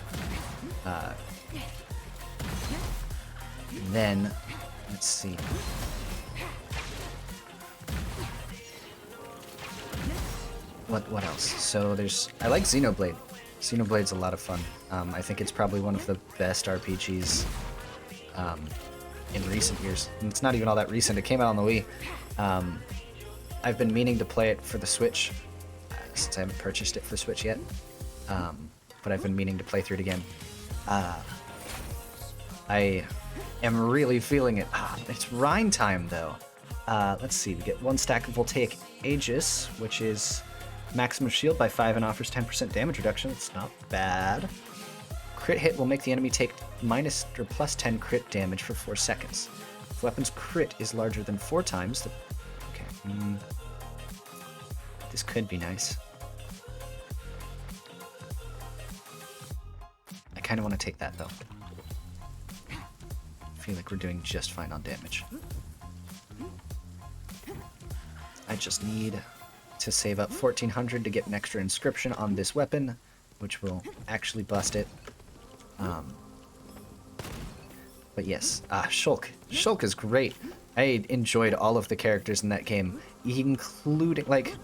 Then, let's see. What else? So I like Xenoblade. Xenoblade's a lot of fun. I think it's probably one of the best RPGs in recent years. And it's not even all that recent. It came out on the Wii. I've been meaning to play it for the Switch, since I haven't purchased it for Switch yet. But I've been meaning to play through it again. I am really feeling it. It's Rhine time, though. Let's see. We get 1 stack of Voltaic Aegis, which is maximum shield by 5 and offers 10% damage reduction. It's not bad. Crit hit will make the enemy take minus or plus 10 crit damage for 4 seconds. If weapon's crit is larger than 4 times, okay. This could be nice. I kind of want to take that, though. I feel like we're doing just fine on damage. I just need to save up 1400 to get an extra inscription on this weapon, which will actually bust it. But yes, Shulk. Shulk is great. I enjoyed all of the characters in that game, including, like...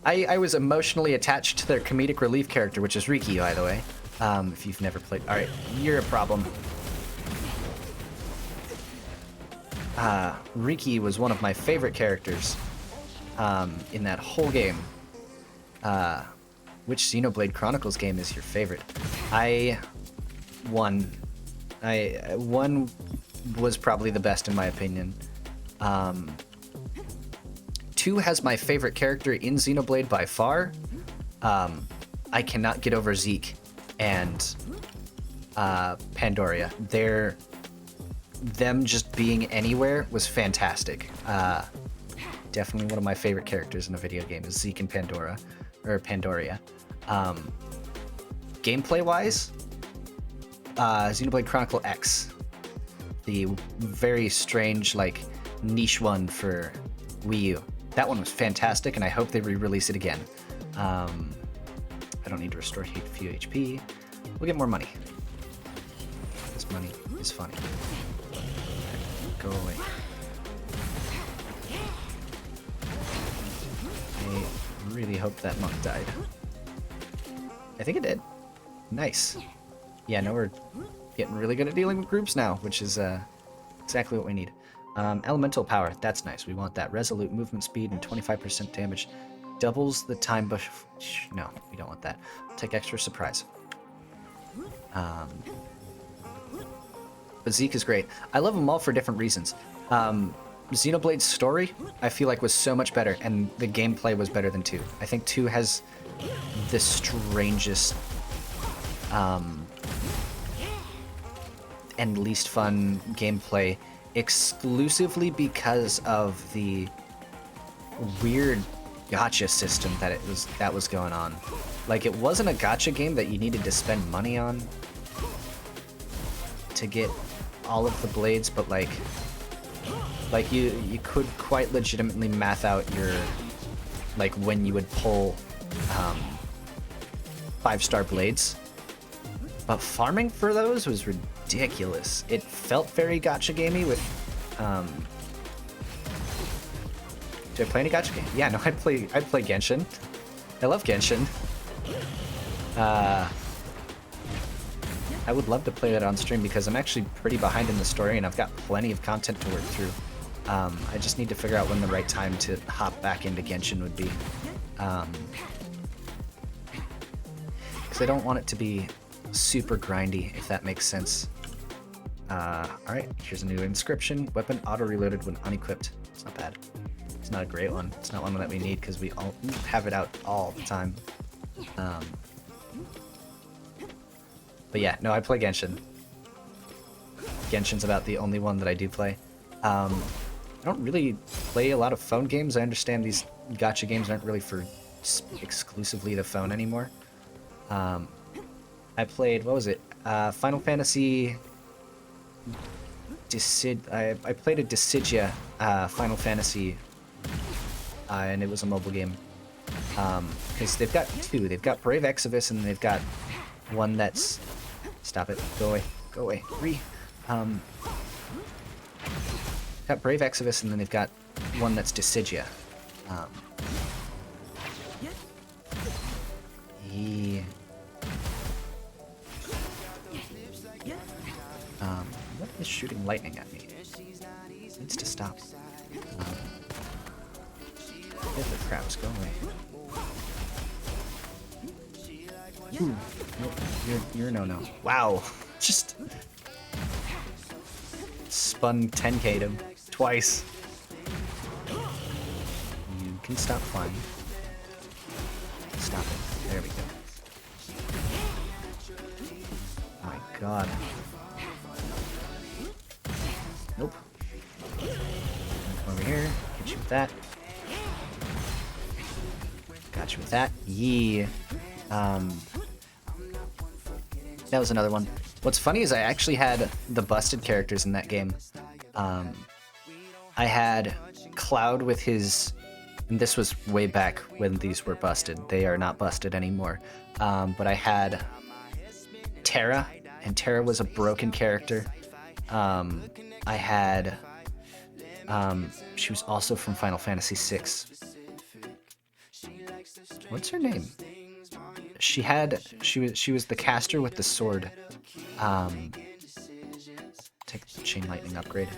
I was emotionally attached to their comedic relief character, which is Riki, by the way. If you've never played... Alright, you're a problem. Riki was one of my favorite characters in that whole game. Which Xenoblade Chronicles game is your favorite? One was probably the best in my opinion. 2 has my favorite character in Xenoblade by far. I cannot get over Zeke and Pandoria. Them just being anywhere was fantastic. Definitely one of my favorite characters in a video game is Zeke and Pandoria. Gameplay-wise, Xenoblade Chronicle X, the very strange, like, niche one for Wii U. That one was fantastic, and I hope they re-release it again. I don't need to restore a few HP. We'll get more money. This money is funny. Go away. I really hope that monk died. I think it did. Nice. Yeah, no, we're getting really good at dealing with groups now, which is exactly what we need. Elemental power, that's nice. We want that. Resolute movement speed and 25% damage. Doubles the time bush. No, we don't want that. Take extra surprise. But Zeke is great. I love them all for different reasons. Xenoblade's story, I feel like, was so much better, and the gameplay was better than 2. I think 2 has the strangest and least fun gameplay, exclusively because of the weird gacha system that was going on. Like, it wasn't a gacha game that you needed to spend money on to get all of the blades, but like you could quite legitimately math out your, like, when you would pull 5-star blades. But farming for those was ridiculous. It felt very gacha gamey with do I play any gacha game? Yeah, no, I'd play Genshin. I love Genshin. I would love to play that on stream because I'm actually pretty behind in the story and I've got plenty of content to work through. I just need to figure out when the right time to hop back into Genshin would be. Because I don't want it to be super grindy, if that makes sense. Alright, here's a new inscription. Weapon auto-reloaded when unequipped. It's not bad. It's not a great one. It's not one that we need because we all have it out all the time. But yeah, no, I play Genshin. Genshin's about the only one that I do play. don't really play a lot of phone games. I understand these gacha games aren't really for exclusively the phone anymore. I played, what was it? Final Fantasy... I played a Dissidia Final Fantasy, and it was a mobile game. Because they've got two. They've got Brave Exodus, and they've got one that's... Stop it. Go away. Go away. Got Brave Exodus, and then they've got one that's Dissidia. What is shooting lightning at me? It needs to stop. Get the craps, go away. Ooh, nope, you're no. Wow, just spun 10k'd him twice. You can stop flying. Stop it. There we go. Oh my god. Nope. Over here. Hit you with that. Got you with that. Yee. That was another one. What's funny is I actually had the busted characters in that game. I had Cloud with his... And this was way back when these were busted. They are not busted anymore. But I had Terra, and Terra was a broken character. I had... she was also from Final Fantasy VI. What's her name? She was the caster with the sword. Take the chain lightning upgrade.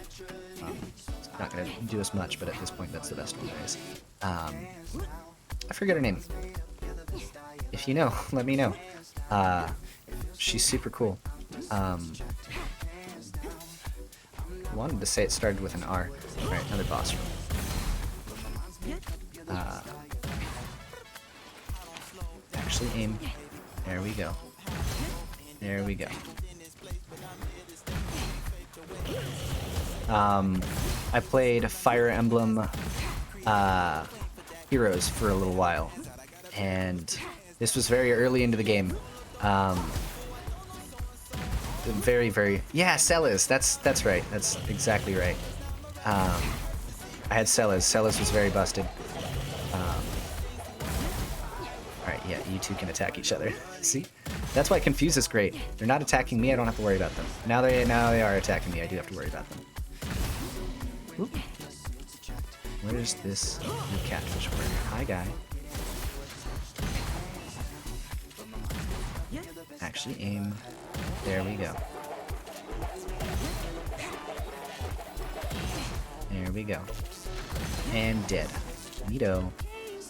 It's not gonna do us much, but at this point that's the best one there is. I forget her name. If you know, let me know. She's super cool. Wanted to say it started with an R. Alright, another boss room. Actually aim. There we go. There we go. I played Fire Emblem Heroes for a little while, and this was very early into the game. Yeah, Celes. That's right. That's exactly right. I had Celes. Celes was very busted. Alright, yeah, you two can attack each other. See? That's why Confuse is great. They're not attacking me, I don't have to worry about them. Now they are attacking me, I do have to worry about them. Oop. Where's this new catfish warrior? Hi, guy. Actually aim. There we go. There we go. And dead. Neato.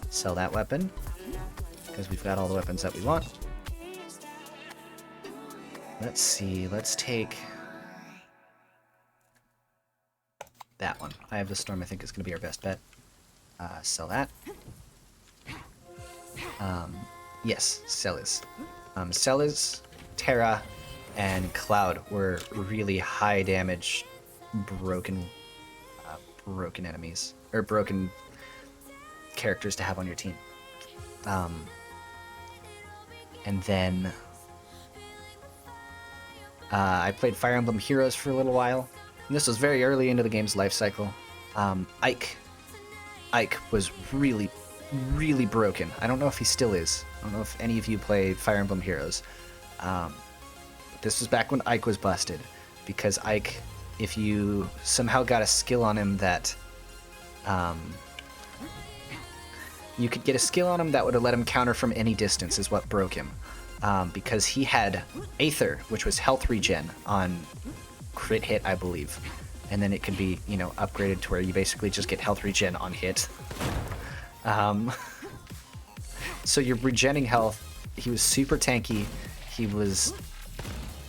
Sell that weapon, because we've got all the weapons that we want. Let's see, let's take that one. I have the Storm, I think is going to be our best bet. Sell that. Yes, Celes. Celes, Terra, and Cloud were really high damage, broken enemies, or broken characters to have on your team. And then I played Fire Emblem Heroes for a little while. And this was very early into the game's life cycle. Ike was really, really broken. I don't know if he still is. I don't know if any of you play Fire Emblem Heroes. But this was back when Ike was busted. Because Ike, if you somehow got a skill on him that... you could get a skill on him that would have let him counter from any distance is what broke him. Because he had Aether, which was health regen on crit hit, I believe. And then it could be, you know, upgraded to where you basically just get health regen on hit. So you're regenning health. He was super tanky. He was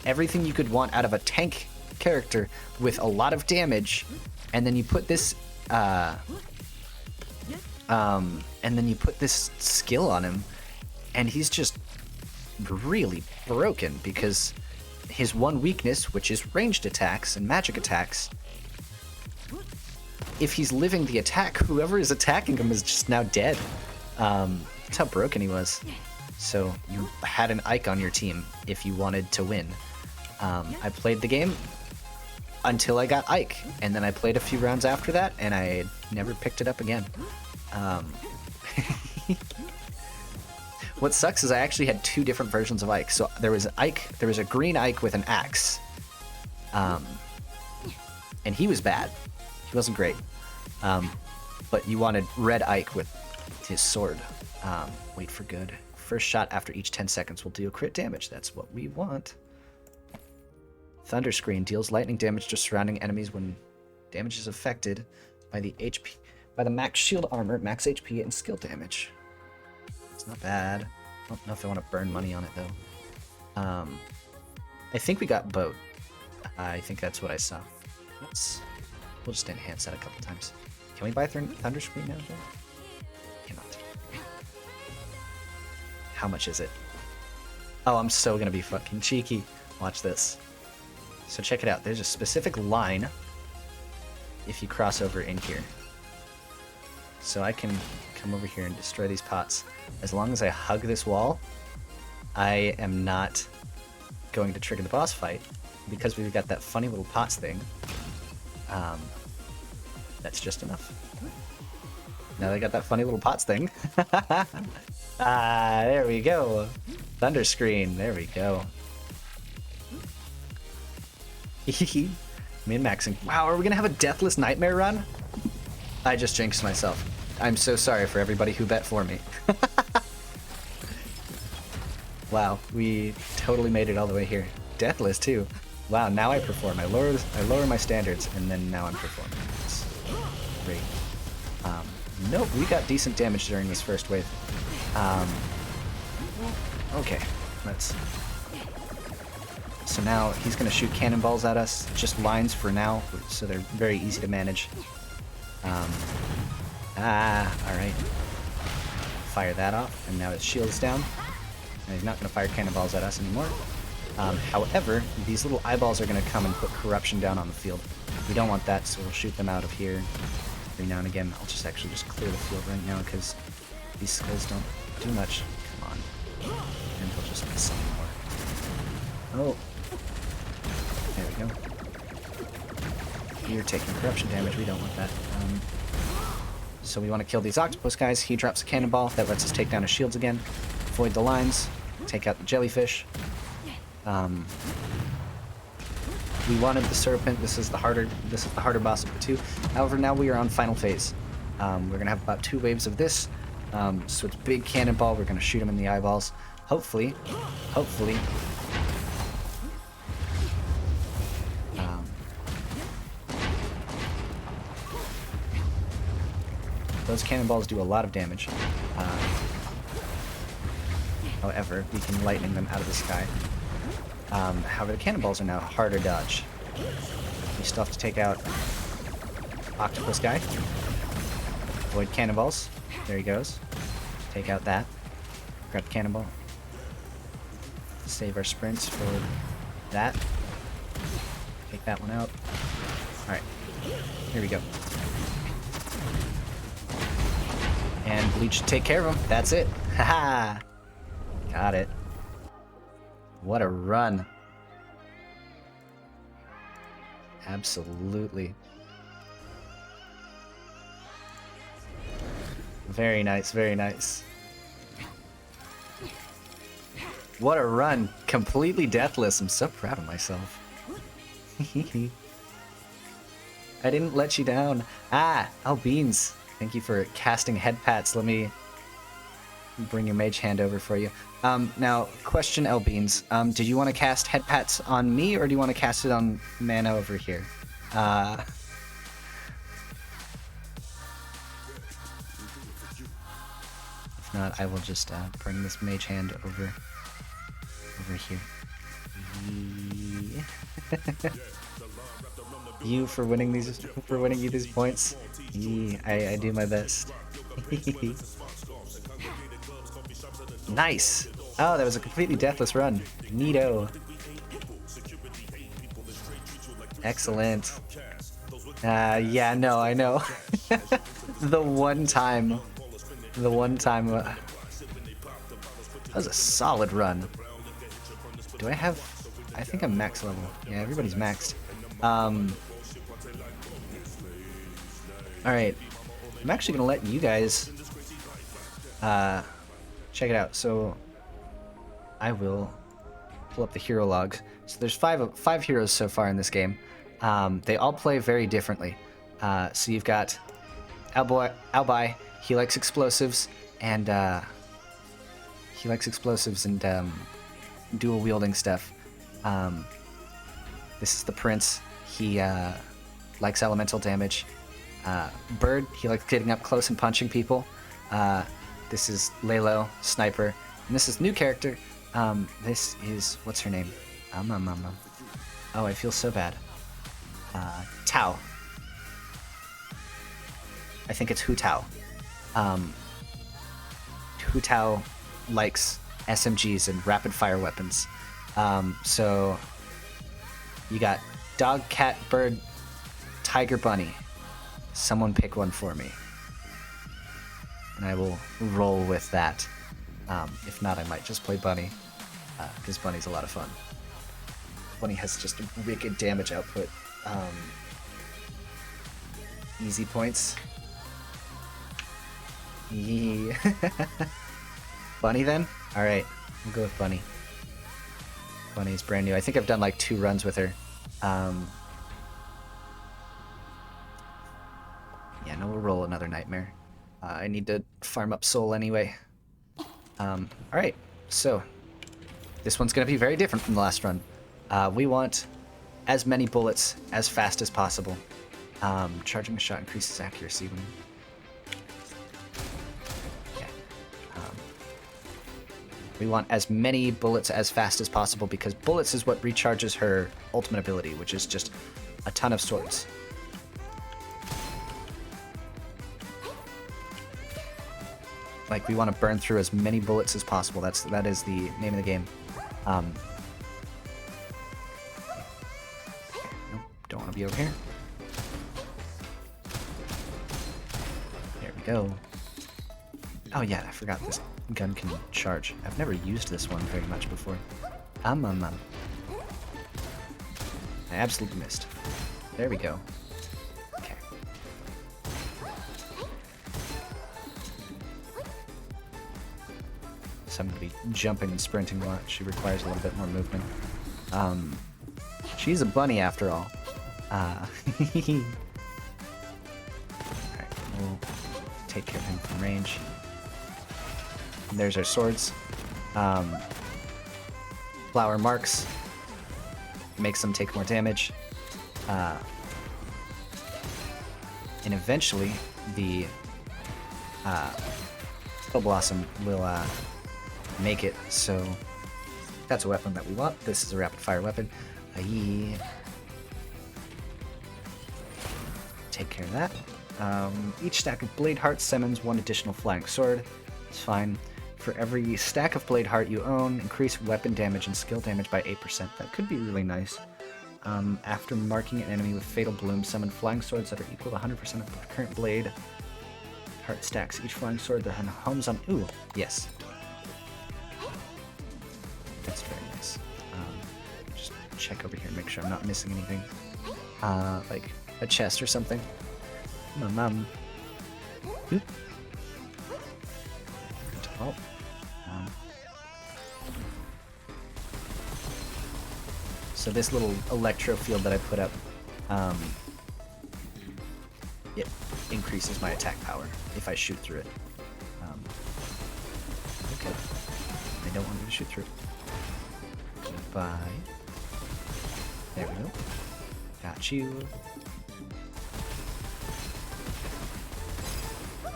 everything you could want out of a tank character with a lot of damage. And then you put this skill on him, and he's just really broken because his one weakness, which is ranged attacks and magic attacks, if he's living the attack, whoever is attacking him is just now dead. That's how broken he was. So you had an Ike on your team if you wanted to win. I played the game until I got Ike, and then I played a few rounds after that, and I never picked it up again. What sucks is I actually had 2 different versions of Ike. So there was a green Ike with an axe, and he was bad. He wasn't great. But you wanted red Ike with his sword. Wait for good. First shot after each 10 seconds will deal crit damage. That's what we want. Thunder Screen deals lightning damage to surrounding enemies when damage is affected by the max shield armor, max HP, and skill damage. It's not bad. I don't know if I want to burn money on it though. I think we got boat. I think that's what I saw. We'll just enhance that a couple times. Can we buy Thunder Screen now, Joe? Cannot. How much is it? Oh, I'm so gonna be fucking cheeky. Watch this. So check it out. There's a specific line if you cross over in here. So I can come over here and destroy these pots. As long as I hug this wall, I am not going to trigger the boss fight. Because we've got that funny little pots thing, that's just enough. Now they got that funny little pots thing. There we go. Thunder Screen, there we go. Min-maxing. Wow, are we gonna have a Deathless Nightmare run? I just jinxed myself. I'm so sorry for everybody who bet for me. Wow, we totally made it all the way here. Deathless too. Wow, now I perform. I lower my standards, and then now I'm performing. It's great. Nope, we got decent damage during this first wave. Okay, let's... So now he's going to shoot cannonballs at us, just lines for now, so they're very easy to manage. Alright. Fire that off, and now his shield's down. And he's not going to fire cannonballs at us anymore. However, these little eyeballs are going to come and put corruption down on the field. We don't want that, so we'll shoot them out of here every now and again. I'll just clear the field right now, because these skulls don't do much. Come on. And he'll just miss some more. Oh. There we go. You're taking corruption damage. We don't want that. So we want to kill these octopus guys. He drops a cannonball. That lets us take down his shields again. Avoid the lines. Take out the jellyfish. We wanted the serpent. This is the harder boss of the 2. However, now we are on final phase. We're gonna have about 2 waves of this. So it's big cannonball. We're gonna shoot him in the eyeballs. Hopefully. Those cannonballs do a lot of damage. However, we can lightning them out of the sky. However, the cannonballs are now harder dodge. We still have to take out octopus guy. Avoid cannonballs. There he goes. Take out that. Grab the cannonball. Save our sprints for that. Take that one out. Alright. Here we go. And Bleach should take care of him. That's it. Haha! Got it. What a run. Absolutely. Very nice, very nice. What a run. Completely deathless. I'm so proud of myself. I didn't let you down. Beans. Thank you for casting head pats. Let me bring your mage hand over for you. Now, question, Beans. Did you want to cast head pats on me, or do you want to cast it on Mana over here? If not, I will just bring this mage hand over here. You for winning you these points. I do my best. Nice. Oh, that was a completely deathless run. Neato. Excellent. Yeah, no, I know. The one time. That was a solid run. Do I have... I think I'm max level. Yeah, everybody's maxed. Alright. I'm actually going to let you guys check it out. So I will pull up the hero logs. So there's five heroes so far in this game. They all play very differently. So you've got Albai. He likes explosives and dual wielding stuff. This is the Prince. He likes elemental damage. Bird, he likes getting up close and punching people. This is Lalo, sniper. And this is new character. This is, what's her name? Oh, I feel so bad. Tao. I think it's Hu Tao. Hu Tao likes SMGs and rapid fire weapons. So you got dog, cat, bird, tiger, bunny. Someone pick one for me. And I will roll with that. If not, I might just play bunny. Because bunny's a lot of fun. Bunny has just wicked damage output. Easy points. Yee. Bunny then? Alright, we'll go with Bunny. Bunny's brand new. I think I've done like 2 runs with her. Yeah, no, we'll roll another nightmare. I need to farm up soul anyway. Alright, so this one's going to be very different from the last run. We want as many bullets as fast as possible. Charging a shot increases accuracy when... We want as many bullets as fast as possible because bullets is what recharges her ultimate ability, which is just a ton of swords. Like, we want to burn through as many bullets as possible. That is the name of the game. Nope, don't want to be over here. There we go. Oh yeah, I forgot this gun can charge. I've never used this one very much before. I absolutely missed. There we go. Okay. So I'm going to be jumping and sprinting a lot. She requires a little bit more movement. She's a bunny after all. Alright, we'll take care of him from range. And there's our swords. Flower marks. Makes them take more damage. And eventually, the Pill Blossom will make it so that's a weapon that we want. This is a rapid fire weapon. Take care of that. Each stack of blade hearts summons 1 additional flying sword. It's fine. For every stack of blade heart you own, increase weapon damage and skill damage by 8%. That could be really nice. After marking an enemy with Fatal Bloom, summon flying swords that are equal to 100% of the current blade heart stacks. Each flying sword that homes on... Ooh, yes. That's very nice. Just check over here and make sure I'm not missing anything. Like a chest or something. Oop. Oh. So this little electro field that I put up, it increases my attack power if I shoot through it. Okay. I don't want me to shoot through it. Goodbye. There we go. Got you.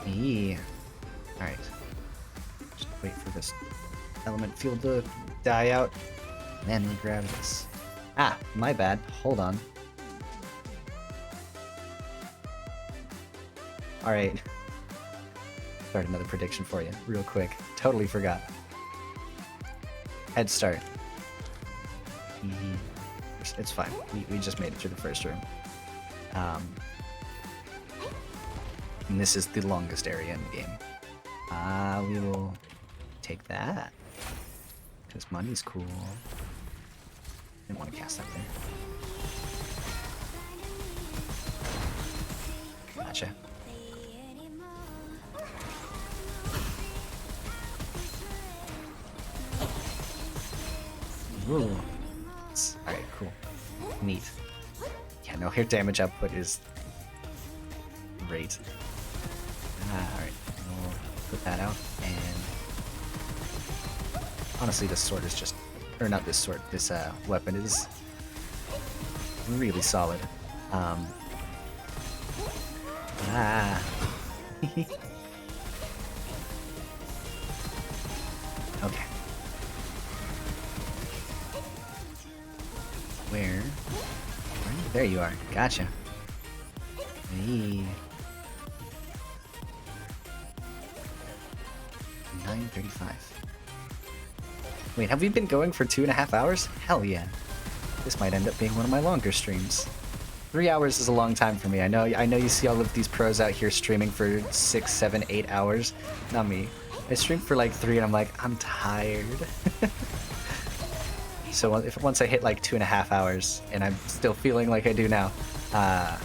Yeah. Alright. Just wait for this element field to die out. And then we grab this. Ah, my bad. Hold on. Alright. Start another prediction for you, real quick. Totally forgot. Head start. It's fine. We just made it through the first room. And this is the longest area in the game. We will take that. Because money's cool. Didn't want to cast that there. Gotcha. Ooh. Alright, cool. Neat. Yeah, no, hair damage output is great. Alright, we'll put that out, and honestly this sword is just, or not this sword, this weapon is really solid. Okay. Where? There you are. Gotcha. Hey. 9:35. Wait, have we been going for 2.5 hours? Hell yeah. This might end up being one of my longer streams. 3 hours is a long time for me. I know you see all of these pros out here streaming for 6, 7, 8 hours. Not me. I stream for like 3 and I'm like, I'm tired. So once I hit like 2.5 hours and I'm still feeling like I do now, I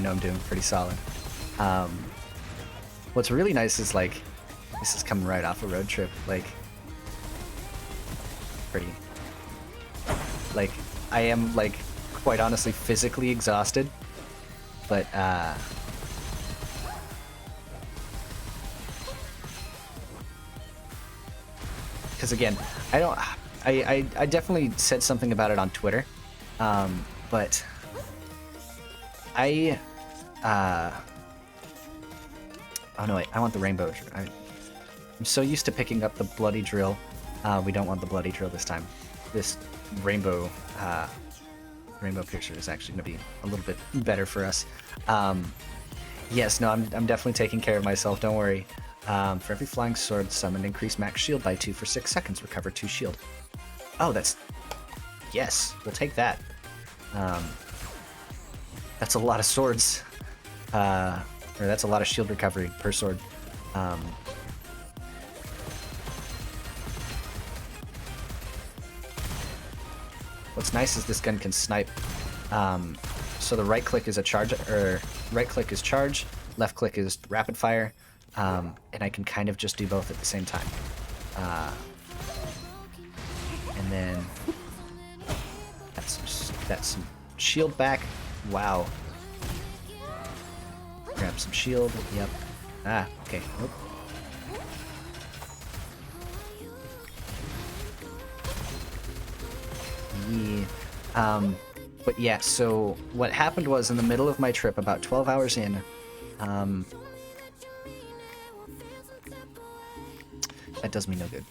know I'm doing pretty solid. What's really nice is like, this is coming right off a road trip, like, pretty. Like, I am like, quite honestly, physically exhausted, but because again, I definitely said something about it on Twitter, but oh no, wait, I want the rainbow. I'm so used to picking up the bloody drill. We don't want the bloody drill this time. This rainbow piercer is actually going to be a little bit better for us. Yes, no, I'm definitely taking care of myself. Don't worry. For every flying sword summoned, increase max shield by 2 for 6 seconds. Recover 2 shield. Oh, that's... Yes, we'll take that. That's a lot of swords. Or that's a lot of shield recovery per sword. What's nice is this gun can snipe. So the right click is a charge, or right click is charge, left click is rapid fire. And I can kind of just do both at the same time. And then that's some shield back. Wow. Grab some shield. Yep. Okay. Nope. Yeah. But yeah, so what happened was in the middle of my trip, about 12 hours in, that does me no good.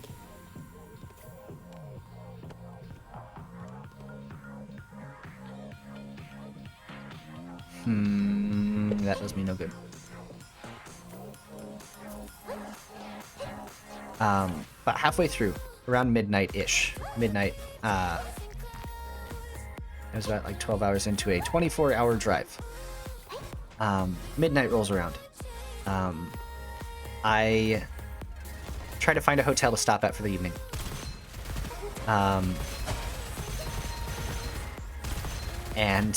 That does me no good. About halfway through, around midnight-ish. Midnight, I was about like 12 hours into a 24-hour drive. Midnight rolls around. I try to find a hotel to stop at for the evening. And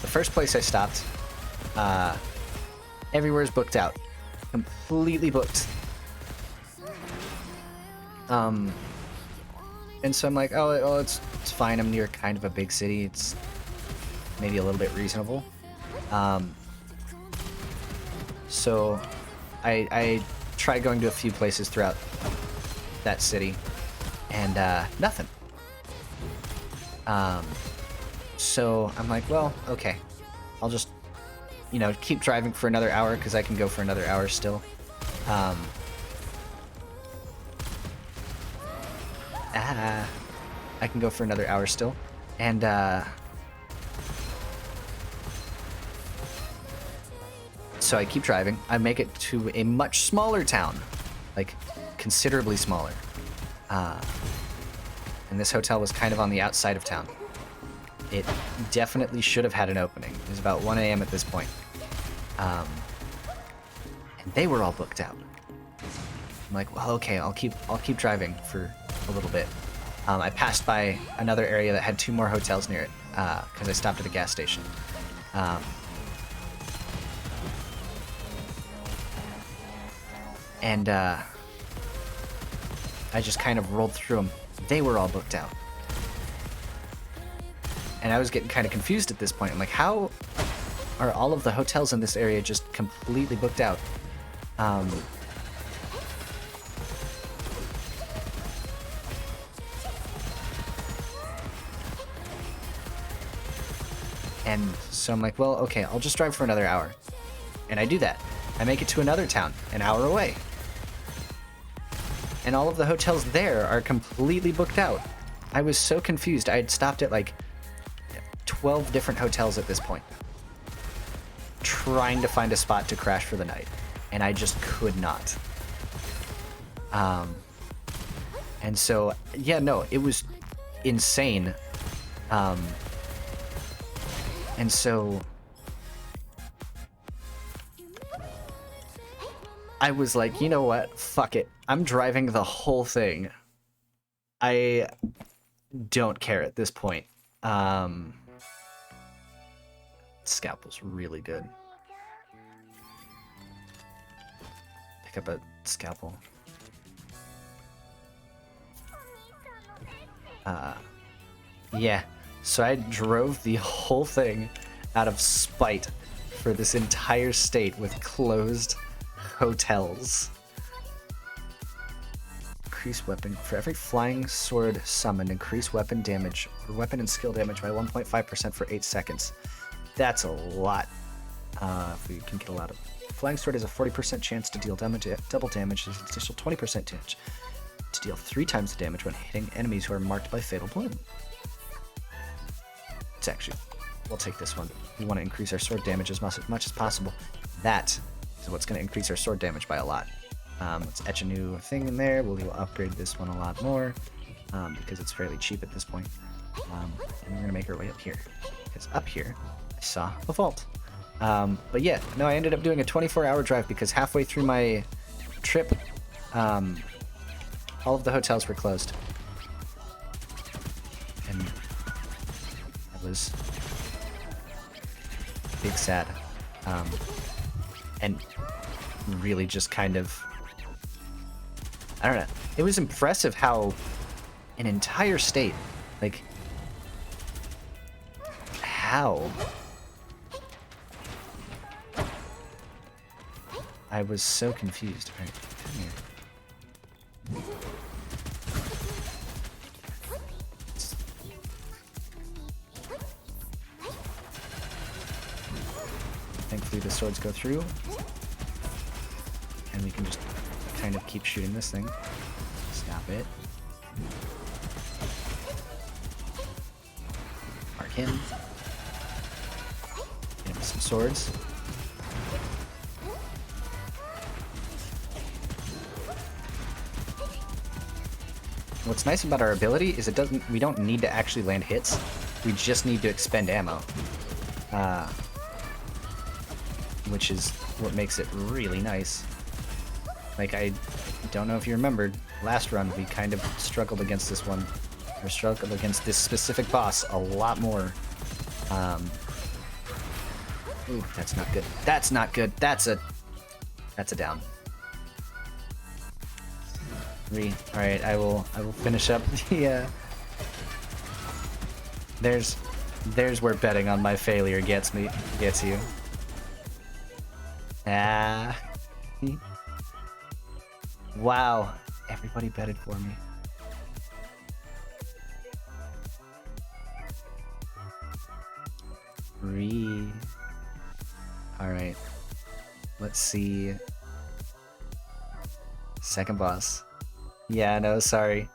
the first place I stopped, everywhere's booked out. Completely booked. And so I'm like, oh, it's fine. I'm near kind of a big city. It's maybe a little bit reasonable. So I tried going to a few places throughout that city, and nothing. So I'm like, well, okay. I'll just, keep driving for another hour, because I can go for another hour still. I can go for another hour still. And, so I keep driving. I make it to a much smaller town. Like, considerably smaller. And this hotel was kind of on the outside of town. It definitely should have had an opening. It was about 1 a.m. at this point. And they were all booked out. I'm like, well, okay, I'll keep driving for a little bit. I passed by another area that had 2 more hotels near it because I stopped at a gas station. And I just kind of rolled through them. They were all booked out. And I was getting kind of confused at this point. I'm like, how are all of the hotels in this area just completely booked out? And so I'm like, well, okay, I'll just drive for another hour. And I do that. I make it to another town, an hour away. And all of the hotels there are completely booked out. I was so confused. I had stopped at like 12 different hotels at this point, trying to find a spot to crash for the night. And I just could not. And so, yeah, no, it was insane. And so I was like, you know what? Fuck it. I'm driving the whole thing. I don't care at this point. Scalpel's really good. Pick up a scalpel. Yeah. So I drove the whole thing out of spite for this entire state with closed hotels. Increase weapon. For every flying sword summoned, increase weapon damage or weapon and skill damage by 1.5% for 8 seconds. That's a lot. If we can get a lot of. Flying sword has a 40% chance to deal damage, double damage, an additional 20% chance to deal 3 times the damage when hitting enemies who are marked by fatal bloom. It's actually, we'll take this one. We want to increase our sword damage as much as possible. That is what's going to increase our sword damage by a lot. Let's etch a new thing in there. We'll upgrade this one a lot more because it's fairly cheap at this point. And we're going to make our way up here because up here I saw a vault. But yeah, no, I ended up doing a 24-hour drive because halfway through my trip, all of the hotels were closed. And that was big sad. And really just kind of, I don't know, it was impressive how an entire state, like, how I was so confused. All right, come here. Thankfully the swords go through. And we can just kind of keep shooting this thing. Stop it. Mark him. Get him some swords. What's nice about our ability is we don't need to actually land hits. We just need to expend ammo. Which is what makes it really nice. Like, I don't know if you remembered, last run we kind of struggled against this one. Or struggled against this specific boss a lot more. Ooh, that's not good. That's not good. That's a down. 3. Alright, I will finish up the There's where betting on my failure gets you. Ah. Wow. Everybody betted for me. Alright. Let's see. Second boss. Yeah, no, sorry.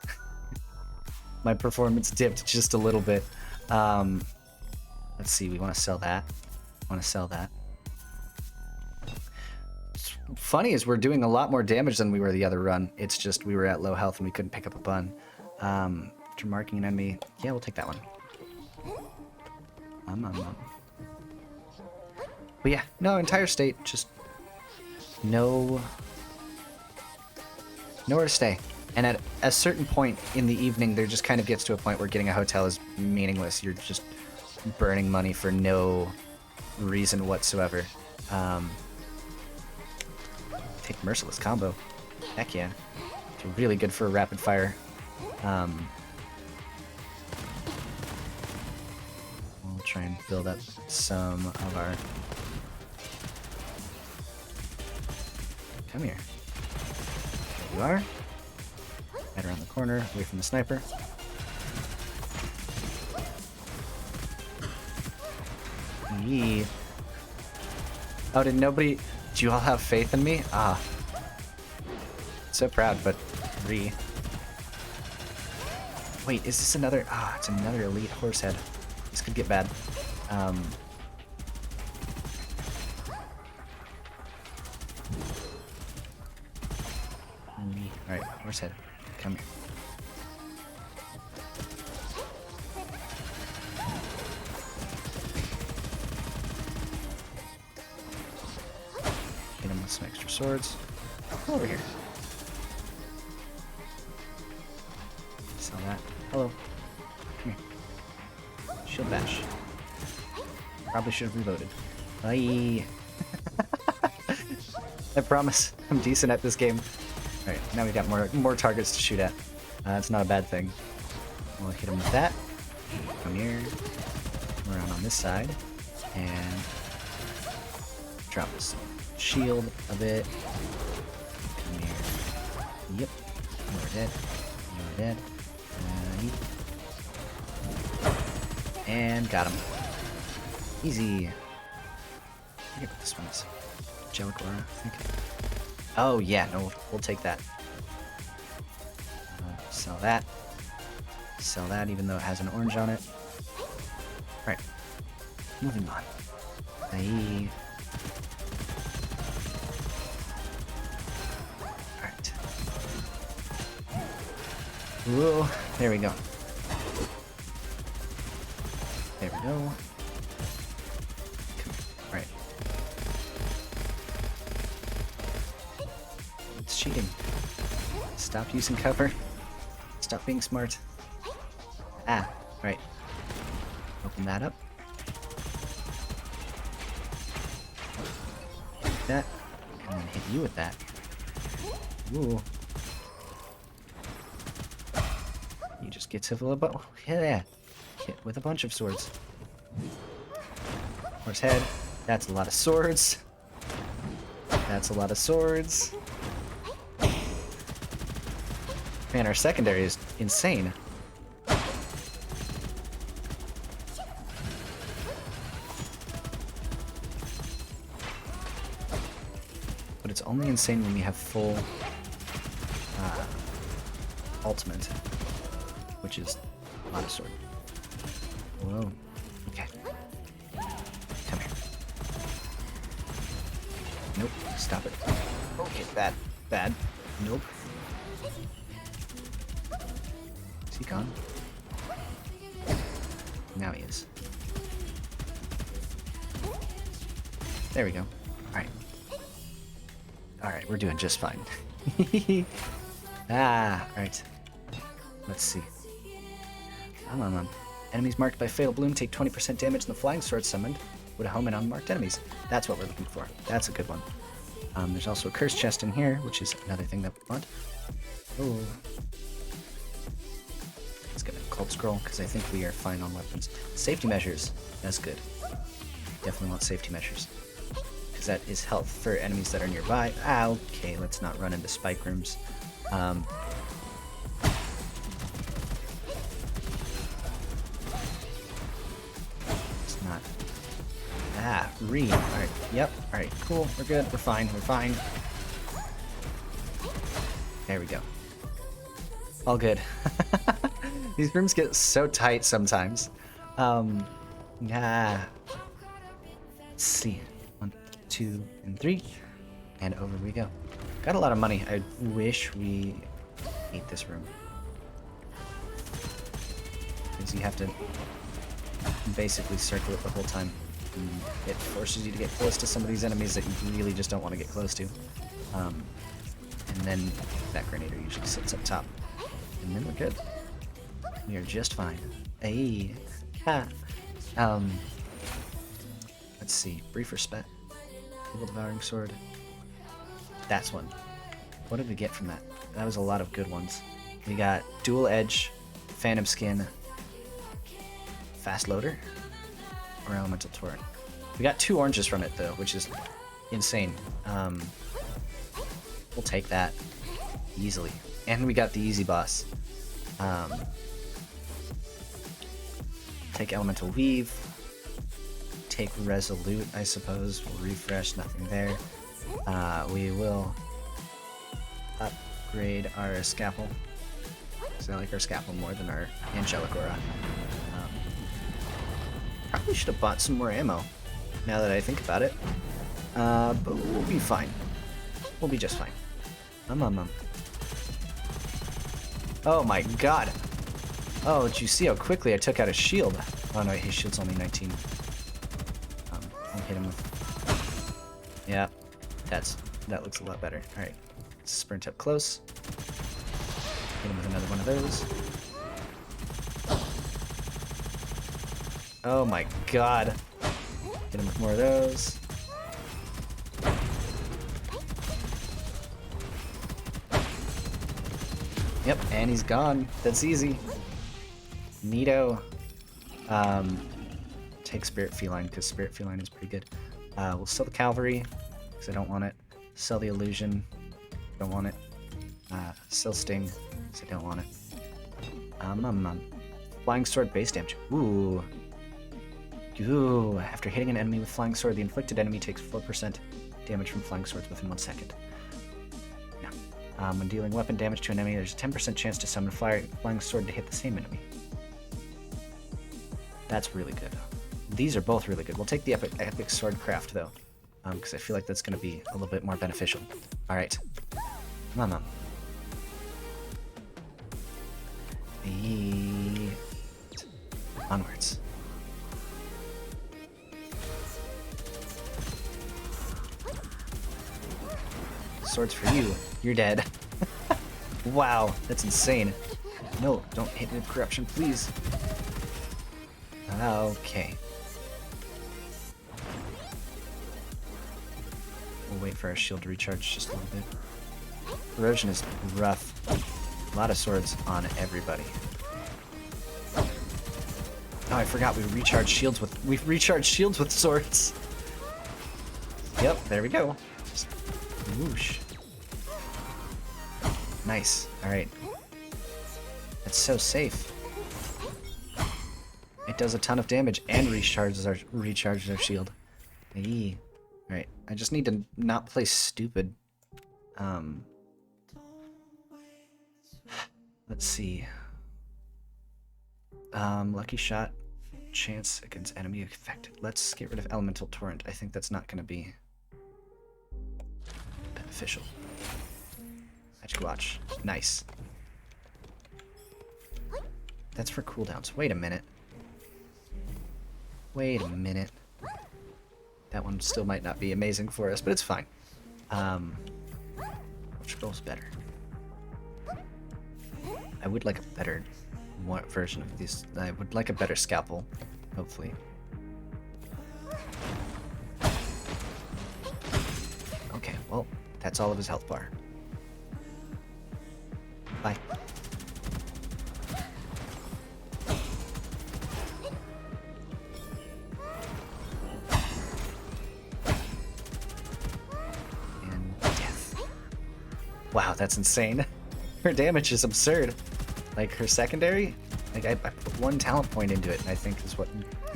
My performance dipped just a little bit. Let's see, we want to sell that. Funny is we're doing a lot more damage than we were the other run. It's just we were at low health and we couldn't pick up a bun. After marking an enemy, yeah, we'll take that one. But yeah, no, entire state, just nowhere to stay. And at a certain point in the evening, there just kind of gets to a point where getting a hotel is meaningless. You're just burning money for no reason whatsoever. Take Merciless combo. Heck yeah. It's really good for a rapid fire. We'll try and build up some of our... Come here. There you are. Right around the corner, away from the sniper. Yee. Oh, did nobody... Do you all have faith in me? Ah. So proud, but... Wait, is this another... Ah, it's another elite horse head. This could get bad. Alright, horse head. Come here. Hit him with some extra swords. Over here. Sell that. Hello. Come here. Shield bash. Probably should have reloaded. Aye. I promise I'm decent at this game. Alright, now we got more targets to shoot at. That's not a bad thing. We'll hit him with that. Come here. Around on this side. And drop this shield a bit. Come here. Yep. You're dead. You're dead. And got him. Easy. I forget what this one is. Angelic Aura, I think. Oh, yeah, no, we'll take that. Sell that. Sell that, even though it has an orange on it. Right. Moving on. Aye. Alright. Whoa, there we go. There we go. Right. It's cheating. Stop using cover. Stop being smart. Ah, right. Open that up. Like that. And then hit you with that. Ooh. You just get to fill up. Yeah. Hit with a bunch of swords. Horse head. That's a lot of swords. That's a lot of swords. Man, our secondary is insane. But it's only insane when we have full ultimate, which is a lot of sword. Whoa. Okay. Come here. Nope. Stop it. Okay, bad. Bad. Nope. Is he gone? Now he is. There we go. Alright. Alright, we're doing just fine. Alright. Let's see. Come on. Enemies marked by Fatal Bloom take 20% damage and the Flying Sword summoned would home in unmarked enemies. That's what we're looking for. That's a good one. There's also a Curse Chest in here, which is another thing that we want. Oh. Let's get a Cult Scroll, because I think we are fine on weapons. Safety measures. That's good. Definitely want safety measures. Because that is health for enemies that are nearby. Okay, let's not run into spike rooms. Alright, yep, alright, cool, we're good, we're fine. There we go. All good. These rooms get so tight sometimes. Yeah. Let's see. 1, 2, and 3. And over we go. Got a lot of money. I wish we ate this room. Because you have to basically circle it the whole time. And it forces you to get close to some of these enemies that you really just don't want to get close to. And then that Grenader usually sits up top. And then we're good. We are just fine. Hey. Ha. Let's see. Briefer Spet. Evil Devouring Sword. That's one. What did we get from that? That was a lot of good ones. We got Dual Edge, Phantom Skin, Fast Loader, or Elemental Torrent. We got 2 oranges from it though, which is insane. We'll take that easily. And we got the easy boss. Take Elemental Weave. Take Resolute, I suppose. We'll refresh, nothing there. We will upgrade our Scalpel. Because I like our Scalpel more than our Angelic Aura. Probably should have bought some more ammo, now that I think about it. But we'll be fine. We'll be just fine. Oh my god! Oh, did you see how quickly I took out his shield? Oh no, his shield's only 19. I'll hit him with... Yeah, that looks a lot better. Alright, sprint up close. Hit him with another one of those. Oh my god. Hit him with more of those. Yep, and he's gone. That's easy. Neato. Take Spirit Feline, because Spirit Feline is pretty good. We'll sell the Cavalry, because I don't want it. Sell the Illusion. Don't want it. Sell Sting, because I don't want it. Flying Sword base damage. Ooh. Ooh. After hitting an enemy with Flying Sword, the inflicted enemy takes 4% damage from Flying Swords within 1 second. When dealing weapon damage to an enemy, there's a 10% chance to summon Flying Sword to hit the same enemy. That's really good. These are both really good. We'll take the Epic Sword Craft, though, because I feel like that's going to be a little bit more beneficial. Alright. Come on. Onwards. Swords for you. You're dead. Wow, that's insane. No, don't hit me with corruption, please. Okay. We'll wait for our shield to recharge just a little bit. Erosion is rough. A lot of swords on everybody. Oh, I forgot we recharge shields with swords. Yep, there we go. Just whoosh. Nice. Alright. That's so safe. It does a ton of damage and recharges our shield. Eee. Alright. I just need to not play stupid. Let's see. Lucky Shot. Chance against enemy affected. Let's get rid of Elemental Torrent. I think that's not going to be beneficial. Magic Watch. Nice. That's for cooldowns. Wait a minute. Wait a minute. That one still might not be amazing for us, but it's fine. Which goes better? I would like a better version of these. I would like a better Scalpel, hopefully. Okay, well, that's all of his health bar. Bye. And death. Wow, that's insane. Her damage is absurd. Like, her secondary, like, I put 1 talent point into it, and I think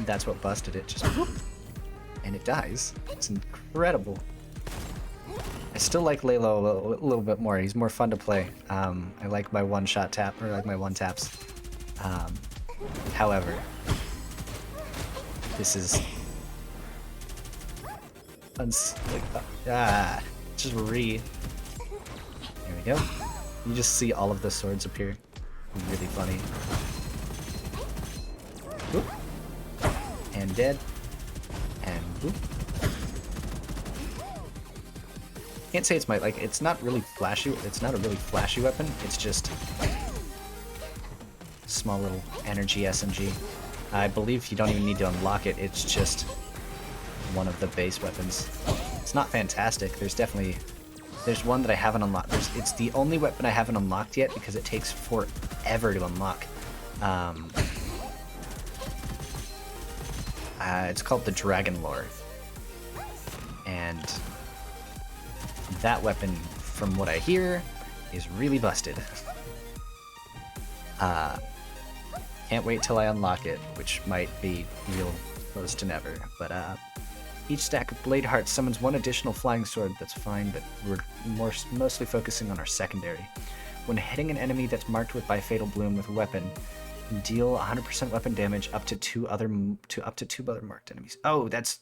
that's what busted it. Just whoop, and it dies. It's incredible. I still like Lalo a little bit more. He's more fun to play. I like my one-shot tap, or like my one-taps. However, this is... just re. There we go. You just see all of the swords appear. Really funny. Whoop. And dead. And boop. Can't say it's my, like, it's not really flashy. It's not a really flashy weapon. It's just small little energy SMG. I believe you don't even need to unlock it. It's just one of the base weapons. It's not fantastic. There's one that I haven't unlocked. It's the only weapon I haven't unlocked yet because it takes forever to unlock. It's called the Dragon Lore. And that weapon, from what I hear, is really busted. Can't wait till I unlock it, which might be real close to never. But each stack of blade hearts summons one additional flying sword. That's fine, but we're mostly focusing on our secondary. When hitting an enemy that's marked with by Fatal Bloom with a weapon, deal 100% weapon damage up to two other marked enemies. Oh, that's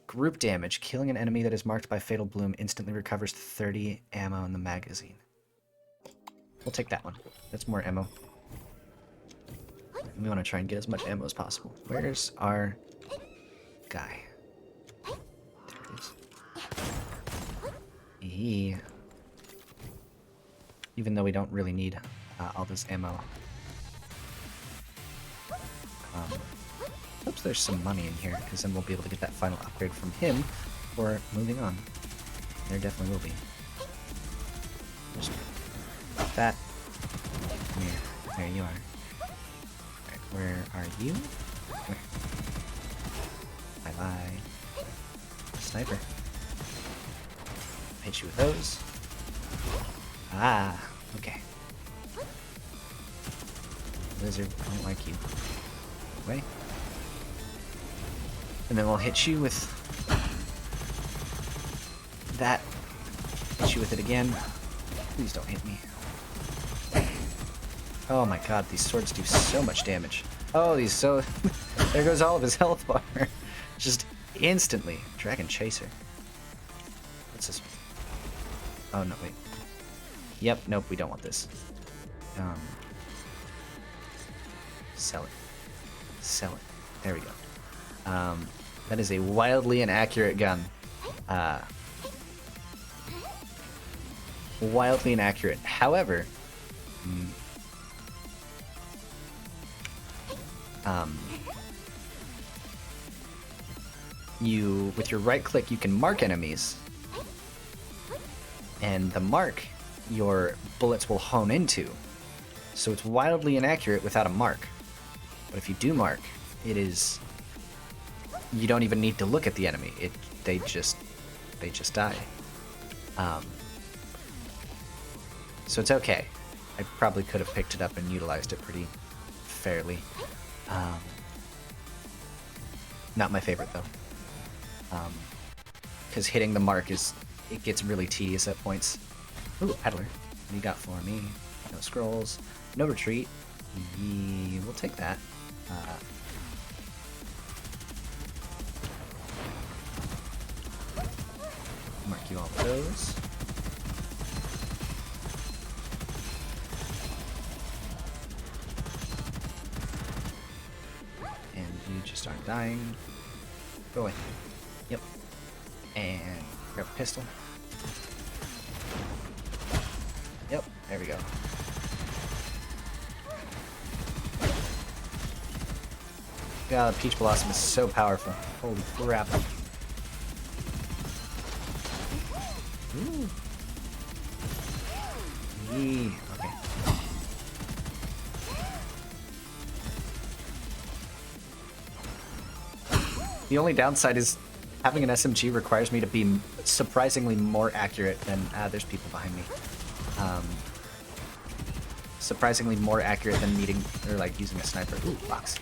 group damage. Killing an enemy that is marked by Fatal Bloom instantly recovers 30 ammo in the magazine. We'll take that one. That's more ammo. We want to try and get as much ammo as possible. Where's our guy? There it is. Even though we don't really need all this ammo. Hopes there's some money in here, because then we'll be able to get that final upgrade from him before moving on. There definitely will be. Just that. Come here. There you are. Alright, where are you? Come here. Bye-bye. Sniper. Hit you with those. Ah, okay. Lizard, I don't like you. Away. And then we'll hit you with that. Hit you with it again. Please don't hit me. Oh my god, these swords do so much damage. Oh, these so... There goes all of his health bar. Just instantly. Dragon Chaser. What's this? Oh, no, wait. Yep, nope, we don't want this. Sell it. Sell it. There we go. That is a wildly inaccurate gun. Wildly inaccurate. However, with your right click, you can mark enemies, and the mark your bullets will hone into. So it's wildly inaccurate without a mark. But if you do mark, it is... You don't even need to look at the enemy. They just die. So it's okay. I probably could have picked it up and utilized it pretty fairly. Not my favorite though. Because hitting the mark it gets really tedious at points. Ooh, peddler. What do you got for me? No scrolls. No retreat. We'll take that. Mark you all of those. And you just aren't dying. Go away. Yep. And grab a pistol. Yep, there we go. God, Peach Blossom is so powerful. Holy crap. Ooh. Yee. Okay. The only downside is having an SMG requires me to be surprisingly more accurate than... there's people behind me. Surprisingly more accurate than needing... or like using a sniper. Ooh, box.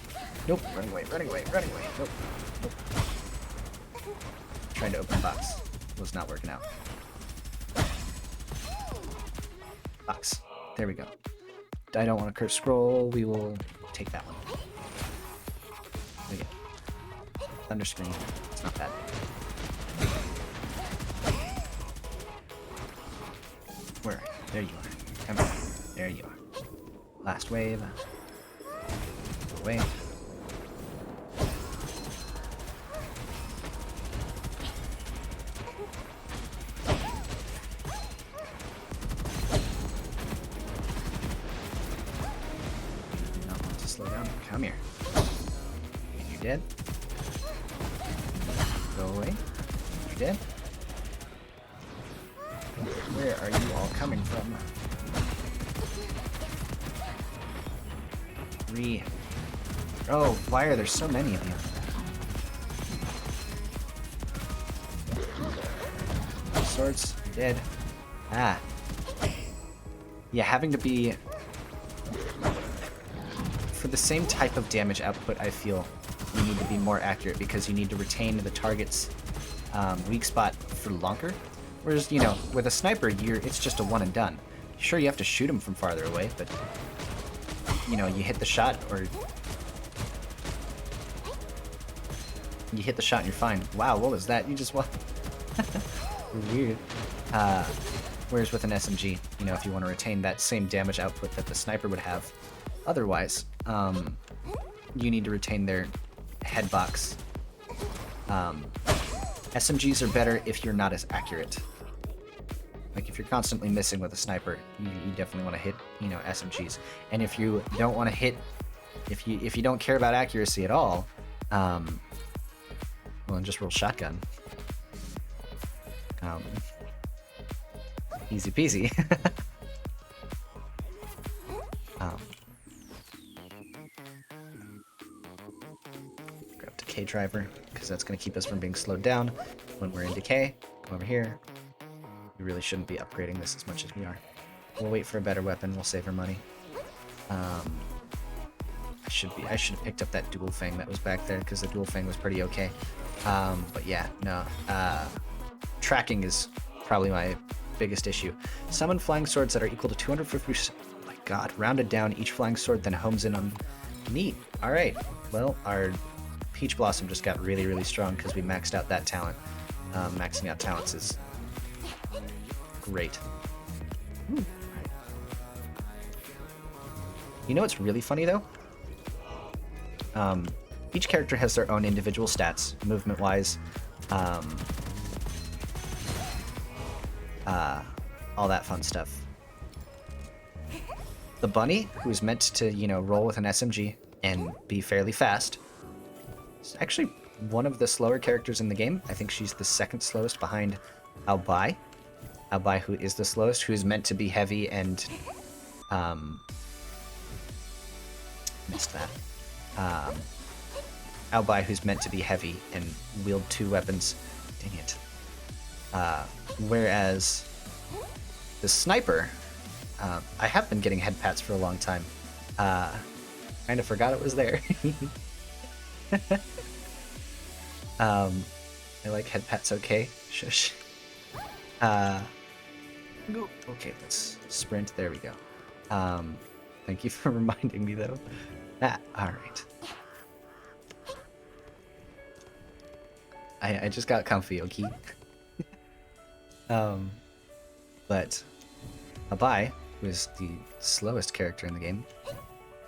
Nope, running away, running away, running away. Nope. Nope. Trying to open box. Was not working out. Box. There we go. I don't want a cursed scroll. We will take that one. There we go. Thunder screen. It's not bad. Where are you? There you are. Come on. There you are. Last wave. Away. slow down. Come here. You're dead. Go away. You're dead. Where are you all coming from? Oh, why are there so many of you? Swords, dead. Ah. Yeah, having to be... For the same type of damage output, I feel you need to be more accurate because you need to retain the target's weak spot for longer. Whereas, you know, with a sniper, it's just a one and done. Sure, you have to shoot him from farther away, but... You know, you hit the shot, or... You hit the shot and you're fine. Wow, what was that? You just... Weird. Whereas with an SMG, you know, if you want to retain that same damage output that the sniper would have, otherwise, you need to retain their head box. SMGs are better if you're not as accurate. Like, if you're constantly missing with a sniper, you definitely want to hit, you know, SMGs. And if you don't want to hit, if you don't care about accuracy at all, well, then just roll shotgun. Easy peasy. Grab Decay Driver, because that's going to keep us from being slowed down when we're in Decay. Come over here. We really shouldn't be upgrading this as much as we are. We'll wait for a better weapon. We'll save our money. I should have picked up that dual fang that was back there, because the dual fang was pretty okay. But yeah, no. Tracking is probably my biggest issue. Summon flying swords that are equal to 250. Oh my god, rounded down each flying sword, then homes in on. Neat. All right. Well, our Peach Blossom just got really, really strong because we maxed out that talent. Maxing out talents is great. Ooh. Right. You know what's really funny though? Each character has their own individual stats, movement-wise. All that fun stuff. The bunny, who's meant to, you know, roll with an SMG and be fairly fast, is actually one of the slower characters in the game. I think she's the second slowest behind Aobai. Aobai, who is the slowest, who is meant to be heavy and... missed that. Aobai, who's meant to be heavy and wield two weapons. Dang it. Whereas the sniper, I have been getting head pats for a long time. Kind of forgot it was there. I like head pats, okay? Shush. Okay, let's sprint. There we go. Thank you for reminding me, though. Alright. I just got comfy, okay? But Abai, who is the slowest character in the game,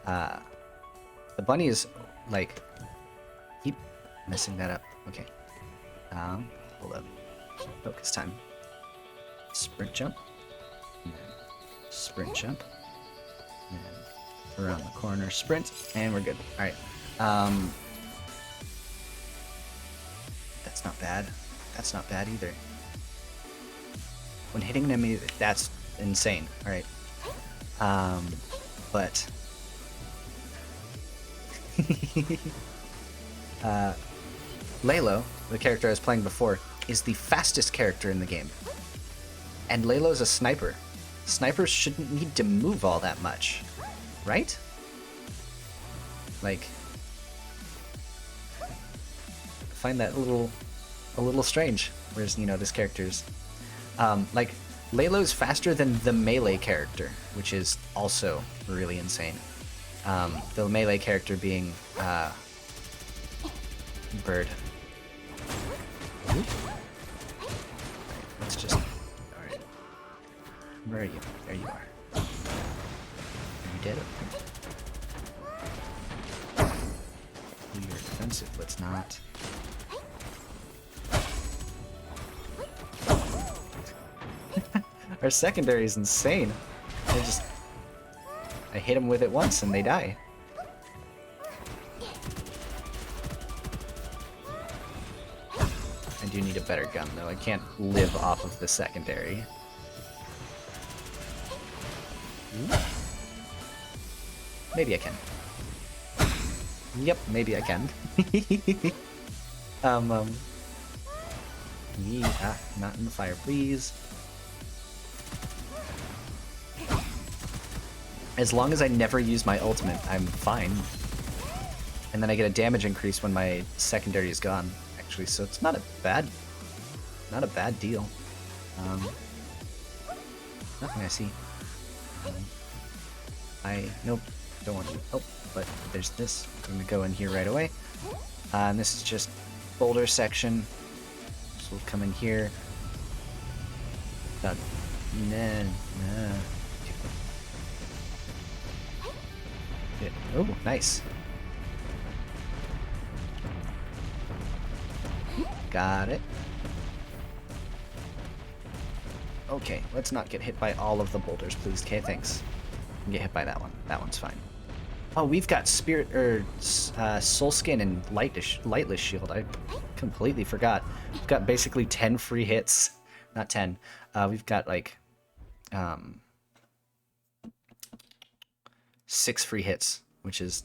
the bunny is, like, keep messing that up. Okay. Hold up. Focus time. Sprint jump. And then sprint jump. And then around the corner, sprint, and we're good. Alright. That's not bad. That's not bad either. When hitting an enemy, that's insane. Alright. But... Laylo, the character I was playing before, is the fastest character in the game. And Laylo's a sniper. Snipers shouldn't need to move all that much. Right? Like... I find that a little strange. Whereas, you know, this character's... like, Laylo's faster than the melee character, which is also really insane. The melee character being, Bird. Alright, let's just... Alright. Where are you? There you are. Are you dead? You're defensive, let's not... Our secondary is insane. I hit them with it once and they die. do need a better gun, though. I can't live off of the secondary. Maybe I can. Yep, maybe I can. Yeah, not in the fire, please. As long as I never use my ultimate, I'm fine. And then I get a damage increase when my secondary is gone, actually, so it's not a bad deal. Nothing I see. Nope, don't want to help, but there's this. I'm gonna go in here right away. And this is just boulder section. So we'll come in here. Nah. Oh, nice. Got it. Okay, let's not get hit by all of the boulders, please. Okay, thanks. Get hit by that one. That one's fine. Oh, we've got soul skin and lightless shield. I completely forgot. We've got basically 10 free hits. Not 10. We've got like 6 free hits, which is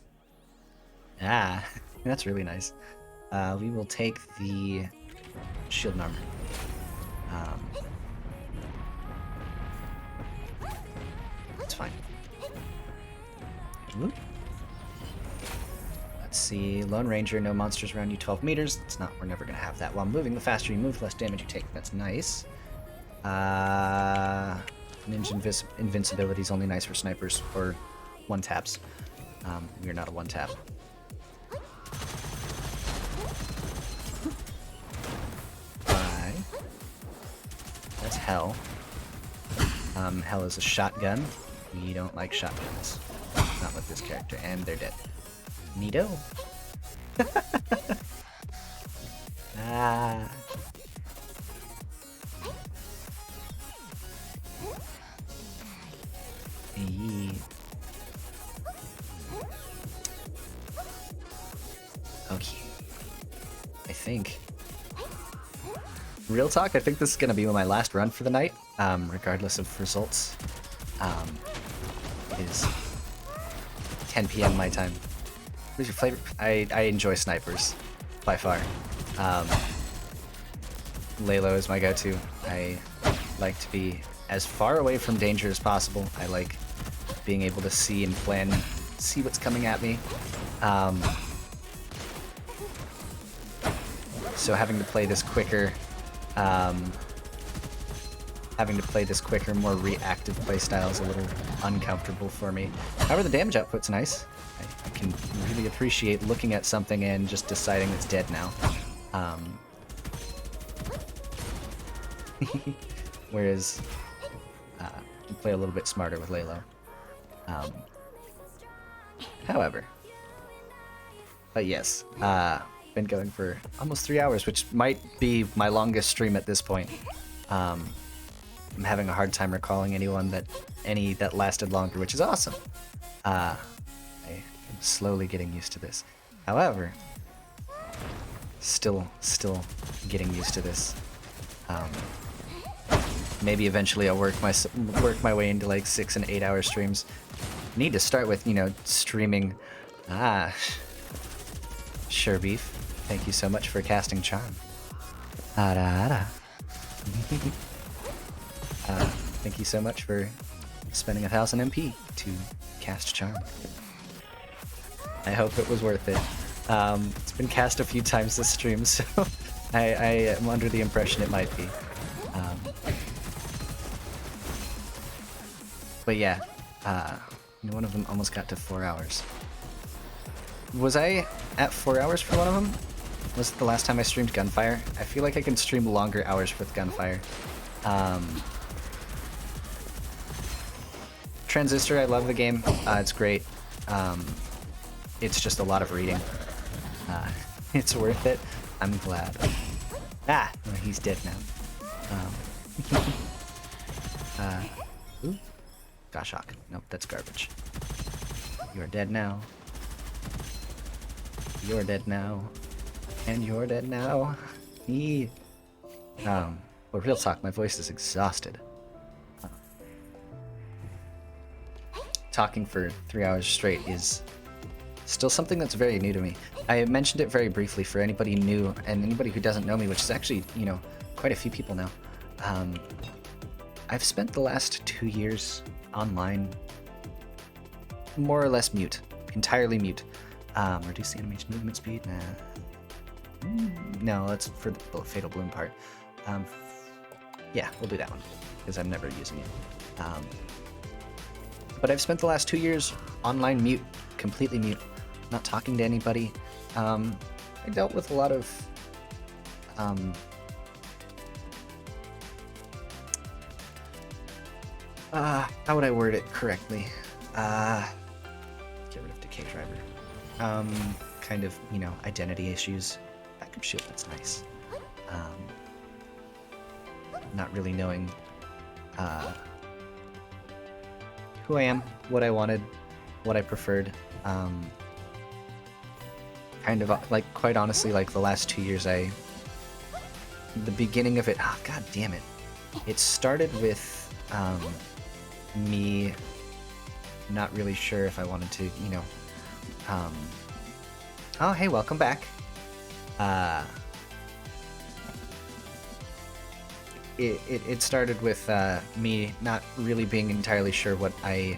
that's really nice. We will take the shield and armor. It's fine. Let's see. Lone Ranger, no monsters around you 12 meters. We're never gonna have that while moving. The faster you move, the less damage you take. That's nice. Ninja invincibility is only nice for snipers or one taps. We're not a one tap. Bye. That's Hell. Hell is a shotgun. We don't like shotguns. Not with this character, and they're dead. Neato. Okay. I think. Real talk, I think this is going to be my last run for the night, regardless of results. It is 10 p.m. my time. What is your favorite? I enjoy snipers, by far. Lalo is my go-to. I like to be as far away from danger as possible. I like being able to see and plan, see what's coming at me. So having to play this quicker, more reactive playstyle is a little uncomfortable for me. However, the damage output's nice. I can really appreciate looking at something and just deciding it's dead now. Whereas, you play a little bit smarter with Lalo. However, but yes, been going for almost 3 hours, which might be my longest stream at this point. I'm having a hard time recalling any that lasted longer, which is awesome. I'm slowly getting used to this. However, still getting used to this. Maybe eventually I'll work my way into like 6 and 8 hour streams. Need to start with, streaming. Sure Beef, thank you so much for casting Charm. Thank you so much for spending 1000 MP to cast Charm. I hope it was worth it. It's been cast a few times this stream, so I am under the impression it might be. But yeah, one of them almost got to 4 hours. Was I at 4 hours for one of them? Was it the last time I streamed Gunfire? I feel like I can stream longer hours with Gunfire. Transistor, I love the game. It's great. It's just a lot of reading. It's worth it. I'm glad. He's dead now. Ooh. Goshawk. Nope, that's garbage. You're dead now. You're dead now. And you're dead now. But real talk, my voice is exhausted. Talking for 3 hours straight is still something that's very new to me. I mentioned it very briefly for anybody new and anybody who doesn't know me, which is actually, you know, quite a few people now. I've spent the last 2 years online, more or less mute, entirely mute. Reduce the animation movement speed? Nah. No, that's for the Fatal Bloom part. Yeah, we'll do that one, because I'm never using it. But I've spent the last 2 years online mute, completely mute, not talking to anybody. I dealt with a lot of how would I word it correctly? Get rid of Decay Driver. Kind of, you know, identity issues. Backup shield, that's nice. Not really knowing who I am, what I wanted, what I preferred. Kind of, like, quite honestly, like, the last 2 years, the beginning of it, oh, god damn it. It started with, me not really sure if I wanted to, you know, oh, hey, welcome back. It started with me not really being entirely sure what I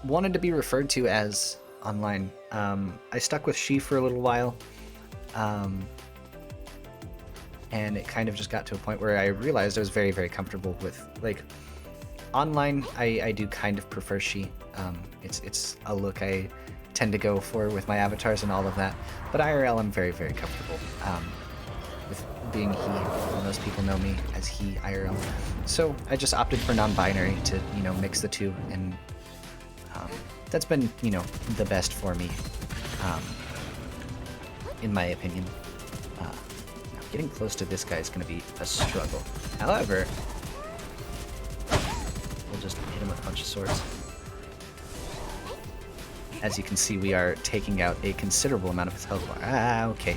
wanted to be referred to as online. I stuck with she for a little while, and it kind of just got to a point where I realized I was very, very comfortable with, like, online. I do kind of prefer she. It's a look I tend to go for with my avatars and all of that, but IRL I'm very, very comfortable with being he, and most people know me as he IRL. So I just opted for non-binary to, you know, mix the two, and that's been, you know, the best for me, in my opinion. Getting close to this guy is going to be a struggle. However, we'll just hit him with a bunch of swords. As you can see, we are taking out a considerable amount of his health bar. Ah, okay.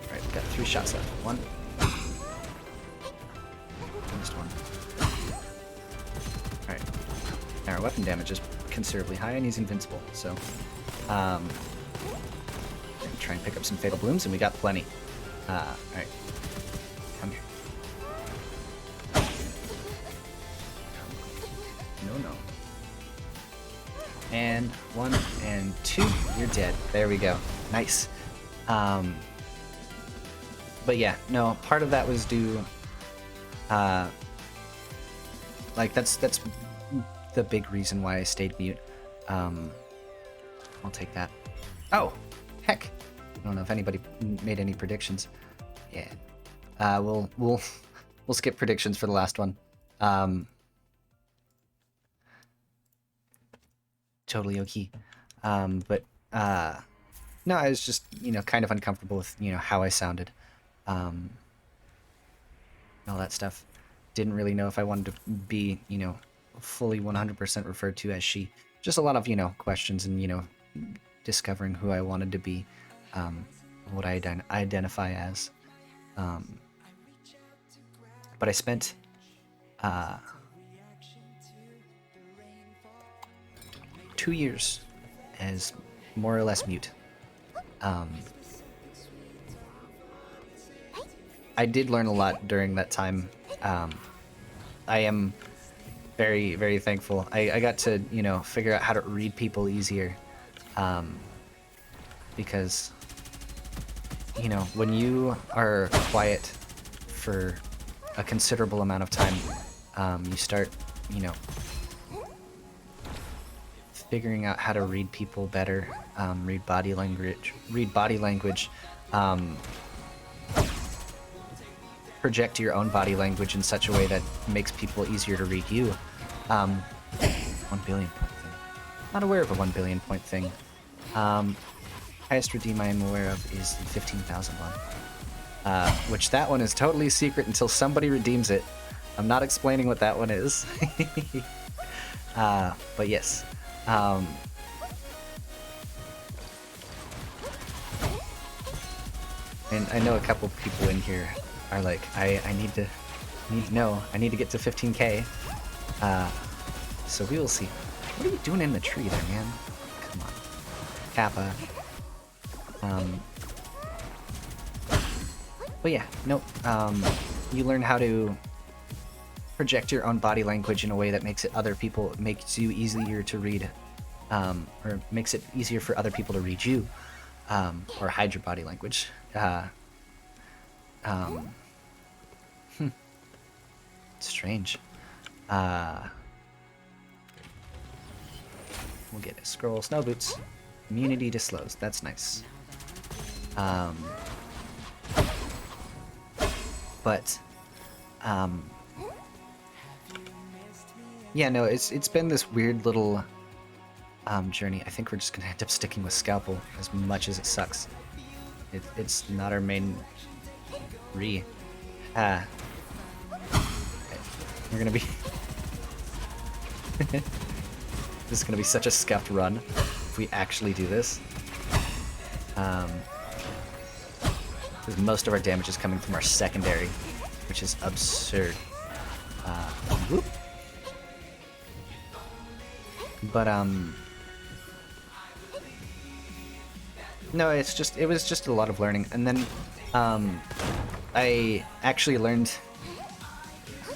Alright, we've got 3 shots left. 1. Missed 1. Alright. Now our weapon damage is considerably high, and he's invincible, so... try and pick up some Fatal Blooms, and we got plenty. Alright. Come here. No. And 1 and 2. You're dead. There we go. Nice. But yeah, no, part of that was due... like, that's the big reason why I stayed mute. I'll take that. Oh! Heck! I don't know if anybody made any predictions. Yeah. We'll skip predictions for the last one. Totally okay. But no, I was just, you know, kind of uncomfortable with, you know, how I sounded. All that stuff. Didn't really know if I wanted to be, you know, fully 100% referred to as she. Just a lot of, you know, questions and, you know, discovering who I wanted to be, what I identify as. But I spent 2 years as more or less mute. I did learn a lot during that time. I am very, very thankful. I got to, you know, figure out how to read people easier. Because, you know, when you are quiet for a considerable amount of time, you start, you know, figuring out how to read people better, read body language, project your own body language in such a way that makes people easier to read you. 1 billion point thing. Not aware of a 1 billion point thing. Highest redeem I am aware of is 15,001. Which that one is totally secret until somebody redeems it. I'm not explaining what that one is. But yes. And I know a couple people in here are like, I need to know. I need to get to 15k. So we will see. What are you doing in the tree there, man? Come on. Kappa. But yeah, nope. You learn how to project your own body language in a way that makes you easier to read, or makes it easier for other people to read you, or hide your body language. Strange. We'll get a scroll, snow boots, immunity to slows. That's nice. But yeah, no, it's been this weird little journey. I think we're just gonna end up sticking with Scalpel as much as it sucks. It's not our main re. We're gonna be this is gonna be such a scuffed run if we actually do this. Because most of our damage is coming from our secondary, which is absurd. Whoop. But no, it was just a lot of learning, and then I actually learned.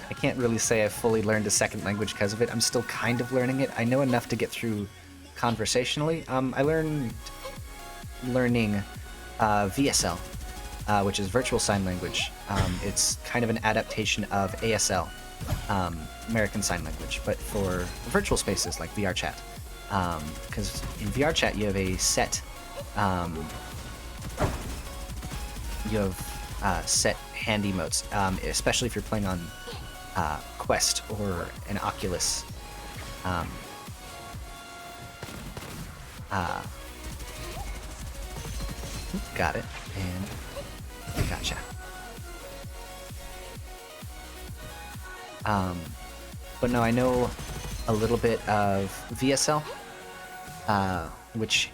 I can't really say I fully learned a second language because of it. I'm still kind of learning it. I know enough to get through conversationally. I learning VSL, which is Virtual Sign Language. It's kind of an adaptation of ASL, American Sign Language, but for virtual spaces like VR chat. Because in VR chat you have a set, set hand emotes, especially if you're playing on Quest or an Oculus. Got it, and gotcha. But no, I know a little bit of VSL, which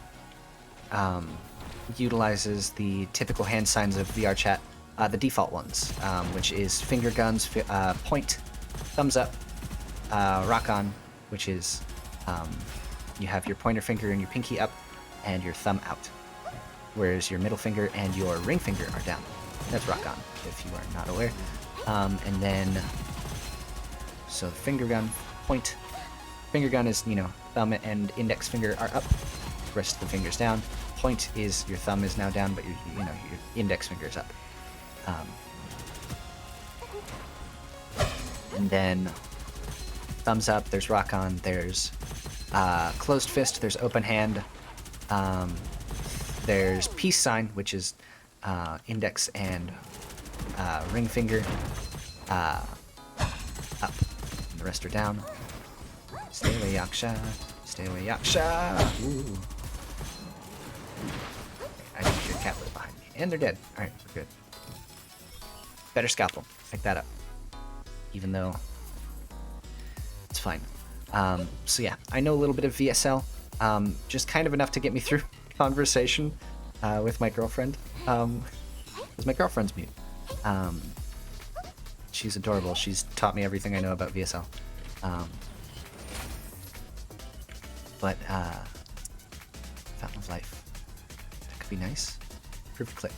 utilizes the typical hand signs of VR chat, the default ones, which is finger guns, point, thumbs up, rock on, which is you have your pointer finger and your pinky up, and your thumb out, whereas your middle finger and your ring finger are down. That's rock on, if you are not aware. And then, so the finger gun, point, finger gun is, thumb and index finger are up, rest of the fingers down. Point is your thumb is now down, but your index finger is up. And then thumbs up, there's rock on, there's closed fist, there's open hand, there's peace sign, which is index and ring finger up, and the rest are down. Stay away, Yaksha. Stay away, Yaksha. Ooh. I can hear cat litter behind me, and they're dead. All right, we're good. Better scalpel. Pick that up, even though it's fine. So yeah, I know a little bit of VSL, just kind of enough to get me through conversation with my girlfriend. Because my girlfriend's mute. She's adorable. She's taught me everything I know about VSL. But Fountain of Life. That could be nice. Proof of click.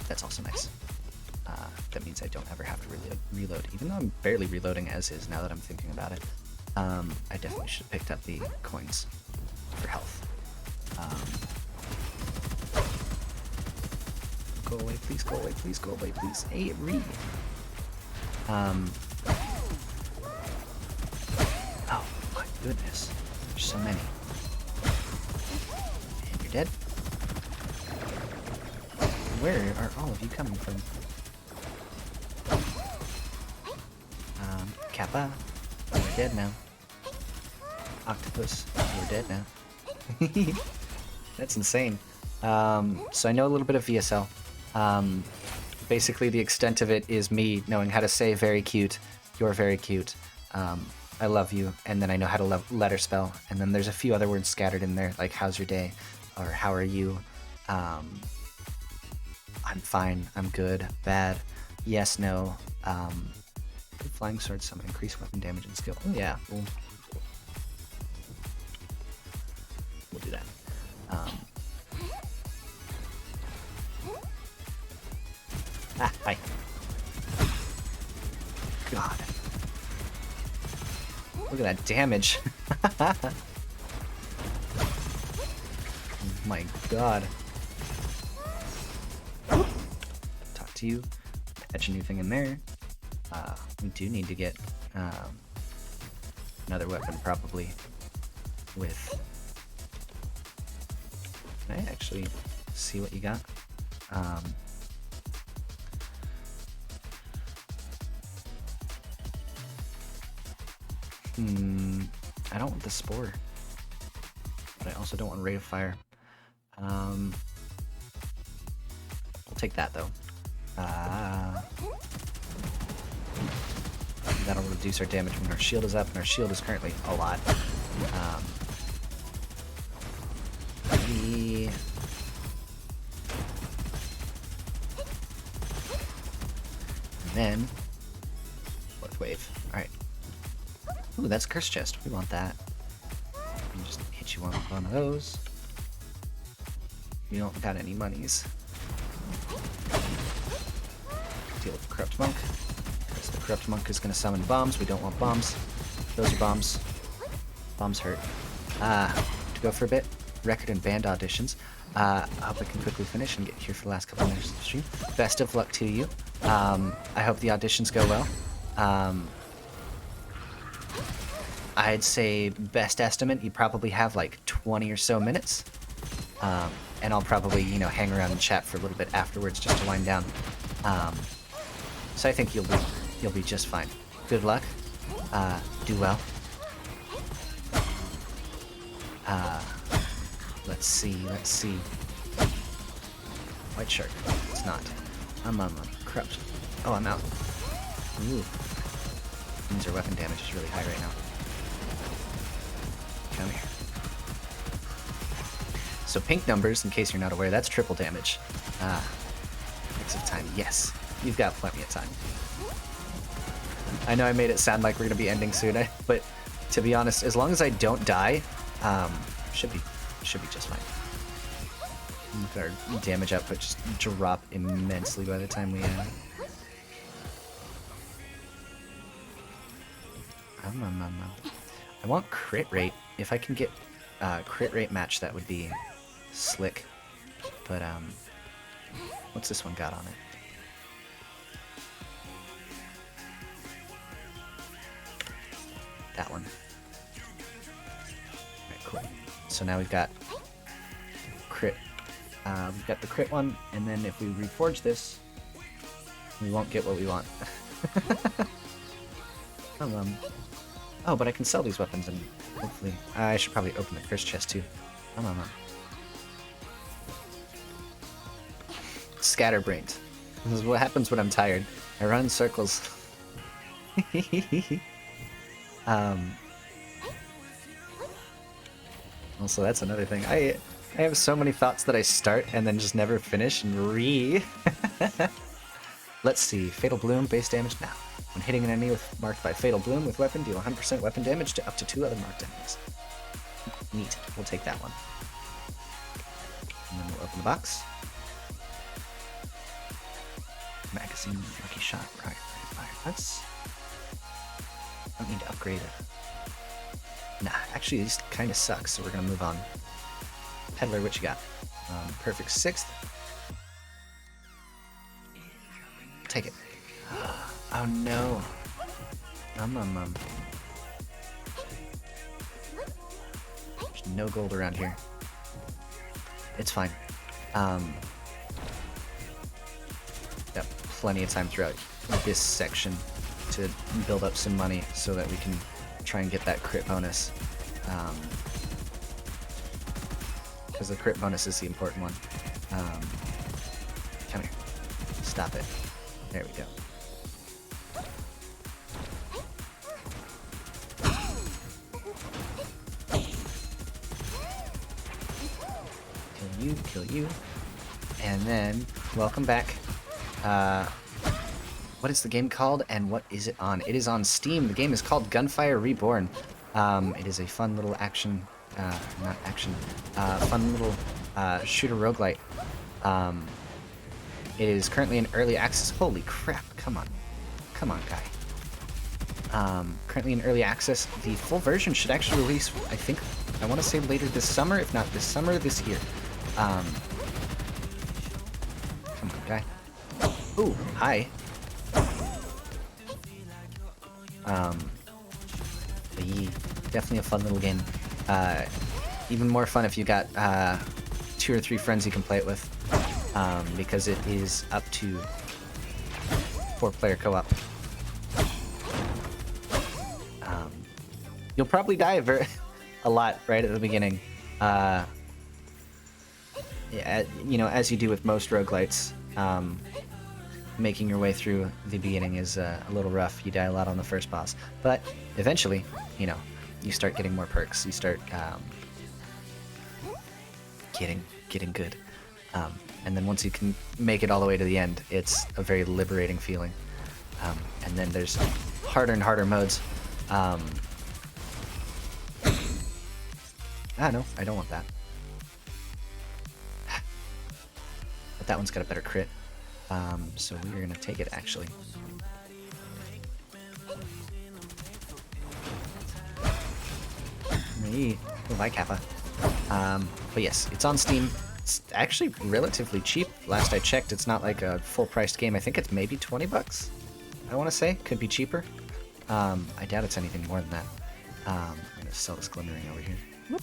That's also nice. That means I don't ever have to reload, even though I'm barely reloading as is now that I'm thinking about it. I definitely should have picked up the coins for health. Go away, please, go away, please, go away, please. Hey, Reed. Oh my goodness. There's so many. And you're dead? Where are all of you coming from? Kappa, you're dead now. Octopus, you're dead now. That's insane. So I know a little bit of VSL. Basically the extent of it is me knowing how to say very cute, you're very cute, I love you, and then I know how to letter spell, and then there's a few other words scattered in there, like how's your day, or how are you, I'm fine. I'm good. Bad. Yes, no. Flying sword summon, increase weapon damage and skill. Oh yeah, we'll do that. Hi. God. Look at that damage. Oh my god. Talk to you. Catch a new thing in there. We do need to get another weapon probably with... Can I actually see what you got? I don't want the spore, but I also don't want rate of fire. We'll take that though. That'll reduce our damage when our shield is up, and our shield is currently a lot. And then fourth wave. All right. Ooh, that's curse chest. We want that. And just hit you on with one of those. You don't got any monies. Deal with the corrupt monk. Because the corrupt monk is going to summon bombs. We don't want bombs. Those are bombs. Bombs hurt. To go for a bit. Record and band auditions. I hope I can quickly finish and get here for the last couple of minutes of the stream. Best of luck to you. I hope the auditions go well. I'd say best estimate, you probably have like 20 or so minutes. And I'll probably, you know, hang around and chat for a little bit afterwards just to wind down. So I think you'll be just fine. Good luck. Do well. Let's see. White shark. It's not. I'm corrupt. Oh, I'm out. Ooh. Means our weapon damage is really high right now. Come here. So pink numbers, in case you're not aware, that's triple damage. Exit time, yes. You've got plenty of time. I know I made it sound like we're gonna be ending soon, but to be honest, as long as I don't die, should be just fine. Look at our damage output just drop immensely by the time we I want crit rate. If I can get crit rate match, that would be slick. But what's this one got on it? That one. Alright, cool. So now we've got crit. We've got the crit one, and then if we reforge this, we won't get what we want. Oh, but I can sell these weapons and hopefully... I should probably open the curse chest too. Scatterbrained. This is what happens when I'm tired. I run in circles. Also, that's another thing. I have so many thoughts that I start and then just never finish and Let's see. Fatal Bloom, base damage now. When hitting an enemy marked by Fatal Bloom with weapon, deal 100% weapon damage to up to 2 other marked enemies. Neat. We'll take that one. And then we'll open the box. Magazine, lucky shot, right, fire. That's... I don't need to upgrade it. Nah, actually these kind of suck, so we're gonna move on. Peddler, what you got? Perfect 6th. Take it. Oh no. There's no gold around here. It's fine. Got plenty of time throughout this section to build up some money so that we can try and get that crit bonus. Because the crit bonus is the important one. Come here. Stop it. There we go. Kill you. And then, welcome back. What is the game called, and what is it on? It is on Steam. The game is called Gunfire Reborn. It is a fun little action, not action, fun little shooter roguelite. It is currently in early access. Holy crap, come on. Come on, guy. Currently in early access. The full version should actually release, I want to say later this summer, if not this summer, this year. Come on, guy. Ooh, hi. But yeah, definitely a fun little game. Even more fun if you got 2 or 3 friends you can play it with, because it is up to 4-player co-op. You'll probably die a lot right at the beginning. Yeah, you know, as you do with most roguelites. Making your way through the beginning is a little rough. You die a lot on the first boss, but eventually, you know, you start getting more perks. You start getting good, and then once you can make it all the way to the end, it's a very liberating feeling. And then there's harder and harder modes. No, I don't want that. But that one's got a better crit. So we're gonna take it, actually. Oh, hi, Kappa. But yes, it's on Steam. It's actually relatively cheap. Last I checked, it's not like a full-priced game. I think it's maybe 20 bucks, I want to say. Could be cheaper. I doubt it's anything more than that. I'm gonna sell this glimmering over here. Whoop.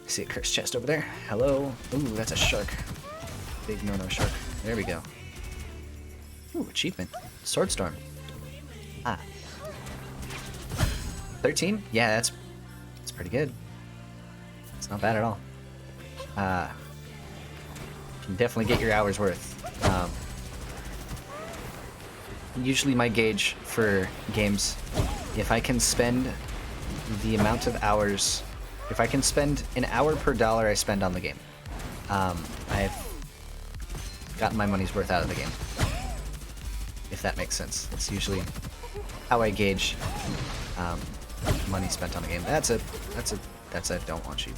See a cursed chest over there. Hello. Ooh, that's a shark. Big no-no shark. There we go. Ooh, achievement. Swordstorm. 13? Yeah, that's pretty good. It's not bad at all. You can definitely get your hours worth. Usually my gauge for games, if I can spend the amount of hours, if I can spend an hour per dollar I spend on the game, I've gotten my money's worth out of the game, if that makes sense. That's usually how I gauge money spent on a game. That's a don't want you.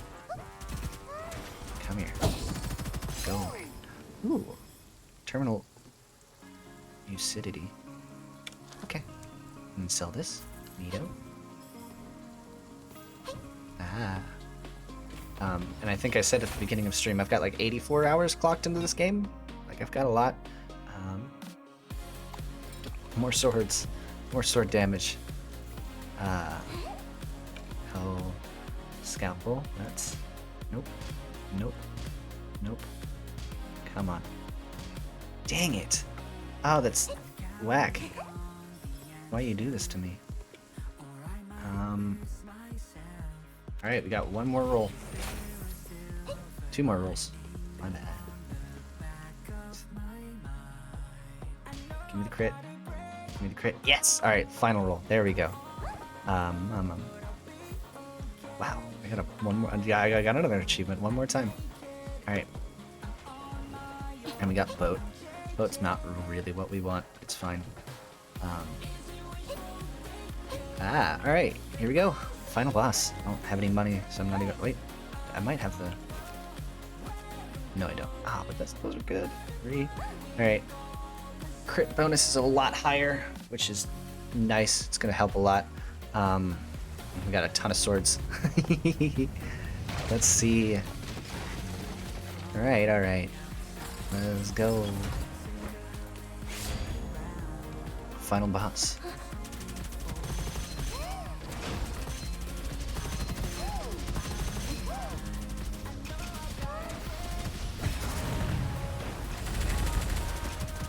Come here. Go away. Ooh. Terminal lucidity. Okay. And sell this. Neato. And I think I said at the beginning of stream, I've got like 84 hours clocked into this game. Like, I've got a lot. More swords. More sword damage. Oh. Scalpel. That's... Nope. Nope. Nope. Come on. Dang it! Oh, that's whack. Why you do this to me? Alright, we got one more roll. 2 more rolls. My bad. Give me the crit. Give me the crit. Yes! Alright, final roll. There we go. Wow. I got one more. Yeah, I got another achievement. One more time. Alright. And we got boat. Boat's not really what we want. It's fine. Alright. Here we go. Final boss. I don't have any money, so I'm not even... Wait. I might have the... No, I don't. But those are good. 3. Alright. Crit bonus is a lot higher, which is nice. It's going to help a lot. We got a ton of swords. Let's see. Alright. Let's go. Final boss.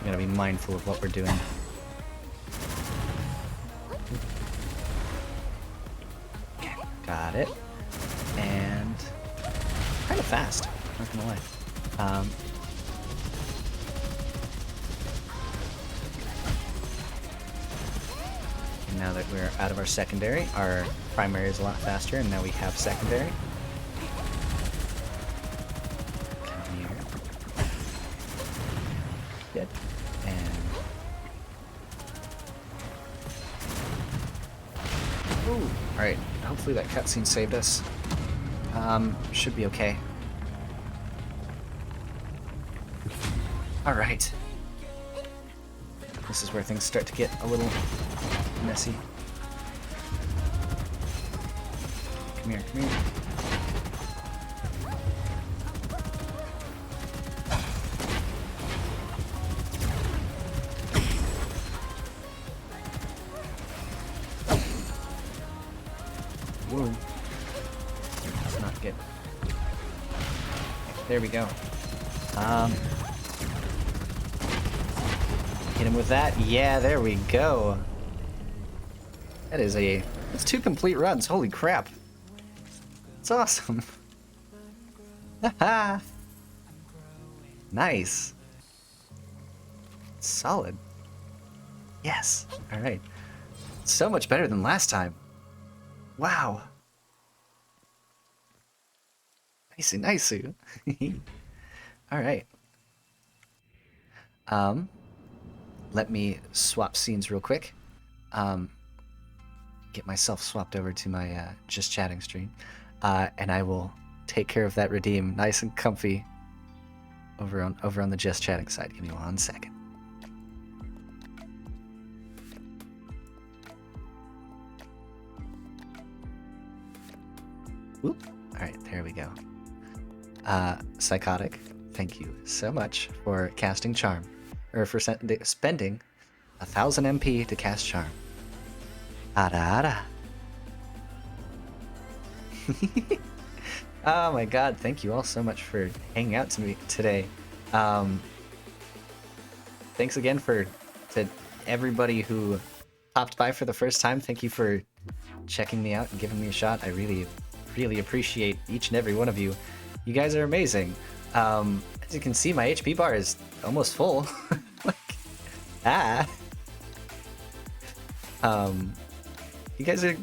We gotta be mindful of what we're doing. Okay, got it. And kind of fast, not gonna lie. And now that we're out of our secondary, our primary is a lot faster, and now we have secondary. Come here. Ooh, alright. Hopefully that cutscene saved us. Should be okay. Alright. This is where things start to get a little messy. Come here, come here. Whoa. That's not good. There we go. Hit him with that. Yeah, there we go. That's 2 complete runs. Holy crap. That's awesome. Haha. Nice. Solid. Yes. All right. So much better than last time. Wow. Nicey, nicey. All right. Let me swap scenes real quick. Get myself swapped over to my just chatting stream, and I will take care of that redeem nice and comfy over on the just chatting side. Give me 1 second. Whoop. All right, there we go. Psychotic, thank you so much for casting Charm, or for spending 1,000 MP to cast Charm. Ada ada. Oh my god, thank you all so much for hanging out to me today. Thanks again to everybody who popped by for the first time. Thank you for checking me out and giving me a shot. I really, really appreciate each and every one of you. You guys are amazing. As you can see, my HP bar is almost full. You guys are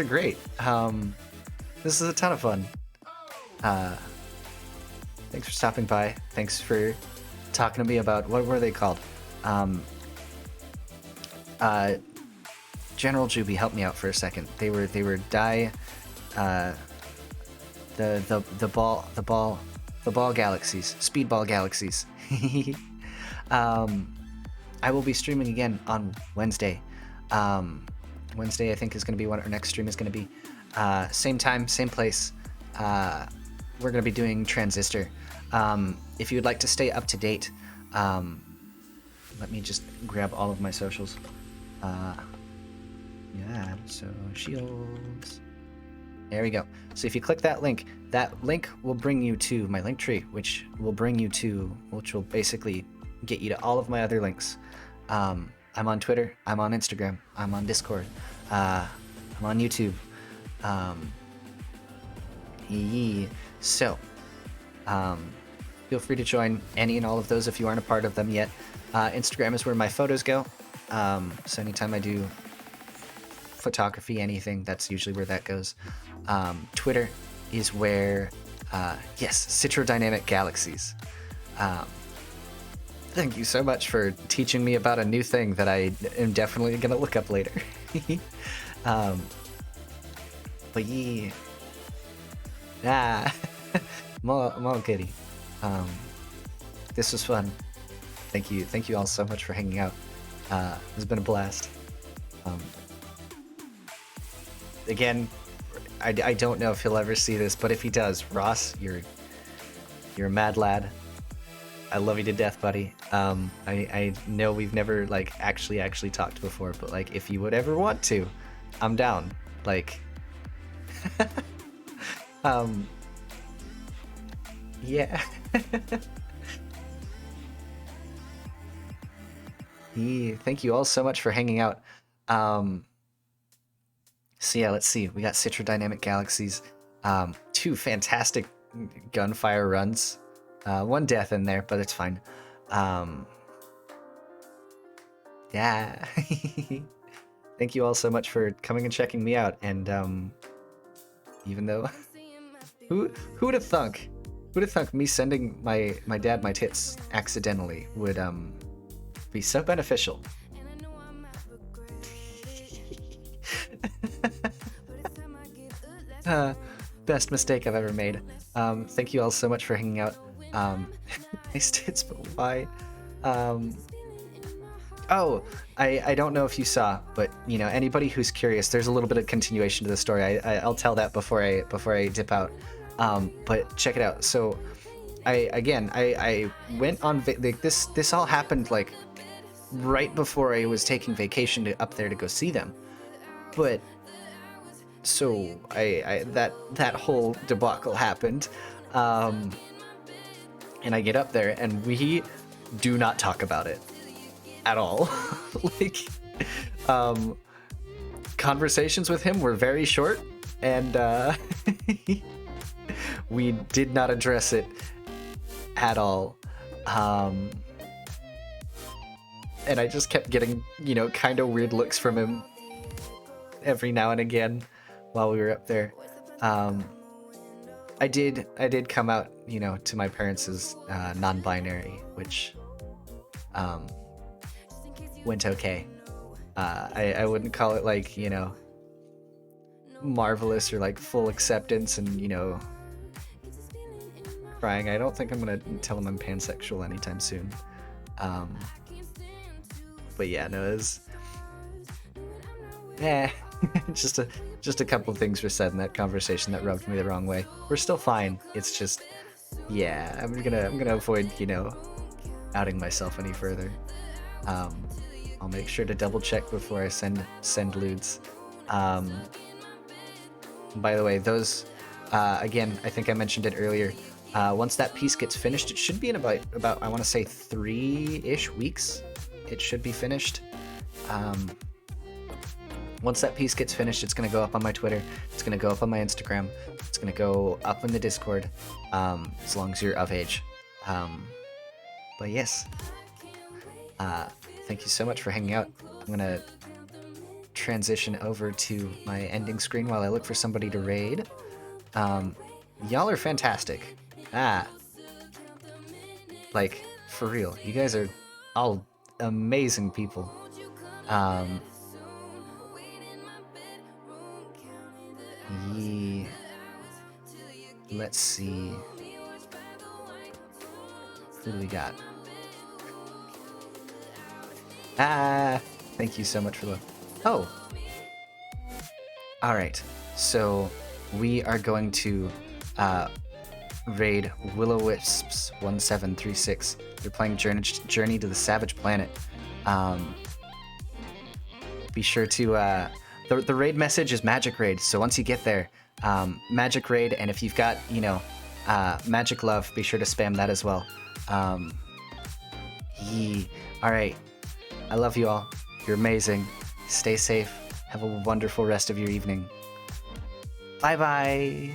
great. This is a ton of fun. Thanks for stopping by. Thanks for talking to me about what were they called? General Juby, help me out for a second. They were the ball galaxies, speedball galaxies. I will be streaming again on Wednesday. Wednesday, I think, is going to be when our next stream is going to be. Same time, same place. We're going to be doing Transistor. If you would like to stay up to date, let me just grab all of my socials. Yeah, socials. There we go. So if you click that link will bring you to my link tree, which will basically get you to all of my other links. I'm on Twitter, I'm on Instagram, I'm on Discord, I'm on YouTube. So, feel free to join any and all of those if you aren't a part of them yet. Instagram is where my photos go. So anytime I do photography, anything, that's usually where that goes. Twitter is where, yes, Citrodynamic Galaxies. Thank you so much for teaching me about a new thing that I am definitely gonna look up later. But yeah, more goodie. This was fun. Thank you all so much for hanging out. It's been a blast. Again, I don't know if he'll ever see this, but if he does, Ross, you're a mad lad. I love you to death, buddy. I know we've never like actually talked before, but like if you would ever want to, I'm down. Like, yeah. Thank you all so much for hanging out. So yeah, let's see. We got Citrodynamic Galaxies. 2 fantastic Gunfire runs. 1 death in there, but it's fine. Yeah. Thank you all so much for coming and checking me out. And even though who would have thunk? Who'd have thunk me sending my dad my tits accidentally would be so beneficial. Best mistake I've ever made. Thank you all so much for hanging out. Nice tits, but why? Oh, I don't know if you saw, but you know, anybody who's curious, there's a little bit of continuation to the story. I'll tell that before I dip out. But check it out. So I went on this all happened like right before I was taking vacation up there to go see them. But so that whole debacle happened. And I get up there and we do not talk about it at all. Like, conversations with him were very short, and we did not address it at all. And I just kept getting, you know, kind of weird looks from him every now and again while we were up there. I did come out, you know, to my parents as non-binary, which went okay. I wouldn't call it like, you know, marvelous or like full acceptance and, you know, crying. I don't think I'm gonna tell him I'm pansexual anytime soon. But yeah, no, it was just a couple of things were said in that conversation that rubbed me the wrong way. We're still fine. It's just, yeah, I'm gonna avoid, you know, outing myself any further. I'll make sure to double check before I send lewds. By the way, those again, I think I mentioned it earlier. Once that piece gets finished, it should be in about I want to say 3-ish weeks. It should be finished. Once that piece gets finished, it's going to go up on my Twitter. It's going to go up on my Instagram. It's going to go up in the Discord, as long as you're of age. But yes, thank you so much for hanging out. I'm going to transition over to my ending screen while I look for somebody to raid. Y'all are fantastic. Like, for real. You guys are all amazing people. Let's see. Who do we got? Thank you so much for the... Oh! Alright, so we are going to raid Will-O-Wisps 1736. They're playing Journey to the Savage Planet. Be sure to... The raid message is Magic Raid, so once you get there, Magic Raid, and if you've got, you know, Magic Love, be sure to spam that as well. Alright, I love you all. You're amazing. Stay safe. Have a wonderful rest of your evening. Bye-bye.